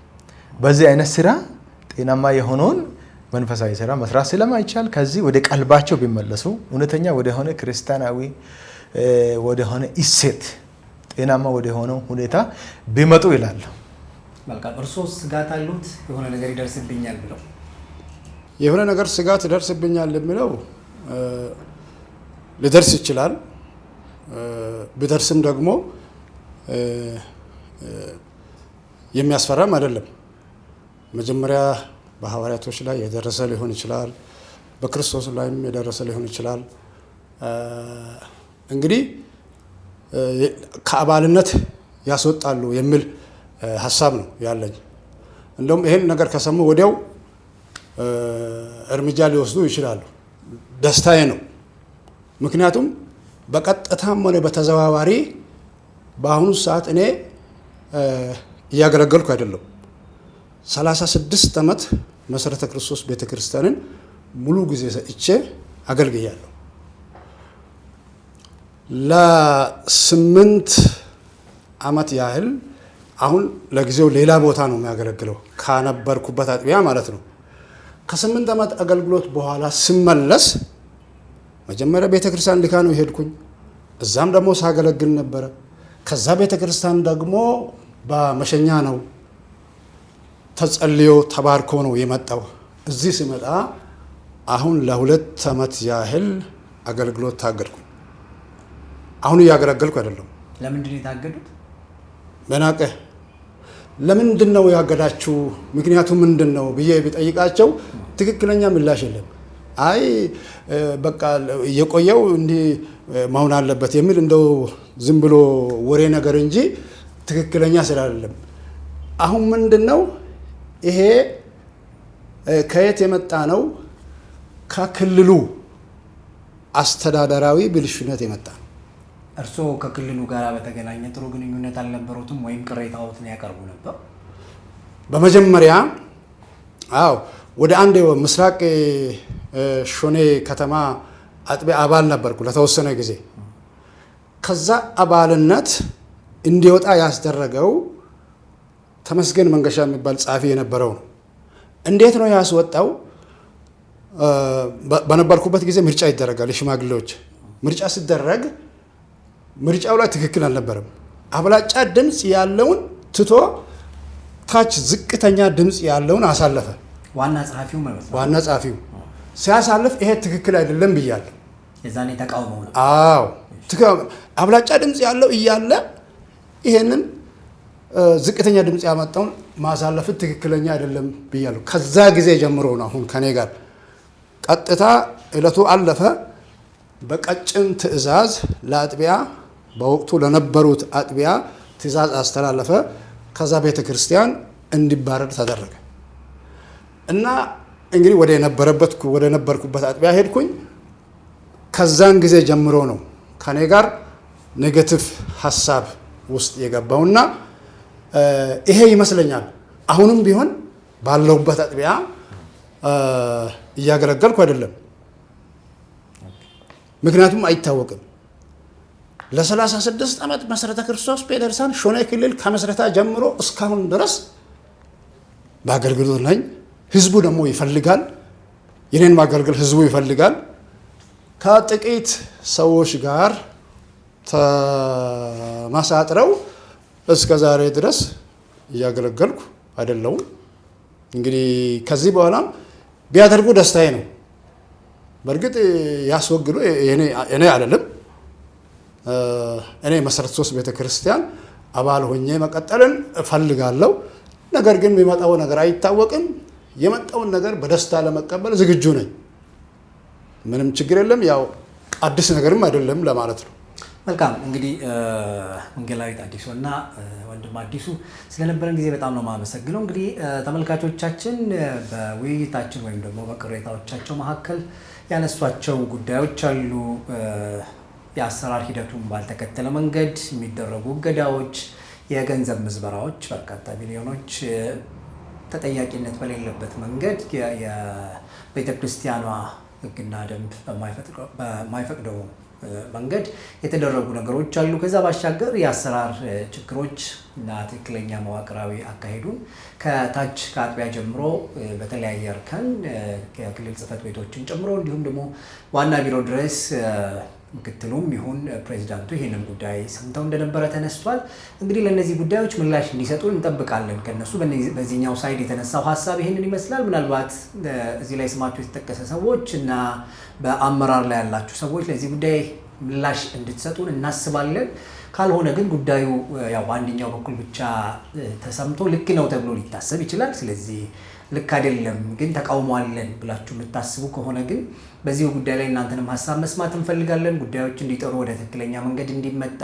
በዚህ አይነት ስራ ጤናማ የሆነውን መንፈሳዊ ስራ መስራት ስለማይቻል ከዚህ ወደ ቀልባቸው ቢመለሱ እውነተኛ ወደ ሆነ ክርስቲያናዊ ወደ ሆነ እሴት ጤናማ ወደ ሆነው ሁኔታ ቢመጡ ይላል። መልካም። እርሶስ ስጋት አሉት የሆነ ነገር ይደርስብኛል ብለው? የሆነ ነገር ስጋት ይደርስብኛል የሚለው ሊደርስ ይችላል። ቢደርስም ደግሞ የሚያስፈራም አይደለም። መጀመሪያ በሐዋርያቶች ላይ የደረሰ ሊሆን ይችላል፣ በክርስቶስ ላይም የደረሰ ሊሆን ይችላል። እንግዲህ ከአባልነት ያስወጣሉ የሚል ሀሳብ ነው ያለኝ። እንደውም ይህን ነገር ከሰሙ ወዲያው እርምጃ ሊወስዱ ይችላሉ። ደስታዬ ነው። ምክንያቱም በቀጥታም ሆነ በተዘዋዋሪ በአሁኑ ሰዓት እኔ እያገለገልኩ አይደለም። 36 ዓመት መሰረተ ክርስቶስ ቤተክርስቲያንን ሙሉ ጊዜ ሰጥቼ አገልግያለሁ። ለ8 ዓመት ያህል አሁን ለጊዜው ሌላ ቦታ ነው የሚያገለግለው ካነበርኩበት አጥቢያ ማለት ነው። ከ8 ዓመት አገልግሎት በኋላ ስመለስ መጀመሪያ ቤተክርስቲያን ልካ ነው የሄድኩኝ። እዛም ደግሞ ሳገለግል ነበረ። ከዛ ቤተክርስቲያን ደግሞ በመሸኛ ነው ተጸልዮ ተባርኮ ነው የመጣው። እዚህ ሲመጣ አሁን ለ2 ዓመት ያህል አገልግሎት ታገድኩ። አሁን እያገለገልኩ አይደለም። ለምንድን ነው የታገዱት? በናቀ ለምንድን ነው ያገዳችሁ ምክንያቱ ምንድን ነው ብዬ ቢጠይቃቸው ትክክለኛ ምላሽ የለም። አይ በቃ የቆየው እንዲህ መሆን አለበት የሚል እንደው ዝም ብሎ ወሬ ነገር እንጂ ትክክለኛ ስላለም። አሁን ምንድን ነው ይሄ ከየት የመጣ ነው? ከክልሉ አስተዳደራዊ ብልሹነት የመጣ ነው። እርስዎ ከክልሉ ጋር በተገናኘ ጥሩ ግንኙነት አልነበሩትም ወይም ቅሬታዎትን ያቀርቡ ነበር? በመጀመሪያ ወደ አንድ ምስራቅ ሾኔ ከተማ አጥቢያ አባል ነበርኩ ለተወሰነ ጊዜ። ከዛ አባልነት እንዲወጣ ያስደረገው ተመስገን መንገሻ የሚባል ጸሐፊ የነበረው ነው። እንዴት ነው ያስወጣው? በነበርኩበት ጊዜ ምርጫ ይደረጋል። የሽማግሌዎች ምርጫ ሲደረግ ምርጫው ላይ ትክክል አልነበረም። አብላጫ ድምፅ ያለውን ትቶ ታች ዝቅተኛ ድምፅ ያለውን አሳለፈ። ዋና ጸሐፊው ማለት ነው። ዋና ጸሐፊው ሲያሳልፍ ይሄ ትክክል አይደለም ብያለሁ። የዛኔ ተቃውሞ ነው። አብላጫ ድምፅ ያለው እያለ ይሄንን ዝቅተኛ ድምፅ ያመጣውን ማሳለፍ ትክክለኛ አይደለም ብያለሁ። ከዛ ጊዜ ጀምሮ ነው አሁን ከኔ ጋር ቀጥታ እለቱ አለፈ። በቀጭን ትዕዛዝ ለአጥቢያ በወቅቱ ለነበሩት አጥቢያ ትዕዛዝ አስተላለፈ። ከዛ ቤተ ክርስቲያን እንዲባረር ተደረገ እና እንግዲህ ወደ ነበርኩበት አጥቢያ ሄድኩኝ። ከዛን ጊዜ ጀምሮ ነው ከኔ ጋር ኔጌቲቭ ሀሳብ ውስጥ የገባውና ይሄ ይመስለኛል አሁንም ቢሆን ባለውበት አጥቢያ እያገለገልኩ አይደለም። ምክንያቱም አይታወቅም። ለ36 ዓመት መሰረተ ክርስቶስ ጴጥርሳን ሾኔ ክልል ከመስረታ ጀምሮ እስካሁን ድረስ በአገልግሎት ነኝ። ህዝቡ ደግሞ ይፈልጋል፣ የኔን ማገልገል ህዝቡ ይፈልጋል። ከጥቂት ሰዎች ጋር ተመሳጥረው እስከ ዛሬ ድረስ እያገለገልኩ አይደለሁም። እንግዲህ ከዚህ በኋላም ቢያደርጉ ደስታዬ ነው። በእርግጥ ያስወግዱ እኔ አይደለም። እኔ መሰረተ ክርስቶስ ቤተክርስቲያን አባል ሆኜ መቀጠልን እፈልጋለሁ። ነገር ግን የሚመጣው ነገር አይታወቅም። የመጣውን ነገር በደስታ ለመቀበል ዝግጁ ነኝ። ምንም ችግር የለም። ያው አዲስ ነገርም አይደለም ለማለት ነው። መልካም እንግዲህ ወንጌላዊት አዲሱ እና ወንድም አዲሱ ስለነበረን ጊዜ በጣም ነው የማመሰግነው። እንግዲህ ተመልካቾቻችን በውይይታችን ወይም ደግሞ በቅሬታዎቻቸው መካከል ያነሷቸው ጉዳዮች አሉ። የአሰራር ሂደቱን ባልተከተለ መንገድ የሚደረጉ እገዳዎች፣ የገንዘብ ምዝበራዎች፣ በርካታ ሚሊዮኖች ተጠያቂነት በሌለበት መንገድ የቤተ ክርስቲያኗ ሕግና ደንብ በማይፈቅደው መንገድ የተደረጉ ነገሮች አሉ። ከዛ ባሻገር የአሰራር ችግሮች እና ትክክለኛ መዋቅራዊ አካሄዱን ከታች ከአጥቢያ ጀምሮ በተለያየ እርከን የክልል ጽሕፈት ቤቶችን ጨምሮ እንዲሁም ደግሞ ዋና ቢሮ ድረስ ምክትሉም ይሁን ፕሬዚዳንቱ ይህንን ጉዳይ ሰምተው እንደነበረ ተነስቷል። እንግዲህ ለእነዚህ ጉዳዮች ምላሽ እንዲሰጡ እንጠብቃለን ከነሱ። በዚህኛው ሳይድ የተነሳው ሀሳብ ይህንን ይመስላል። ምናልባት እዚህ ላይ ስማቸው የተጠቀሰ ሰዎች እና በአመራር ላይ ያላችሁ ሰዎች ለዚህ ጉዳይ ምላሽ እንድትሰጡን እናስባለን። ካልሆነ ግን ጉዳዩ ያው በአንደኛው በኩል ብቻ ተሰምቶ ልክ ነው ተብሎ ሊታሰብ ይችላል። ስለዚህ ልክ አይደለም ግን ተቃውሟለን ብላችሁ የምታስቡ ከሆነ ግን በዚሁ ጉዳይ ላይ እናንተንም ሀሳብ መስማት እንፈልጋለን። ጉዳዮች እንዲጠሩ ወደ ትክክለኛ መንገድ እንዲመጣ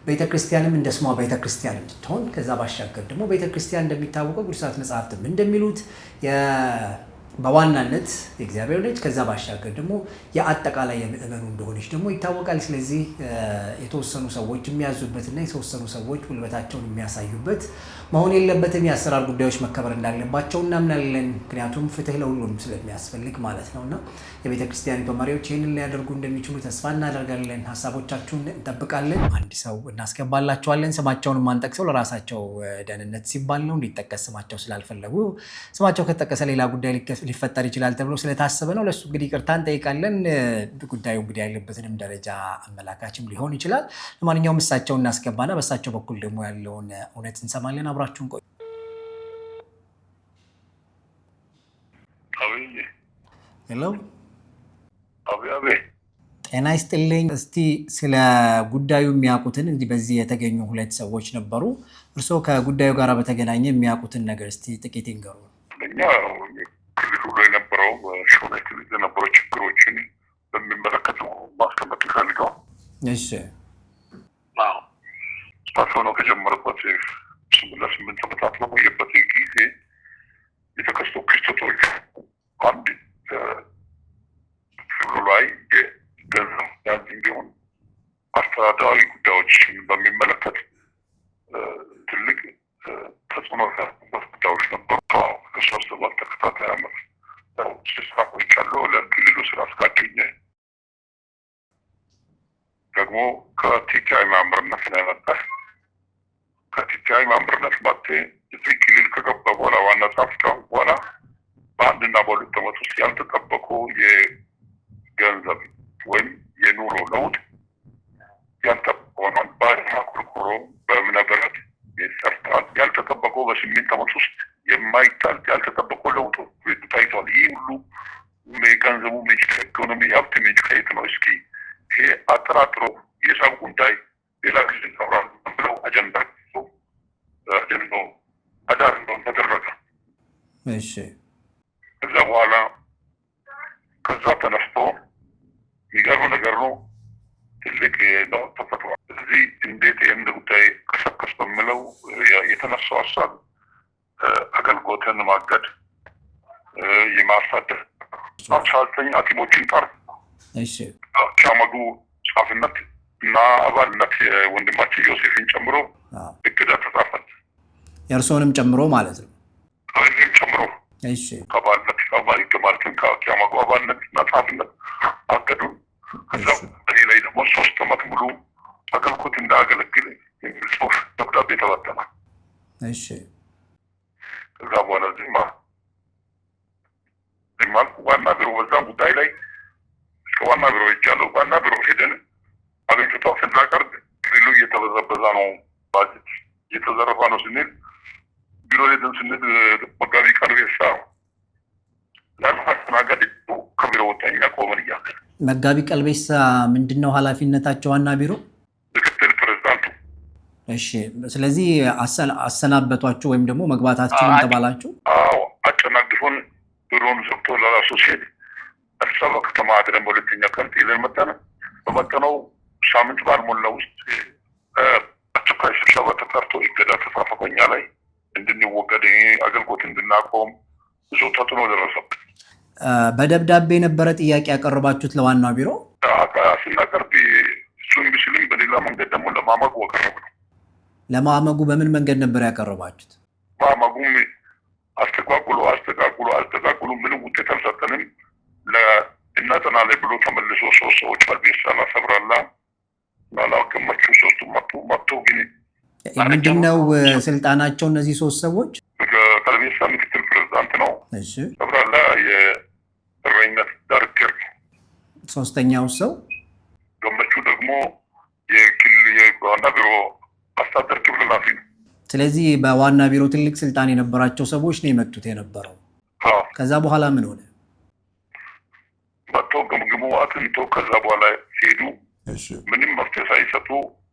ቤተክርስቲያንም እንደ ስሟ ቤተክርስቲያን እንድትሆን ከዛ ባሻገር ደግሞ ቤተክርስቲያን እንደሚታወቀው ቅዱሳት መጽሐፍትም እንደሚሉት በዋናነት የእግዚአብሔር ልጅ ከዛ ባሻገር ደግሞ የአጠቃላይ የምእመኑ እንደሆነች ደግሞ ይታወቃል። ስለዚህ የተወሰኑ ሰዎች የሚያዙበትና የተወሰኑ ሰዎች ጉልበታቸውን የሚያሳዩበት መሆን የለበትም። የአሰራር ጉዳዮች መከበር እንዳለባቸው እናምናለን። ምክንያቱም ፍትህ ለሁሉም ስለሚያስፈልግ ማለት ነውና የቤተ ክርስቲያኒቱ መሪዎች ይህንን ሊያደርጉ እንደሚችሉ ተስፋ እናደርጋለን። ሀሳቦቻችሁን እንጠብቃለን። አንድ ሰው እናስገባላቸዋለን። ስማቸውን ማንጠቅሰው ለራሳቸው ደህንነት ሲባል ነው። እንዲጠቀስ ስማቸው ስላልፈለጉ ስማቸው ከተጠቀሰ ሌላ ጉዳይ ሊፈጠር ይችላል ተብሎ ስለታሰበ ነው። ለሱ እንግዲህ ይቅርታ እንጠይቃለን። ጉዳዩ እንግዲህ ያለበትንም ደረጃ አመላካችም ሊሆን ይችላል። ለማንኛውም እሳቸውን እናስገባና በእሳቸው በኩል ደግሞ ያለውን እውነት እንሰማለን። አብራችሁን ቆዩ። ሄሎ፣ ጤና ይስጥልኝ። እስቲ ስለ ጉዳዩ የሚያውቁትን እንግዲህ በዚህ የተገኙ 2 ሰዎች ነበሩ። እርስዎ ከጉዳዩ ጋር በተገናኘ የሚያውቁትን ነገር እስቲ ጥቂት ይንገሩ። እኛ ክልሉ ላይ የነበረው ሾኔ ክልል የነበረው ችግሮችን በሚመለከት ነው ማስቀመጥ ይፈልገው። እሺ፣ ስታፈኖ ከጀመረበት 8 ዓመታት ለቆየበት ጊዜ የተከሰቱ ክስተቶች አንድ ክልሉ ላይ ገንዘብ እንዲሆን አስተዳደራዊ ጉዳዮችን በሚመለከት ትልቅ ተጽዕኖ ያሳደሩበት ጉዳዮች ነበሩ። ከ7 ተከታታይ ዓመት ስራዎች ያለው ለክልሉ ስራ አስኪያጅ ደግሞ ከቲቲአይ ማምርነት ነው የመጣ። ከቲቲአይ ማምርነት መጥቶ እዚህ ክልል ከገባ በኋላ ዋና ጸሐፊ ከሆነ በኋላ በአንድና በ2 ዓመት ውስጥ ያልተጠበቁ የገንዘብ ወይም የኑሮ ለውጥ ያልተጠበቀው ባድማ ቆርቆሮ በእብነበረድ ሰርተዋል። ያልተጠበቀው በ8 ዓመት ውስጥ የማይታል ያልተጠበቀው ለውጥ ታይቷል። ይህ ሁሉ የገንዘቡ ምንጭ ከኢኮኖሚ የሀብት ምንጭ ከየት ነው? እስኪ ይሄ አጠራጥሮ የሂሳብ ጉዳይ ሌላ ጊዜ ይኖራል ብለው አጀንዳ አዳር እንደሆነ ተደረገ። እሺ፣ ከዛ በኋላ ከዛ ተነስቶ የሚገርም ነገር ነው። ትልቅ ለውጥ ተፈጥሯል። እዚህ እንዴት ይህን ጉዳይ ቀሰቀስ በሚለው የተነሳው ሀሳብ አገልግሎትን ማገድ፣ የማሳደር 19 ሐኪሞችን ጠር ሻመዱ ጻፍነት እና አባልነት የወንድማችን ዮሴፍን ጨምሮ እቅድ ተጻፈት። የእርስዎንም ጨምሮ ማለት ነው? እኔም ጨምሮ ከባልነት ማለትም ከኪያማጉ አባልነት እና ጻፍነት አገዱን። ከዛ በኔ ላይ ደግሞ 3 ዓመት ሙሉ አገልግሎት እንዳገለግል የሚል ጽሁፍ ደብዳቤ ተበተነ። ከዛ በኋላ ዚማ ዋና ቢሮ በዛ ጉዳይ ላይ እስከ ዋና ቢሮ ሄጃለሁ። ዋና ቢሮ ሄደን አቤቱታ ስናቀርብ ክልሉ እየተበዘበዛ ነው፣ ባጀት እየተዘረፋ ነው ስንል ቢሮ ሄደን ስንል መጋቢ ቀርቤሳ ለማስተናገድ ከቢሮ ወጣኛ ቆመን እያለ መጋቢ ቀልቤሳ ምንድነው ኃላፊነታቸው? ዋና ቢሮ ምክትል ፕሬዝዳንቱ። እሺ፣ ስለዚህ አሰናበቷችሁ ወይም ደግሞ መግባታችሁን ተባላችሁ? አዎ፣ አጨናግፎን ቢሮውን ሰጥቶ ለራሱ ሲሄድ አዲስ አበባ ከተማ አድረን በሁለተኛ ቀን ይለን መጣን። በመጠነው ሳምንት ባልሞላ ውስጥ አስቸኳይ ስብሰባ ተጠርቶ እገዳ ተጻፈ በኛ ላይ እንድንወገድ፣ አገልግሎት እንድናቆም ብዙ ተጽዕኖ ደረሰብን። በደብዳቤ የነበረ ጥያቄ ያቀረባችሁት ለዋናው ቢሮ? ስናቀርብ እሱን ቢስልም በሌላ መንገድ ደግሞ ለማመጉ አቀረብ ነው። ለማመጉ በምን መንገድ ነበር ያቀረባችሁት? ማመጉም አስተካክሎ ምንም ውጤት አልሰጠንም። ለእናጠና ላይ ብሎ ተመልሶ 3 ሰዎች አልቤሳና ሰብራላ ላላከመቹ 3 መጥቶ ግን ምንድነው ስልጣናቸው እነዚህ 3 ሰዎች? ቀልቤሳ ምክትል ፕሬዝዳንት ነው። ሰብራላ የእረኝነት ዳይሬክተር ነው። 3ኛው ሰው ገመቹ ደግሞ የዋና ቢሮ አስተዳደር ክፍል ኃላፊ ነው። ስለዚህ በዋና ቢሮ ትልቅ ስልጣን የነበራቸው ሰዎች ነው የመጡት የነበረው። ከዛ በኋላ ምን ሆነ? መጥተው ገምግሞ አጥንቶ ከዛ በኋላ ሲሄዱ ምንም መፍትሄ ሳይሰጡ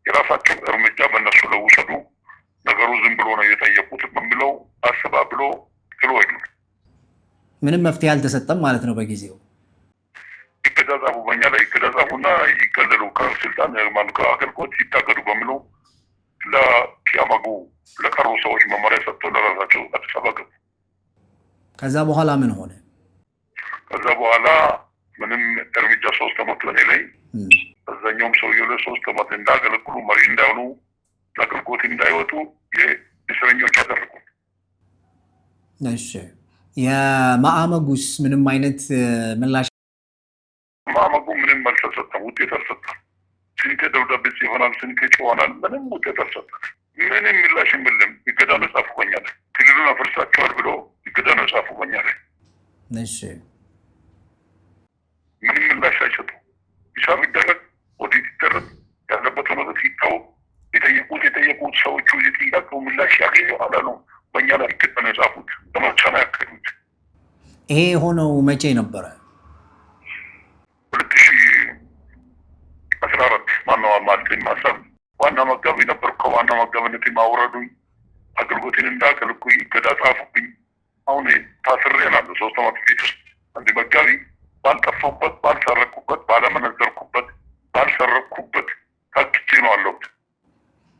የራሳቸው እርምጃ በእነሱ ለውሰዱ ነገሩ ዝም ብሎ ነው የጠየቁት በሚለው አስባብሎ ጥሎ ሄዱ። ምንም መፍትሄ አልተሰጠም ማለት ነው በጊዜው። ይገዛዛቡ በኛ ላይ ይገዛዛቡና ይገለሉ ከስልጣን ከአገልግሎት ይታገዱ በሚለው ለኪያማጉ ለቀሩ ሰዎች መመሪያ ሰጥቶ ለራሳቸው አዲስ አበባ ገቡ። ከዛ በኋላ ምን ሆነ? ከዛ በኋላ ምንም እርምጃ 3 ዓመት በኔ ላይ በዛኛውም ሰውየው ለ3 ዓመት እንዳገለግሉ መሪ እንዳይሆኑ ለአገልግሎት እንዳይወጡ የእስረኞች አደረጉ። እሺ፣ የማዕመጉስ ምንም አይነት ምላሽ? ማዕመጉ ምንም መልስ አልሰጠም፣ ውጤት አልሰጠም። ስንቴ ደብዳቤ ይሆናል፣ ስንቴ ጭሆናል፣ ምንም ውጤት አልሰጠም። ምንም ምላሽ የለም። ይገዳ ነው ጻፉ በኛ ላይ ክልሉን አፍርሳቸዋል ብሎ ይገዳ ነው ጻፉ በኛ ላይ። እሺ ምንም ምላሽ አይሰጡ። ሂሳብ ይደረግ ኦዲት ይደረግ ያለበት ነገር ይታወቅ። የጠየቁት ሰዎቹ የጥያቄው ምላሽ ያገኙ አላሉ። በእኛ ላይ ግጥ ነው የጻፉት። ዘመቻ ነው ያካሄዱት። ይሄ የሆነው መቼ ነበረ? 2014 ማነው ማለት ማሰብ ዋና መጋቢ ነበር። ከዋና መጋቢነት ማውረዱኝ አገልግሎትን እንዳገልኩኝ እገዳ ጻፉብኝ። አሁን ታስሬ ያለው 3 ዓመት ቤት ውስጥ አንድ መጋቢ ባልጠፋሁበት፣ ባልሰረኩበት፣ ባለመነዘርኩበት፣ ባልሰረኩበት ታክቼ ነው አለሁት።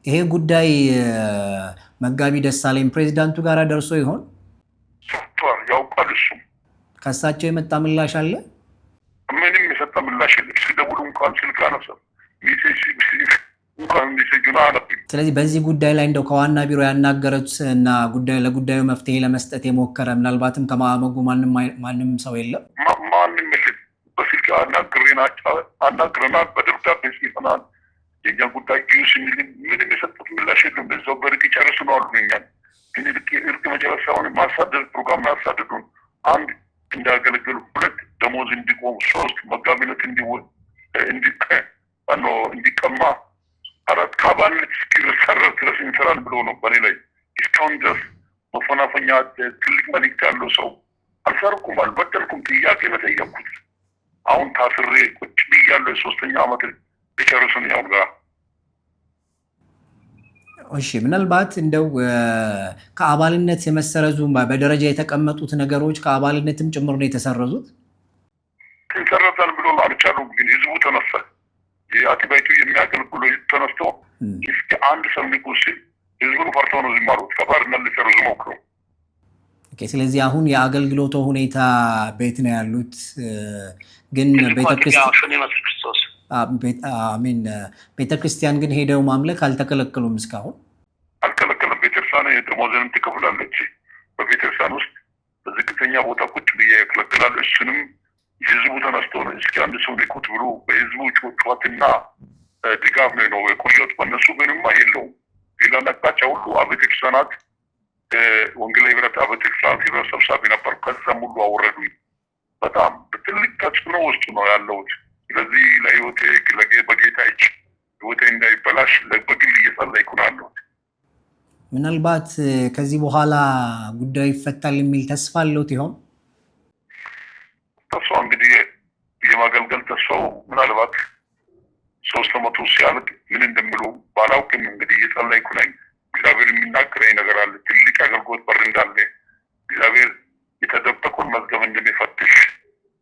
ይሄ ጉዳይ መጋቢ ደሳለኝ ፕሬዚዳንቱ ጋር ደርሶ ይሆን? ሰጥቷል፣ ያውቃል። እሱ ከሳቸው የመጣ ምላሽ አለ? ምንም የሰጠ ምላሽ የለም። ሲደውሉ እንኳን ስልክ አነሳም። ሜሴጅ እንኳን ሜሴጁን አነብም። ስለዚህ በዚህ ጉዳይ ላይ እንደው ከዋና ቢሮ ያናገሩት እና ለጉዳዩ መፍትሄ ለመስጠት የሞከረ ምናልባትም ከማዕመጉ ማንም ሰው የለም? ማንም የለም። በስልክ አናግረናል፣ በደብዳቤ ጽፈናል። የኛ ጉዳይ ዩስ ምንም የሰጡት ምላሽ የለም። በዛው በርቅ ጨርሱ ነው አሉ። እኛን ግን እርቅ መጨረሻውን ማሳደድ ፕሮግራም ያሳደዱን። 1 እንዳገለገሉ፣ 2 ደሞዝ እንዲቆም፣ 3 መጋቢነት እንዲቀማ፣ 4 ከአባልነት እስኪሰረዝ ድረስ እንሰራል ብሎ ነው በኔ ላይ እስካሁን ድረስ መፈናፈኛ ትልቅ መልዕክት ያለው ሰው አልሰርኩም፣ አልበደልኩም። ጥያቄ መጠየቅኩት። አሁን ታስሬ ቁጭ ብያለሁ። 3ኛ ዓመት የጨርሱን ያው ጋር እሺ ምናልባት እንደው ከአባልነት የመሰረዙ በደረጃ የተቀመጡት ነገሮች ከአባልነትም ጭምር ነው የተሰረዙት። ይሰረዛል ብሎ አልቻሉም። ግን ህዝቡ ተነሳ። የአጥባይቱ የሚያገለግሉ ተነስቶ እስከ 1 ሰምኩ ሲል ህዝቡን ፈርተው ነው ዝማሩት። ከባርነት ሊሰረዙ ሞክሩ። ስለዚህ አሁን የአገልግሎቱ ሁኔታ ቤት ነው ያሉት። ግን ቤተክርስቲያን ግን ሄደው ማምለክ አልተከለከሉም። እስካሁን አልከለከለም። ቤተክርስቲያን ደሞዝንም ትከፍላለች። በቤተክርስቲያን ውስጥ በዝቅተኛ ቦታ ቁጭ ብዬ ያከለክላለሁ። እሱንም ህዝቡ ተነስቶ ነው እስኪ 1 ሰው ሊቁት ብሎ በህዝቡ ጩኸትና ድጋፍ ነው የቆየሁት። በእነሱ ምንማ የለውም። ሌላ አቅጣጫ ሁሉ ቤተክርስቲያናት ወንጌላዊ ህብረት ቤተክርስቲያናት ህብረት ሰብሳቢ ነበር። ከዛም ሁሉ አወረዱኝ። በጣም ትልቅ ተጽዕኖ ውስጥ ነው ያለሁት። ስለዚህ ለህይወቴ በጌታ እጅ ህይወቴ እንዳይበላሽ በግል እየጸለይኩ ነው ያለሁት። ምናልባት ከዚህ በኋላ ጉዳዩ ይፈታል የሚል ተስፋ አለዎት ይሆን? ተስፋ እንግዲህ የማገልገል ተስፋው ምናልባት 3 ዓመቱ ሲያልቅ ምን እንደምሉ ባላውቅም እንግዲህ እየጸለይኩ ነኝ። እግዚአብሔር የሚናገረኝ ነገር አለ። ትልቅ አገልግሎት በር እንዳለ እግዚአብሔር የተደበቁን መዝገብ እንደሚፈትሽ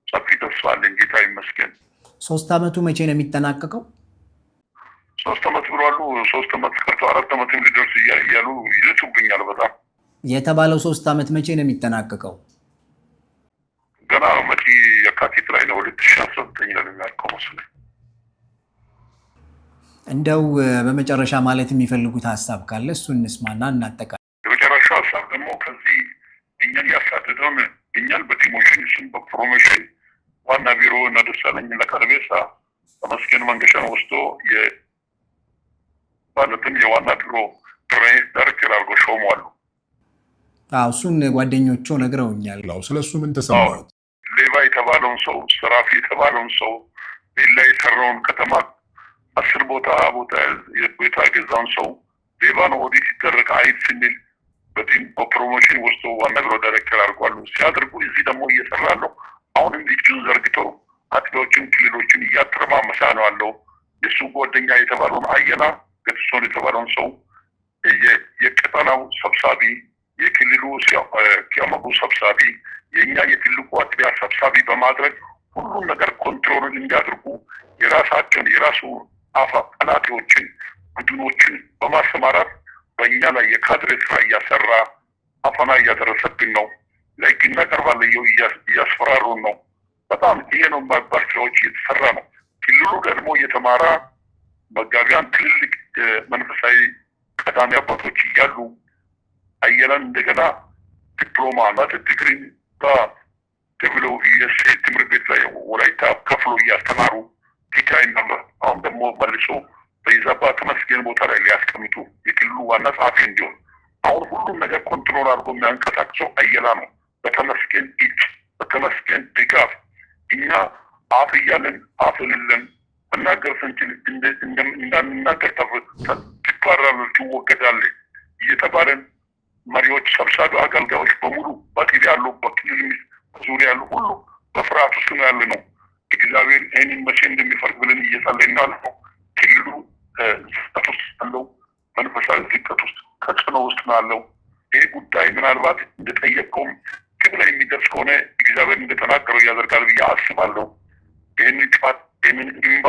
ሰፊ ተስፋ አለኝ። ጌታ ይመስገን። 3 ዓመቱ መቼ ነው የሚጠናቀቀው? 3 ዓመት ብሏሉ። 3 ዓመት ቀርቶ 4 ዓመትም ሊደርስ እያሉ ይልቱብኛል። በጣም የተባለው 3 ዓመት መቼ ነው የሚጠናቀቀው? ገና መጪ የካቲት ላይ ነው 2019 ላይ የሚያልቀው መሰለኝ። እንደው በመጨረሻ ማለት የሚፈልጉት ሀሳብ ካለ እሱ እንስማና እናጠቃለን። የመጨረሻው ሀሳብ ደግሞ ከዚህ እኛን ያሳደደውን እኛን በዲሞሽን እሱን በፕሮሞሽን ዋና ቢሮ እና ደሳለኝ ለቀረቤሳ ተመስገን መንገሻን ወስዶ ማለትም የዋና ቢሮ ዳይሬክተር አድርጎ ሾመዋል። እሱን ጓደኞቹ ነግረውኛል። ስለሱ ምን ተሰማሁት? ሌባ የተባለውን ሰው፣ ሰራፊ የተባለውን ሰው፣ ሌላ የሰራውን ከተማ 10 ቦታ ቤታ የገዛውን ሰው ሌባ ነው ኦዲት ሲደረግ አይት ስንል በፕሮሞሽን ወስዶ ዋና ቢሮ ዳይሬክተር አድርጓሉ። ሲያደርጉ እዚህ ደግሞ እየሰራ ነው። አሁንም እጁን ዘርግቶ አጥቢዎችን ክልሎችን እያተረማመሳ ነው ያለው። የእሱ ጓደኛ የተባለውን አየና ገትሶን የተባለውን ሰው የቀጠናው ሰብሳቢ፣ የክልሉ ኪያመጉ ሰብሳቢ፣ የእኛ የትልቁ አጥቢያ ሰብሳቢ በማድረግ ሁሉም ነገር ኮንትሮልን እንዲያደርጉ የራሳቸውን የራሱ ጠላቴዎችን ቡድኖችን በማሰማራት በእኛ ላይ የካድሬ ስራ እያሰራ አፈና እያደረሰብን ነው። ለህግ እናቀርባለን እያስፈራሩን ነው። በጣም ይሄ ነው የማይባል ስራዎች እየተሰራ ነው። ክልሉ ደግሞ እየተማራ መጋቢያን ትልልቅ መንፈሳዊ ቀዳሚ አባቶች እያሉ አየለን እንደገና ዲፕሎማ ማለት ዲግሪ ተብሎ ትምህርት ቤት ላይ ወላይታ ከፍሎ እያስተማሩ ቲካይ ነበር። አሁን ደግሞ መልሶ በይዛባ ተመስገን ቦታ ላይ ሊያስቀምጡ የክልሉ ዋና ጸሐፊ እንዲሆን አሁን ሁሉም ነገር ኮንትሮል አድርጎ የሚያንቀሳቅሰው አየላ ነው። በተመስገን እጅ በተመስገን ድጋፍ እኛ አፍ እያለን አፍ የሌለን መናገር ስንችል እንዳንናገር ትባረራለች፣ ትወገዳለች እየተባለን መሪዎች፣ ሰብሳቢ፣ አገልጋዮች በሙሉ በክልል ያሉ በክልል ዙሪያ ያሉ ሁሉ በፍርሃት ውስጥ ነው ያለ ነው። እግዚአብሔር ይህንን መቼ እንደሚፈርድ ብለን እየጸለይን ነው። ክልሉ ዝቀት ውስጥ ያለው መንፈሳዊ ዝቀት ውስጥ ተጽዕኖ ውስጥ ነው ያለው። ይህ ጉዳይ ምናልባት እንደጠየቀውም ግብ ላይ የሚደርስ ከሆነ እግዚአብሔር እንደተናገረው ያደርጋል ብዬ አስባለሁ። ይህንን ጭፋት ይህንን እንባ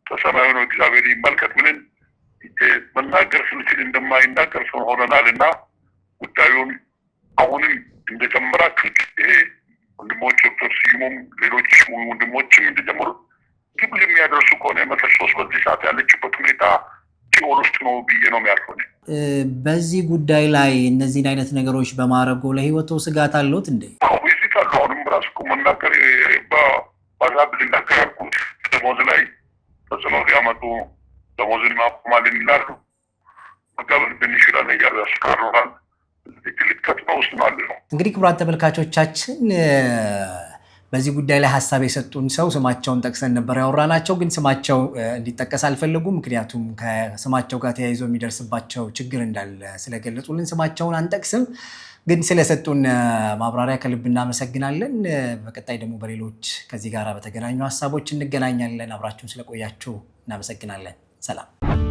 ተሰማዩ ነው እግዚአብሔር ይመልከት ብለን መናገር ስንችል እንደማይናገር ሰው ሆነናል እና ጉዳዩን አሁንም እንደጀመራችሁት ይሄ ወንድሞች ዶክተር ስዩም ሌሎች ወንድሞችም እንደጀመሩ ግብ የሚያደርሱ ከሆነ መተሶስ በዚህ ሰዓት ያለችበት ሁኔታ ሲኦል ውስጥ ነው ብዬ ነው የሚያልፈው። በዚህ ጉዳይ ላይ እነዚህን አይነት ነገሮች በማድረጉ ለህይወቱ ስጋት አለዎት እንዴ? ዚት አለ። አሁንም ራሱ መናገር በዛብ ልናገር ያልኩት ደሞዝ ላይ ተጽዕኖ ሊያመጡ ደሞዝን ማቆማልን ይላሉ። መጋበል ብንችላለ እያሉ ያስካሩናል። ትልቅ ተጽዕኖ ውስጥ ነው አለ ነው። እንግዲህ ክቡራን ተመልካቾቻችን በዚህ ጉዳይ ላይ ሀሳብ የሰጡን ሰው ስማቸውን ጠቅሰን ነበር ያወራናቸው፣ ግን ስማቸው እንዲጠቀስ አልፈለጉም። ምክንያቱም ከስማቸው ጋር ተያይዞ የሚደርስባቸው ችግር እንዳለ ስለገለጹልን ስማቸውን አንጠቅስም። ግን ስለሰጡን ማብራሪያ ከልብ እናመሰግናለን። በቀጣይ ደግሞ በሌሎች ከዚህ ጋር በተገናኙ ሀሳቦች እንገናኛለን። አብራችሁን ስለቆያችሁ እናመሰግናለን። ሰላም።